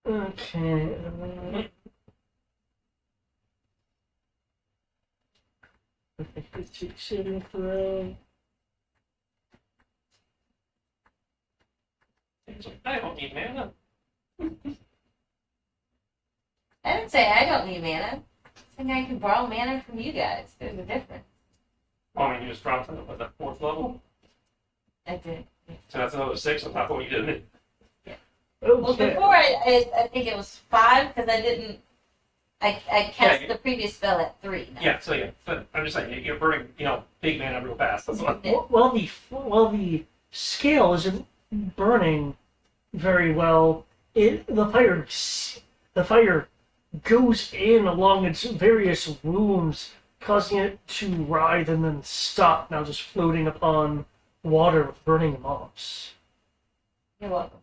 Okay. Saving throw. I don't need mana. I didn't say I don't need mana. I think I can borrow mana from you guys. There's a difference. Oh, I mean, you just dropped it at that 4th level? I did. So that's another 6 on top of what you did. Well, Okay. before I think it was 5 because I didn't. I cast Yeah, the previous spell at 3. No. Yeah, so yeah, but I'm just saying, you're burning, big mana real fast. That's what. Well, the scale isn't burning very well. The fire goes in along its various wounds, causing it to writhe and then stop. Now just floating upon water with burning moss. You're welcome.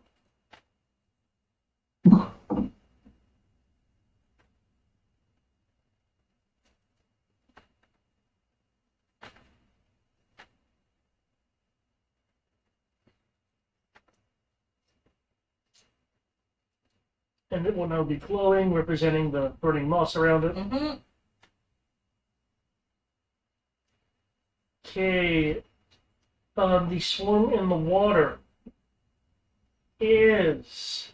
And it will now be glowing, representing the burning moss around it. Mm-hmm. Okay. The swarm in the water is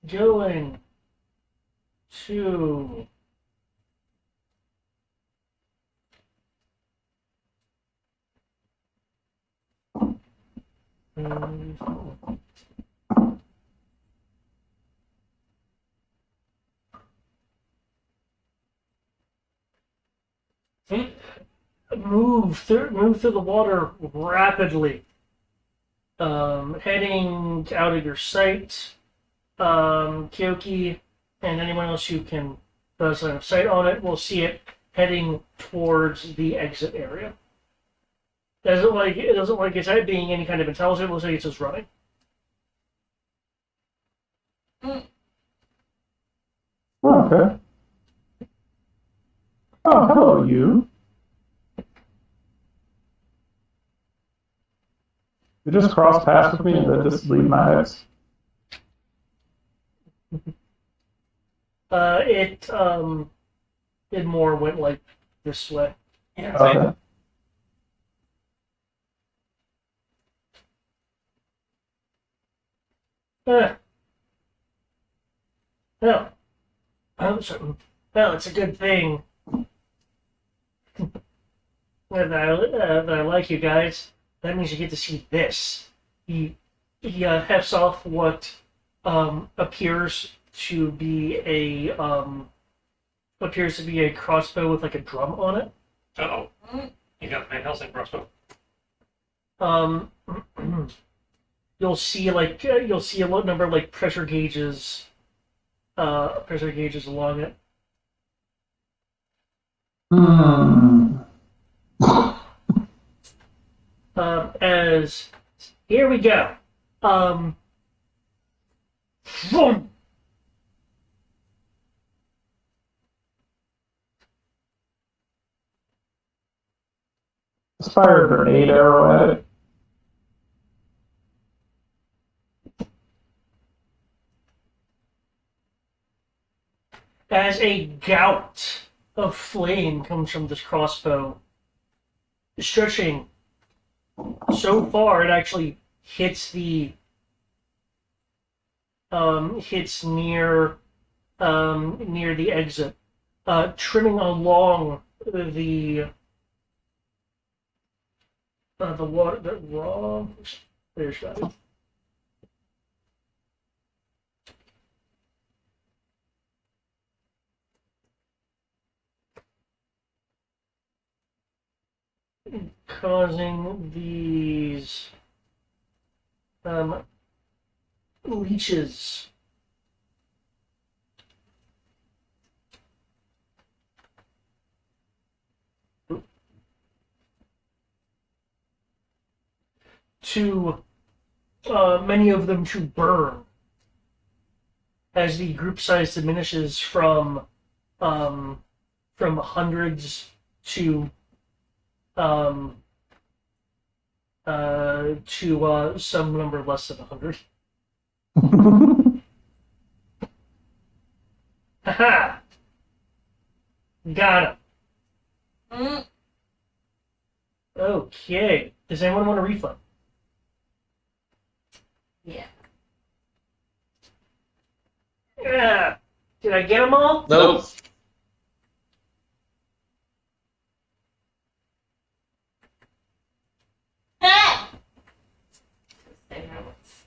going to move through the water rapidly, heading out of your sight. Kyoki and anyone else who can does line of sight on it will see it heading towards the exit area. It doesn't like it's being any kind of intelligent. It looks like it's just running. Okay. Oh, hello, you. You just crossed paths with me and then just leave my hex. It more went like this way. Yeah, same. Okay. No. I'm certain. Well, it's a good thing that I like you guys. That means you get to see this. He hefts off what appears to be a crossbow with like a drum on it. Uh-oh. You got the Van Helsing crossbow. You'll see a number of like pressure gauges along it. As here we go. Boom. Just fire a grenade arrow at it. As a gout of flame comes from this crossbow, stretching so far it actually hits near the exit, trimming along the water. The raw. There's that. Causing these leeches to burn as the group size diminishes from hundreds to some number less than 100. Haha! Got him. Mm. Okay. Does anyone want a refund? Yeah. Yeah. Did I get them all? Nope. Ah! Stay robots.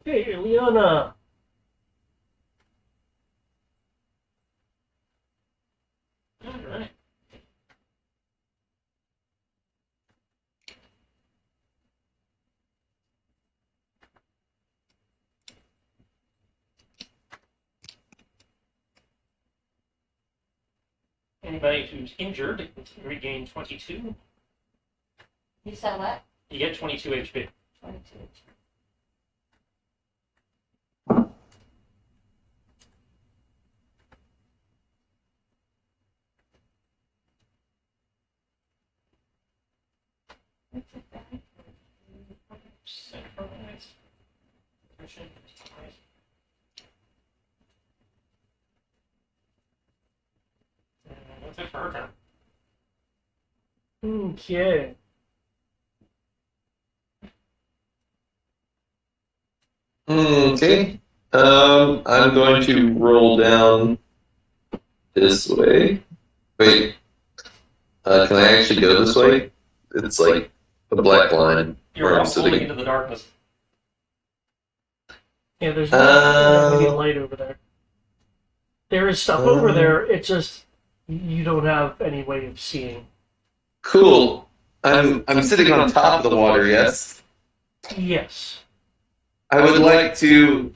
Hey, Leona. Alright. Anybody who's injured can regain 22. You said what? You get 22 HP. 22. Synchronized. Attention. That's it for her turn. Okay. Okay. I'm going to roll down this way. Wait. Can I actually go this way? It's like a black line You're where I'm falling sitting. into the darkness. Yeah, there's not any Uh, light over there. There is stuff over there. It's just you don't have any way of seeing. Cool. I'm sitting on top of the water, yes? Yes. I would like to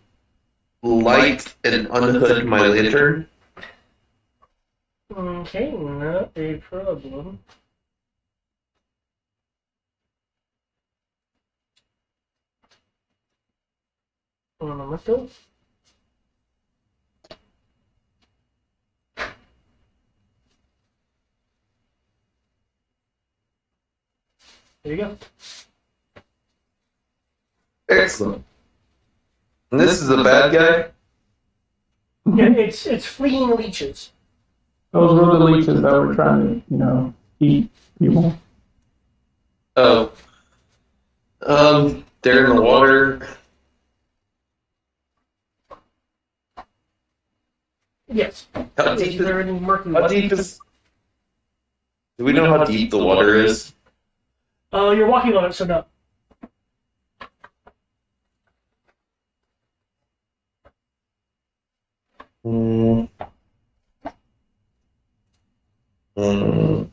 light and unhood my lantern. Okay, not a problem. One moment though. There you go. Excellent. And this is a bad guy? Yeah, it's fleeing leeches. Those were the leeches that were trying to, eat people. Oh. They're in the water. Yes. How Is deep there is, any murky how light? deep is... Do we know how deep the water is? You're walking on it, so no. Mm. Mm.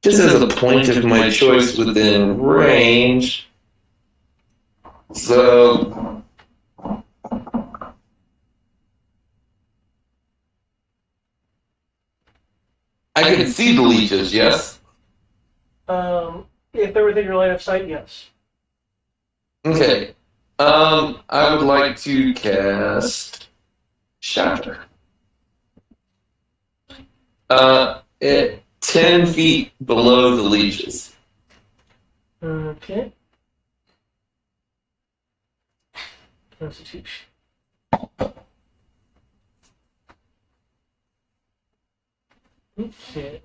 Just as a point of my choice within range. So I can see the leeches, yes? If they're within your line of sight, yes. Okay. I would like to cast Shatter. At 10 feet below the leeches. Okay. Constitution. Okay.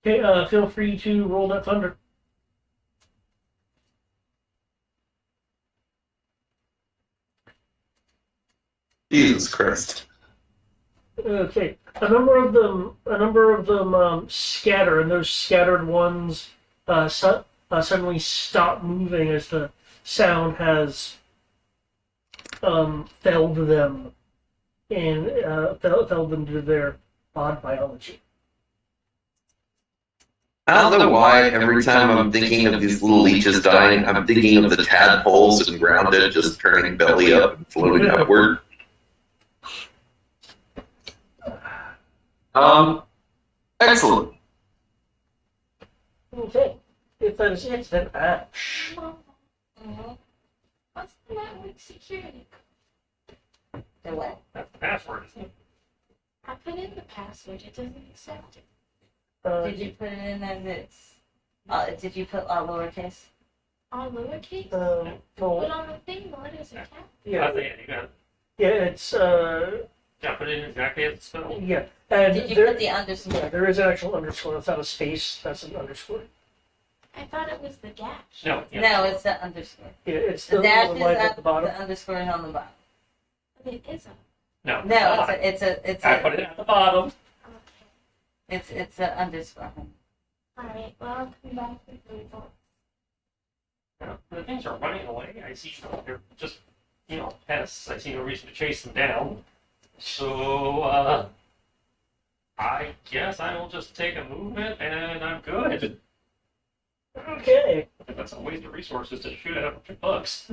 Okay, feel free to roll that thunder. Jesus Christ. Okay, a number of them scatter, and those scattered ones suddenly stop moving as the sound has felled them and felled them to their odd biology. I don't know why every time I'm thinking of these little leeches dying, I'm thinking of the tadpoles and grounded just turning belly up and floating upward. Excellent. Okay, if that is it, then Ash. What's the network security? The what? That's the password, isn't it? I put in the password. It doesn't accept it. Did you put it in as it's? Did you put all lowercase? All lowercase? Well, Put on the thing, the letters are capital. yeah, You got it's put it in exactly as it's spelled. yeah, and Did you there, put the underscore? yeah, there is an actual underscore. It's not a space. That's an underscore. I thought it was the dash. No. Yeah. No, it's the underscore. Yeah, it's The the dash one is right up, at the bottom. the underscore is on the bottom. But it is a. No. No, it's I put it at the bottom. Okay. it's a underscore. Alright, well, I'll come back with the results. The things are running away. I see they're just, pests. I see no reason to chase them down. So, I guess I will just take a movement and I'm good. Okay. I think that's a waste of resources to shoot at a bunch of bugs.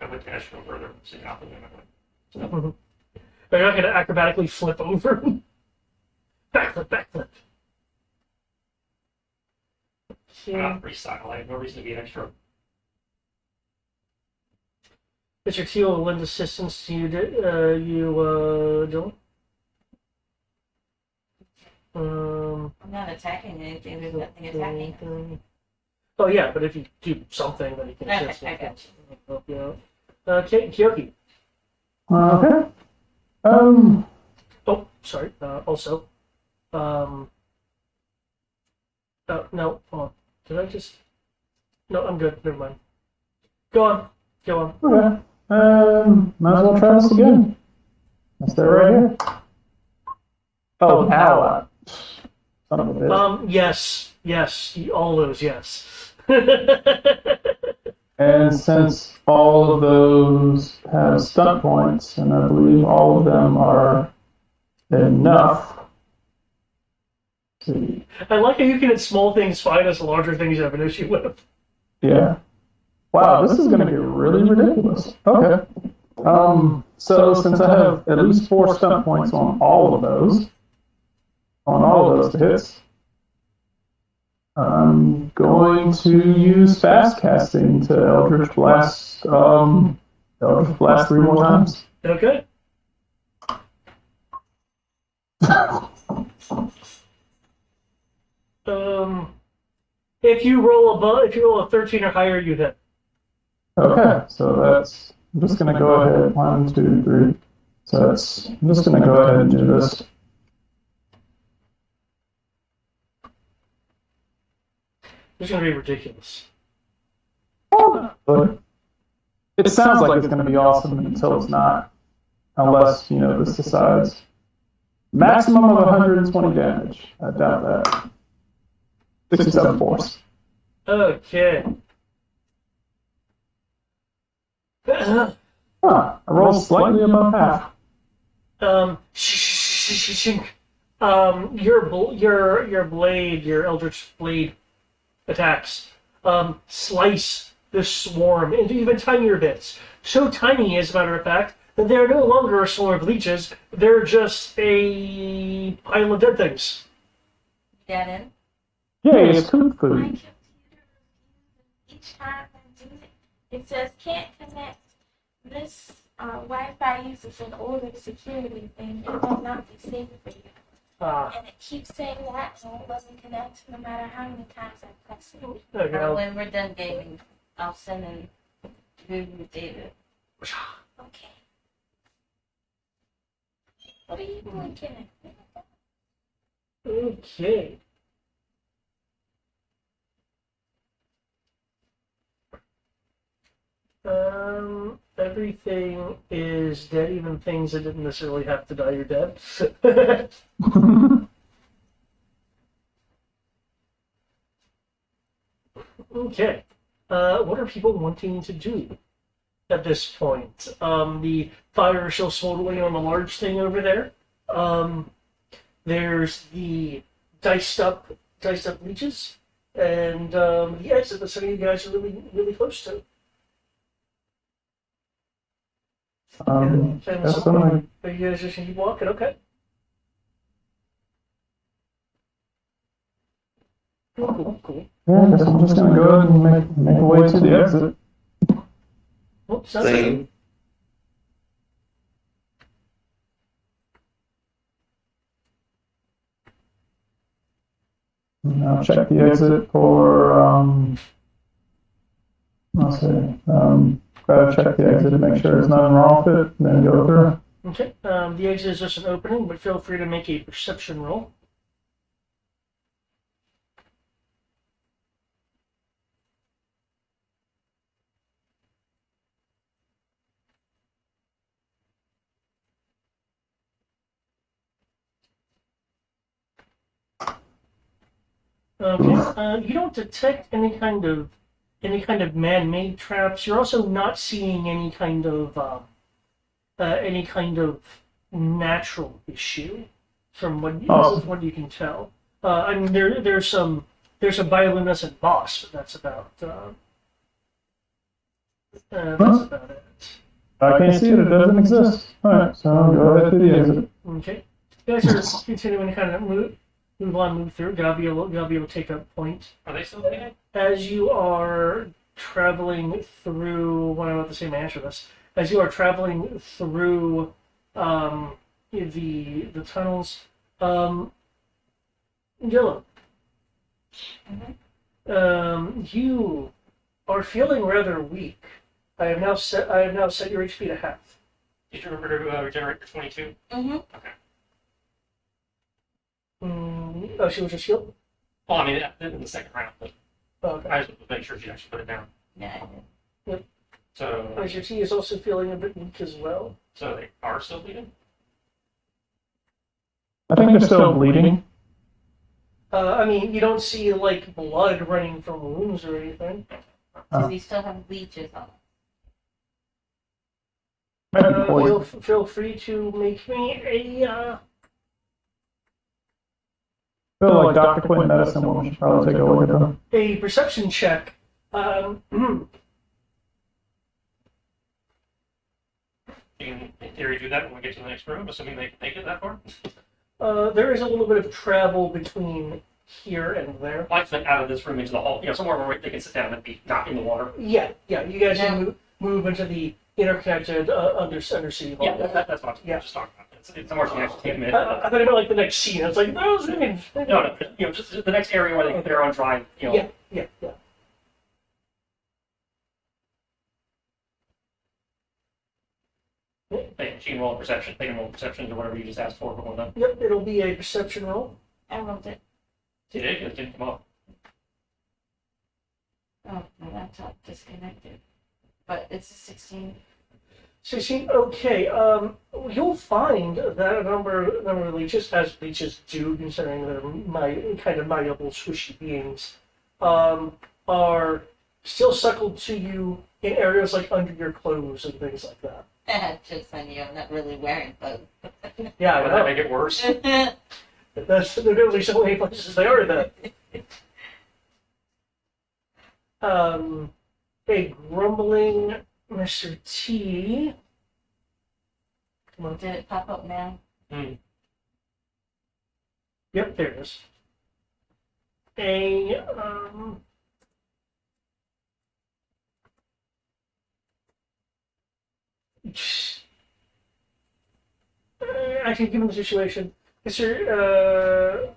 I would dash no further. See how the They're not going to acrobatically flip over. Backflip. Freestyle. I have no reason to be extra. Mr. Teal will lend assistance to you, Dylan. I'm not attacking anything. There's nothing attacking. Oh yeah, but if you do something, then you can Okay, assist. I got you. Help you out. Okay, Kyoki. Okay. Oh, sorry. Also, no, hold on. Did I just? No, I'm good. Never mind. Go on. Okay. Might as well try this again. Let's stay right here. Oh, ally. Son of a bitch. Yes, all those, yes. And since all of those have stunt points, and I believe all of them are enough. Let's see. I like how you can at small things find us larger things you have an issue with. Yeah. Wow, this is going to get really ridiculous. Okay. So since I have at least 4 stunt points on all of those hits, I'm going to use fast casting to Eldritch Blast 3 more times. Okay. If you roll a 13 or higher, you hit. Okay, so that's, I'm just going to go ahead, 1, 2, 3. So that's, I'm just going to go ahead and do this. This is going to be ridiculous. But it sounds like it's going to be awesome until it's not. Unless, this decides. Maximum of 120 damage. I doubt that. 67 force. Okay. Huh, I rolled slightly above half. Your blade, your Eldritch Blade attacks, slice this swarm into even tinier bits. So tiny, as a matter of fact, that they're no longer a swarm of leeches. They're just a pile of dead things. Get in? Yay, it's kung My fu. computer, each time I do it says can't connect. This Wi-Fi uses an older security thing. It will not be safe for you. And it keeps saying that, and it doesn't connect no matter how many times I press it. Okay. When we're done gaming, I'll send in Google David. Okay. What are you doing, Kenneth? Okay. Everything is dead, even things that didn't necessarily have to die are dead. Okay. What are people wanting to do at this point? The fire is still smoldering on the large thing over there. There's the diced up leeches, and the exit that some of you guys are really close to. And Guess some I'm gonna, are you guys just keep walking? Okay. Cool. yeah, I guess I'm just gonna go ahead and make a way to the exit. Well, sounds Same. good. And I'll check the exit for, I'll say, gotta check the exit to make sure there's nothing wrong with it, and then go through. Okay. The exit is just an opening, but feel free to make a perception roll. Okay. You don't detect any kind of man-made traps. You're also not seeing any kind of natural issue from Awesome. what you can tell. I mean, there's some bioluminescent moss, but that's about it. I can't see it, it doesn't exist. Alright, so I'll go ahead to the exit. Okay. You guys are continuing to kind of move through. Gotta be able to take a point. Are they still bleeding? As you are traveling through, what I'm about to say my answer to this, as you are traveling through the tunnels, Dylan, you are feeling rather weak. I have now set your HP to half. Did you remember to regenerate for 22? Mm-hmm. Oh, she was just healed? Well, I mean, in the second round, but Okay. I just wanted to make sure she actually put it down. Yeah, I did. So, As your T is also feeling a bit weak as well. so they are still bleeding? I think they're still bleeding. I mean, you don't see like blood running from wounds or anything. Does he still have leeches on him? Might be poison. Feel free to make me a. I feel like Dr. Quinn medicine will probably take a look at them. A perception check. You can, in theory, do that when we get to the next room, assuming they can make it that far. There is a little bit of travel between here and there. Like out of this room into the hall, somewhere where they can sit down and be not in the water. Yeah. You guys can move into the interconnected undersea hall. Yeah, that's what I'm just talking about. It's somewhere she actually take a minute. I thought about like the next scene. It's like those women. No, just the next area where they're on dry. Yeah. She can roll a perception. They can roll perception or whatever you just asked for before done. Yep, it'll be a perception roll. I rolled it. It didn't come up. Oh, my laptop disconnected. But it's a 16. 16. Okay. You'll find that a number of leeches, as leeches do, considering they're kind of malleable, squishy beings, are still suckled to you in areas like under your clothes and things like that. Just on you, I'm not really wearing clothes. Yeah, Would that make it worse? That's literally so many places they are that. A grumbling Mr. T. Come on. Did it pop up now? Yep, there it is. A actually, given the situation, Mr.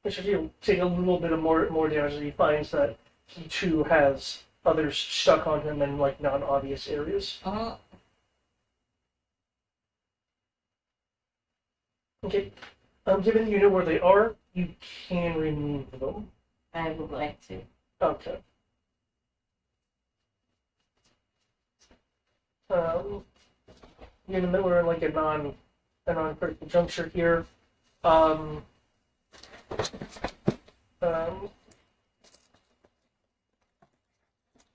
T will take a little bit of more damage as he finds that he too has others stuck on him in like non-obvious areas. Uh-huh. Okay. Given you know where they are, you can remove them. I would like to. Okay. Given that we're in like a non-critical juncture here, um,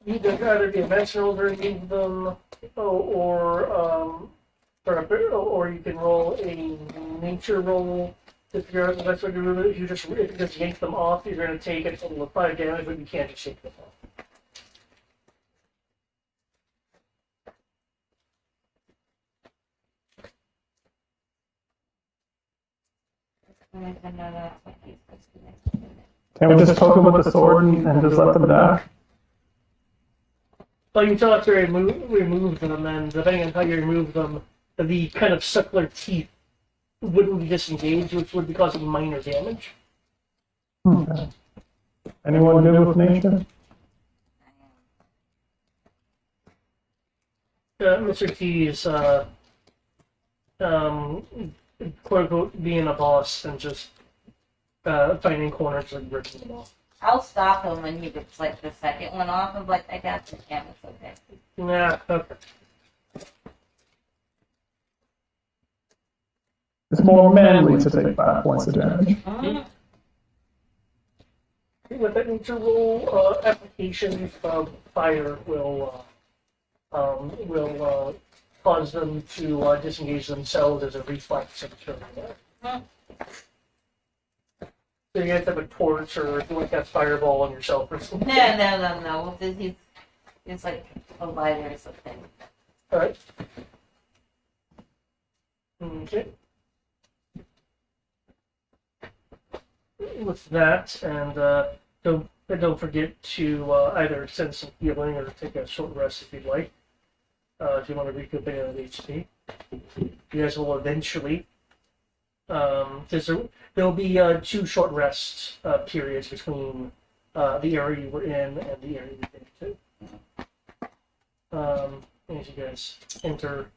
you can either be a medicine roll to remove them, or you can roll a nature roll to figure out the best way to remove it. If you just yank them off, you're going to take a total of 5 damage, but you can't just shake them off. I don't even know that's what he's supposed to do. Can we just poke them with the sword and just let them die? Well, you still have to remove them, and depending on how you remove them, the kind of suckler teeth wouldn't be disengaged, which would be causing minor damage. Okay. Anyone good with nature? Mr. T is, quote unquote, being a boss and just finding corners and ripping them off. I'll stop him when he gets like the second one off. I'm like, I got this, yeah, it's okay. Nah, okay. It's more manly to take 5 points of damage. With that nature roll, application of fire will cause them to disengage themselves as a reflex of killing there. So you have to have a torch or if you want to cast fireball on yourself or something. No. He's like a lighter or something. Alright. Okay. With that, and don't forget to either send some healing or take a short rest if you'd like. If you want to recoup any of the HP. You guys will eventually. There'll be 2 short rest periods between the area you were in and the area you came to. As you guys enter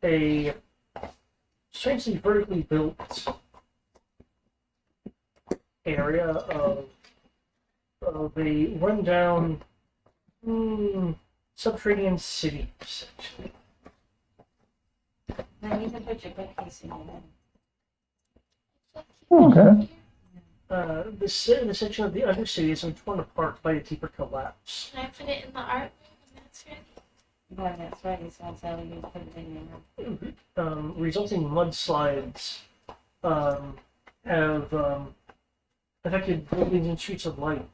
a strangely vertically built area of a rundown subterranean city, essentially. Then you can put your bookcase in Okay. The section of the Undercity is torn apart by a deeper collapse. Can I put it in the art room when that's ready? When that's ready, so I'll tell you to put it in your room. Resulting mudslides have affected buildings and streets alike,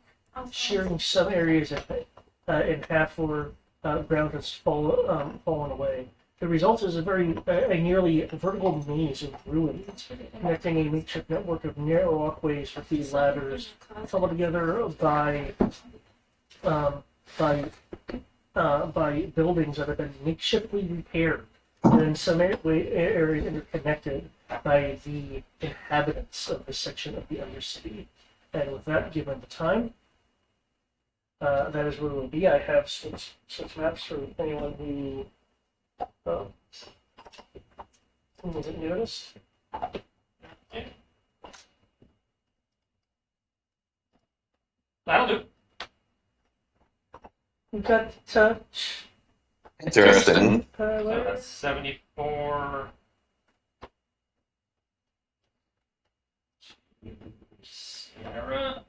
shearing some areas in half where ground has fallen away. The result is a nearly vertical maze of ruins, connecting a makeshift network of narrow walkways with these ladders, coupled together by buildings that have been makeshiftly repaired, and in some areas interconnected by the inhabitants of this section of the Undercity. And with that, given the time, that is where we'll be. I have six maps for anyone who wasn't noticed. That'll do. You got touch. Interesting. So that's 74. Sarah?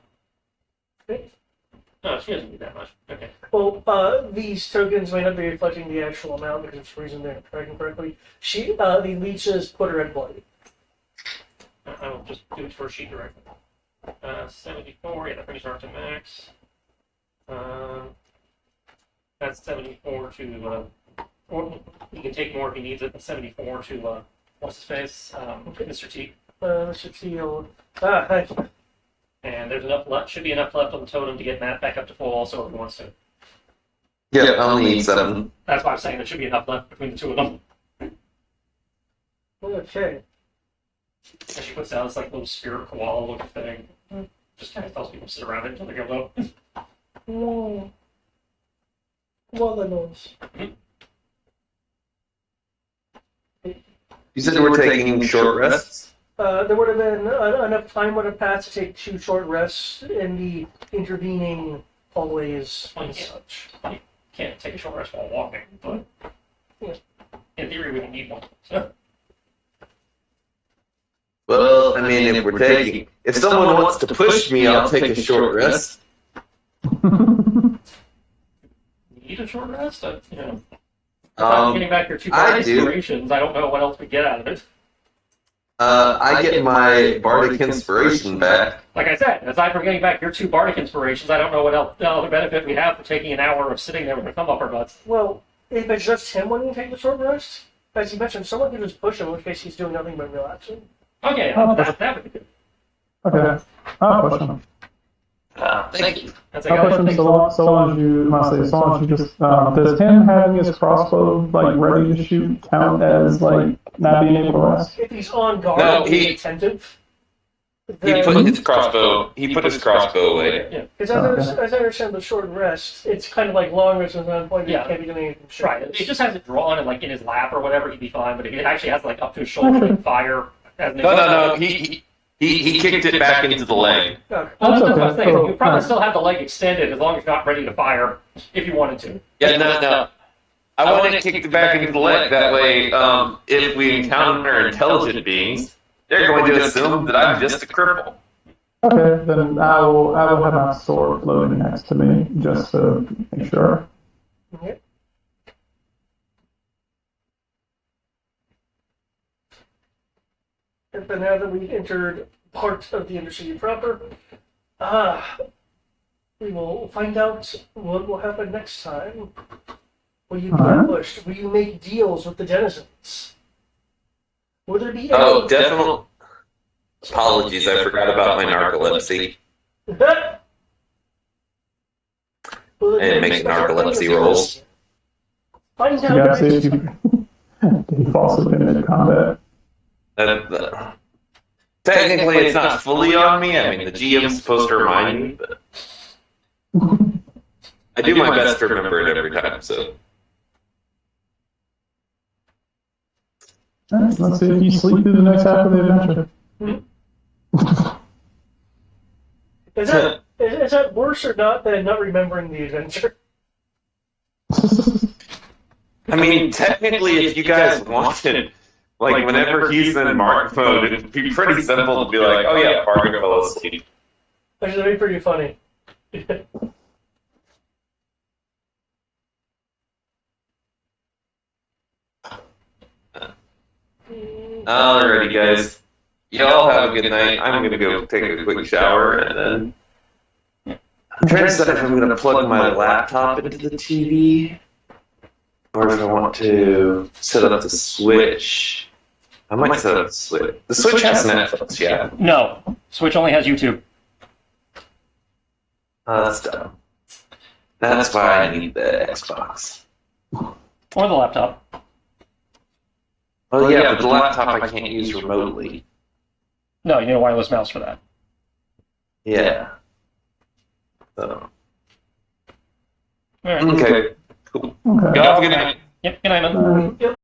No, she doesn't need that much. Okay. Well, these tokens may not be reflecting the actual amount because for some reason they're not tracking correctly. The leeches put her at bloody. I will just do it for a sheet directly. 74, yeah, that brings her up to max. That's 74 to, or he can take more if he needs it, but 74 to, what's his face? Mr. T. Mr. Teal. And there's enough left, should be enough left on the totem to get Matt back up to full also if he wants to. Yeah, I only need 7. That's why I'm saying there should be enough left between the two of them. Okay. And she puts out this like little spirit koala looking thing. Just kind of tells people to sit around it until they go low. No. Well, the noise. You said we're taking short rests? There would have been enough time would have passed to take 2 short rests in the intervening hallways and such. can't take a short rest while walking, but in theory, we don't need one. So. Well, I mean, if someone wants to push me, I'll take a short rest. Need a short rest? Aside getting back your 2 bardic inspirations, I don't know what else we get out of it. I get my bardic inspiration back. Like I said, aside from getting back your 2 bardic inspirations, I don't know what other benefit we have for taking an hour of sitting there with a thumb up our butts. Well, if it's just him wanting to take the short rest, as you mentioned, someone could just push him, in which case he's doing nothing but relaxing. Okay, that would be good. Okay. I'll push him. Thank you. That's I'll push him so long as you, so long as you just, does him having his crossbow, like, ready to shoot count as, like, not being able to rest? If he's on guard No, and being attentive, He then... put his crossbow away. Yeah. Because as I understand the short rest, it's kind of like long rest at one point, Yeah. you can't be doing anything. Right. It just has it drawn and like in his lap or whatever, he'd be fine. But if it actually has like up to his shoulder like fire as an No. He kicked it back into the leg. Okay. Well, that's That's what I was okay. saying. So, You probably still have the leg extended as long as you're not ready to fire if you wanted to. Yeah, no. I want it kicked back into the leg. That way, if we encounter intelligent beings, they're going to assume that I'm just a cripple. Okay, then I will have my sword loaded next to me, just to make sure. Okay. But now that we've entered part of the Intercity proper, we will find out what will happen next time. Will you be ambushed? Will you make deals with the denizens? Will there be Oh, definitely. Apologies, I forgot about my narcolepsy. Will there And be make special narcolepsy things? rolls. Find You out gotta see next if he falls asleep in mid-combat. Technically, it's not fully on me. I mean, the GM's supposed to remind me, but I do my best to remember it every time. So Alright, let's see if you sleep through the next half of the adventure. Is that worse or not than not remembering the adventure? I mean, technically, if you guys wanted, like, whenever he's in mark mode, it'd be pretty simple to be like, oh yeah, Fargo fell asleep. Actually, that'd be pretty funny. Alrighty, guys. Y'all have a good night. I'm gonna go take a quick shower, and then I'm trying to decide if I'm gonna plug my laptop into the TV, or if I want to set up the Switch. I might set up the Switch. The Switch has Netflix, yeah. No, Switch only has YouTube. That's dumb. That's why I need the Xbox. Or the laptop. Oh yeah, but the laptop I can't use remotely. No, you need a wireless mouse for that. Yeah. So. All right. Okay. Cool. Okay. Y'all have a good night. Yep, good night, man. Yep.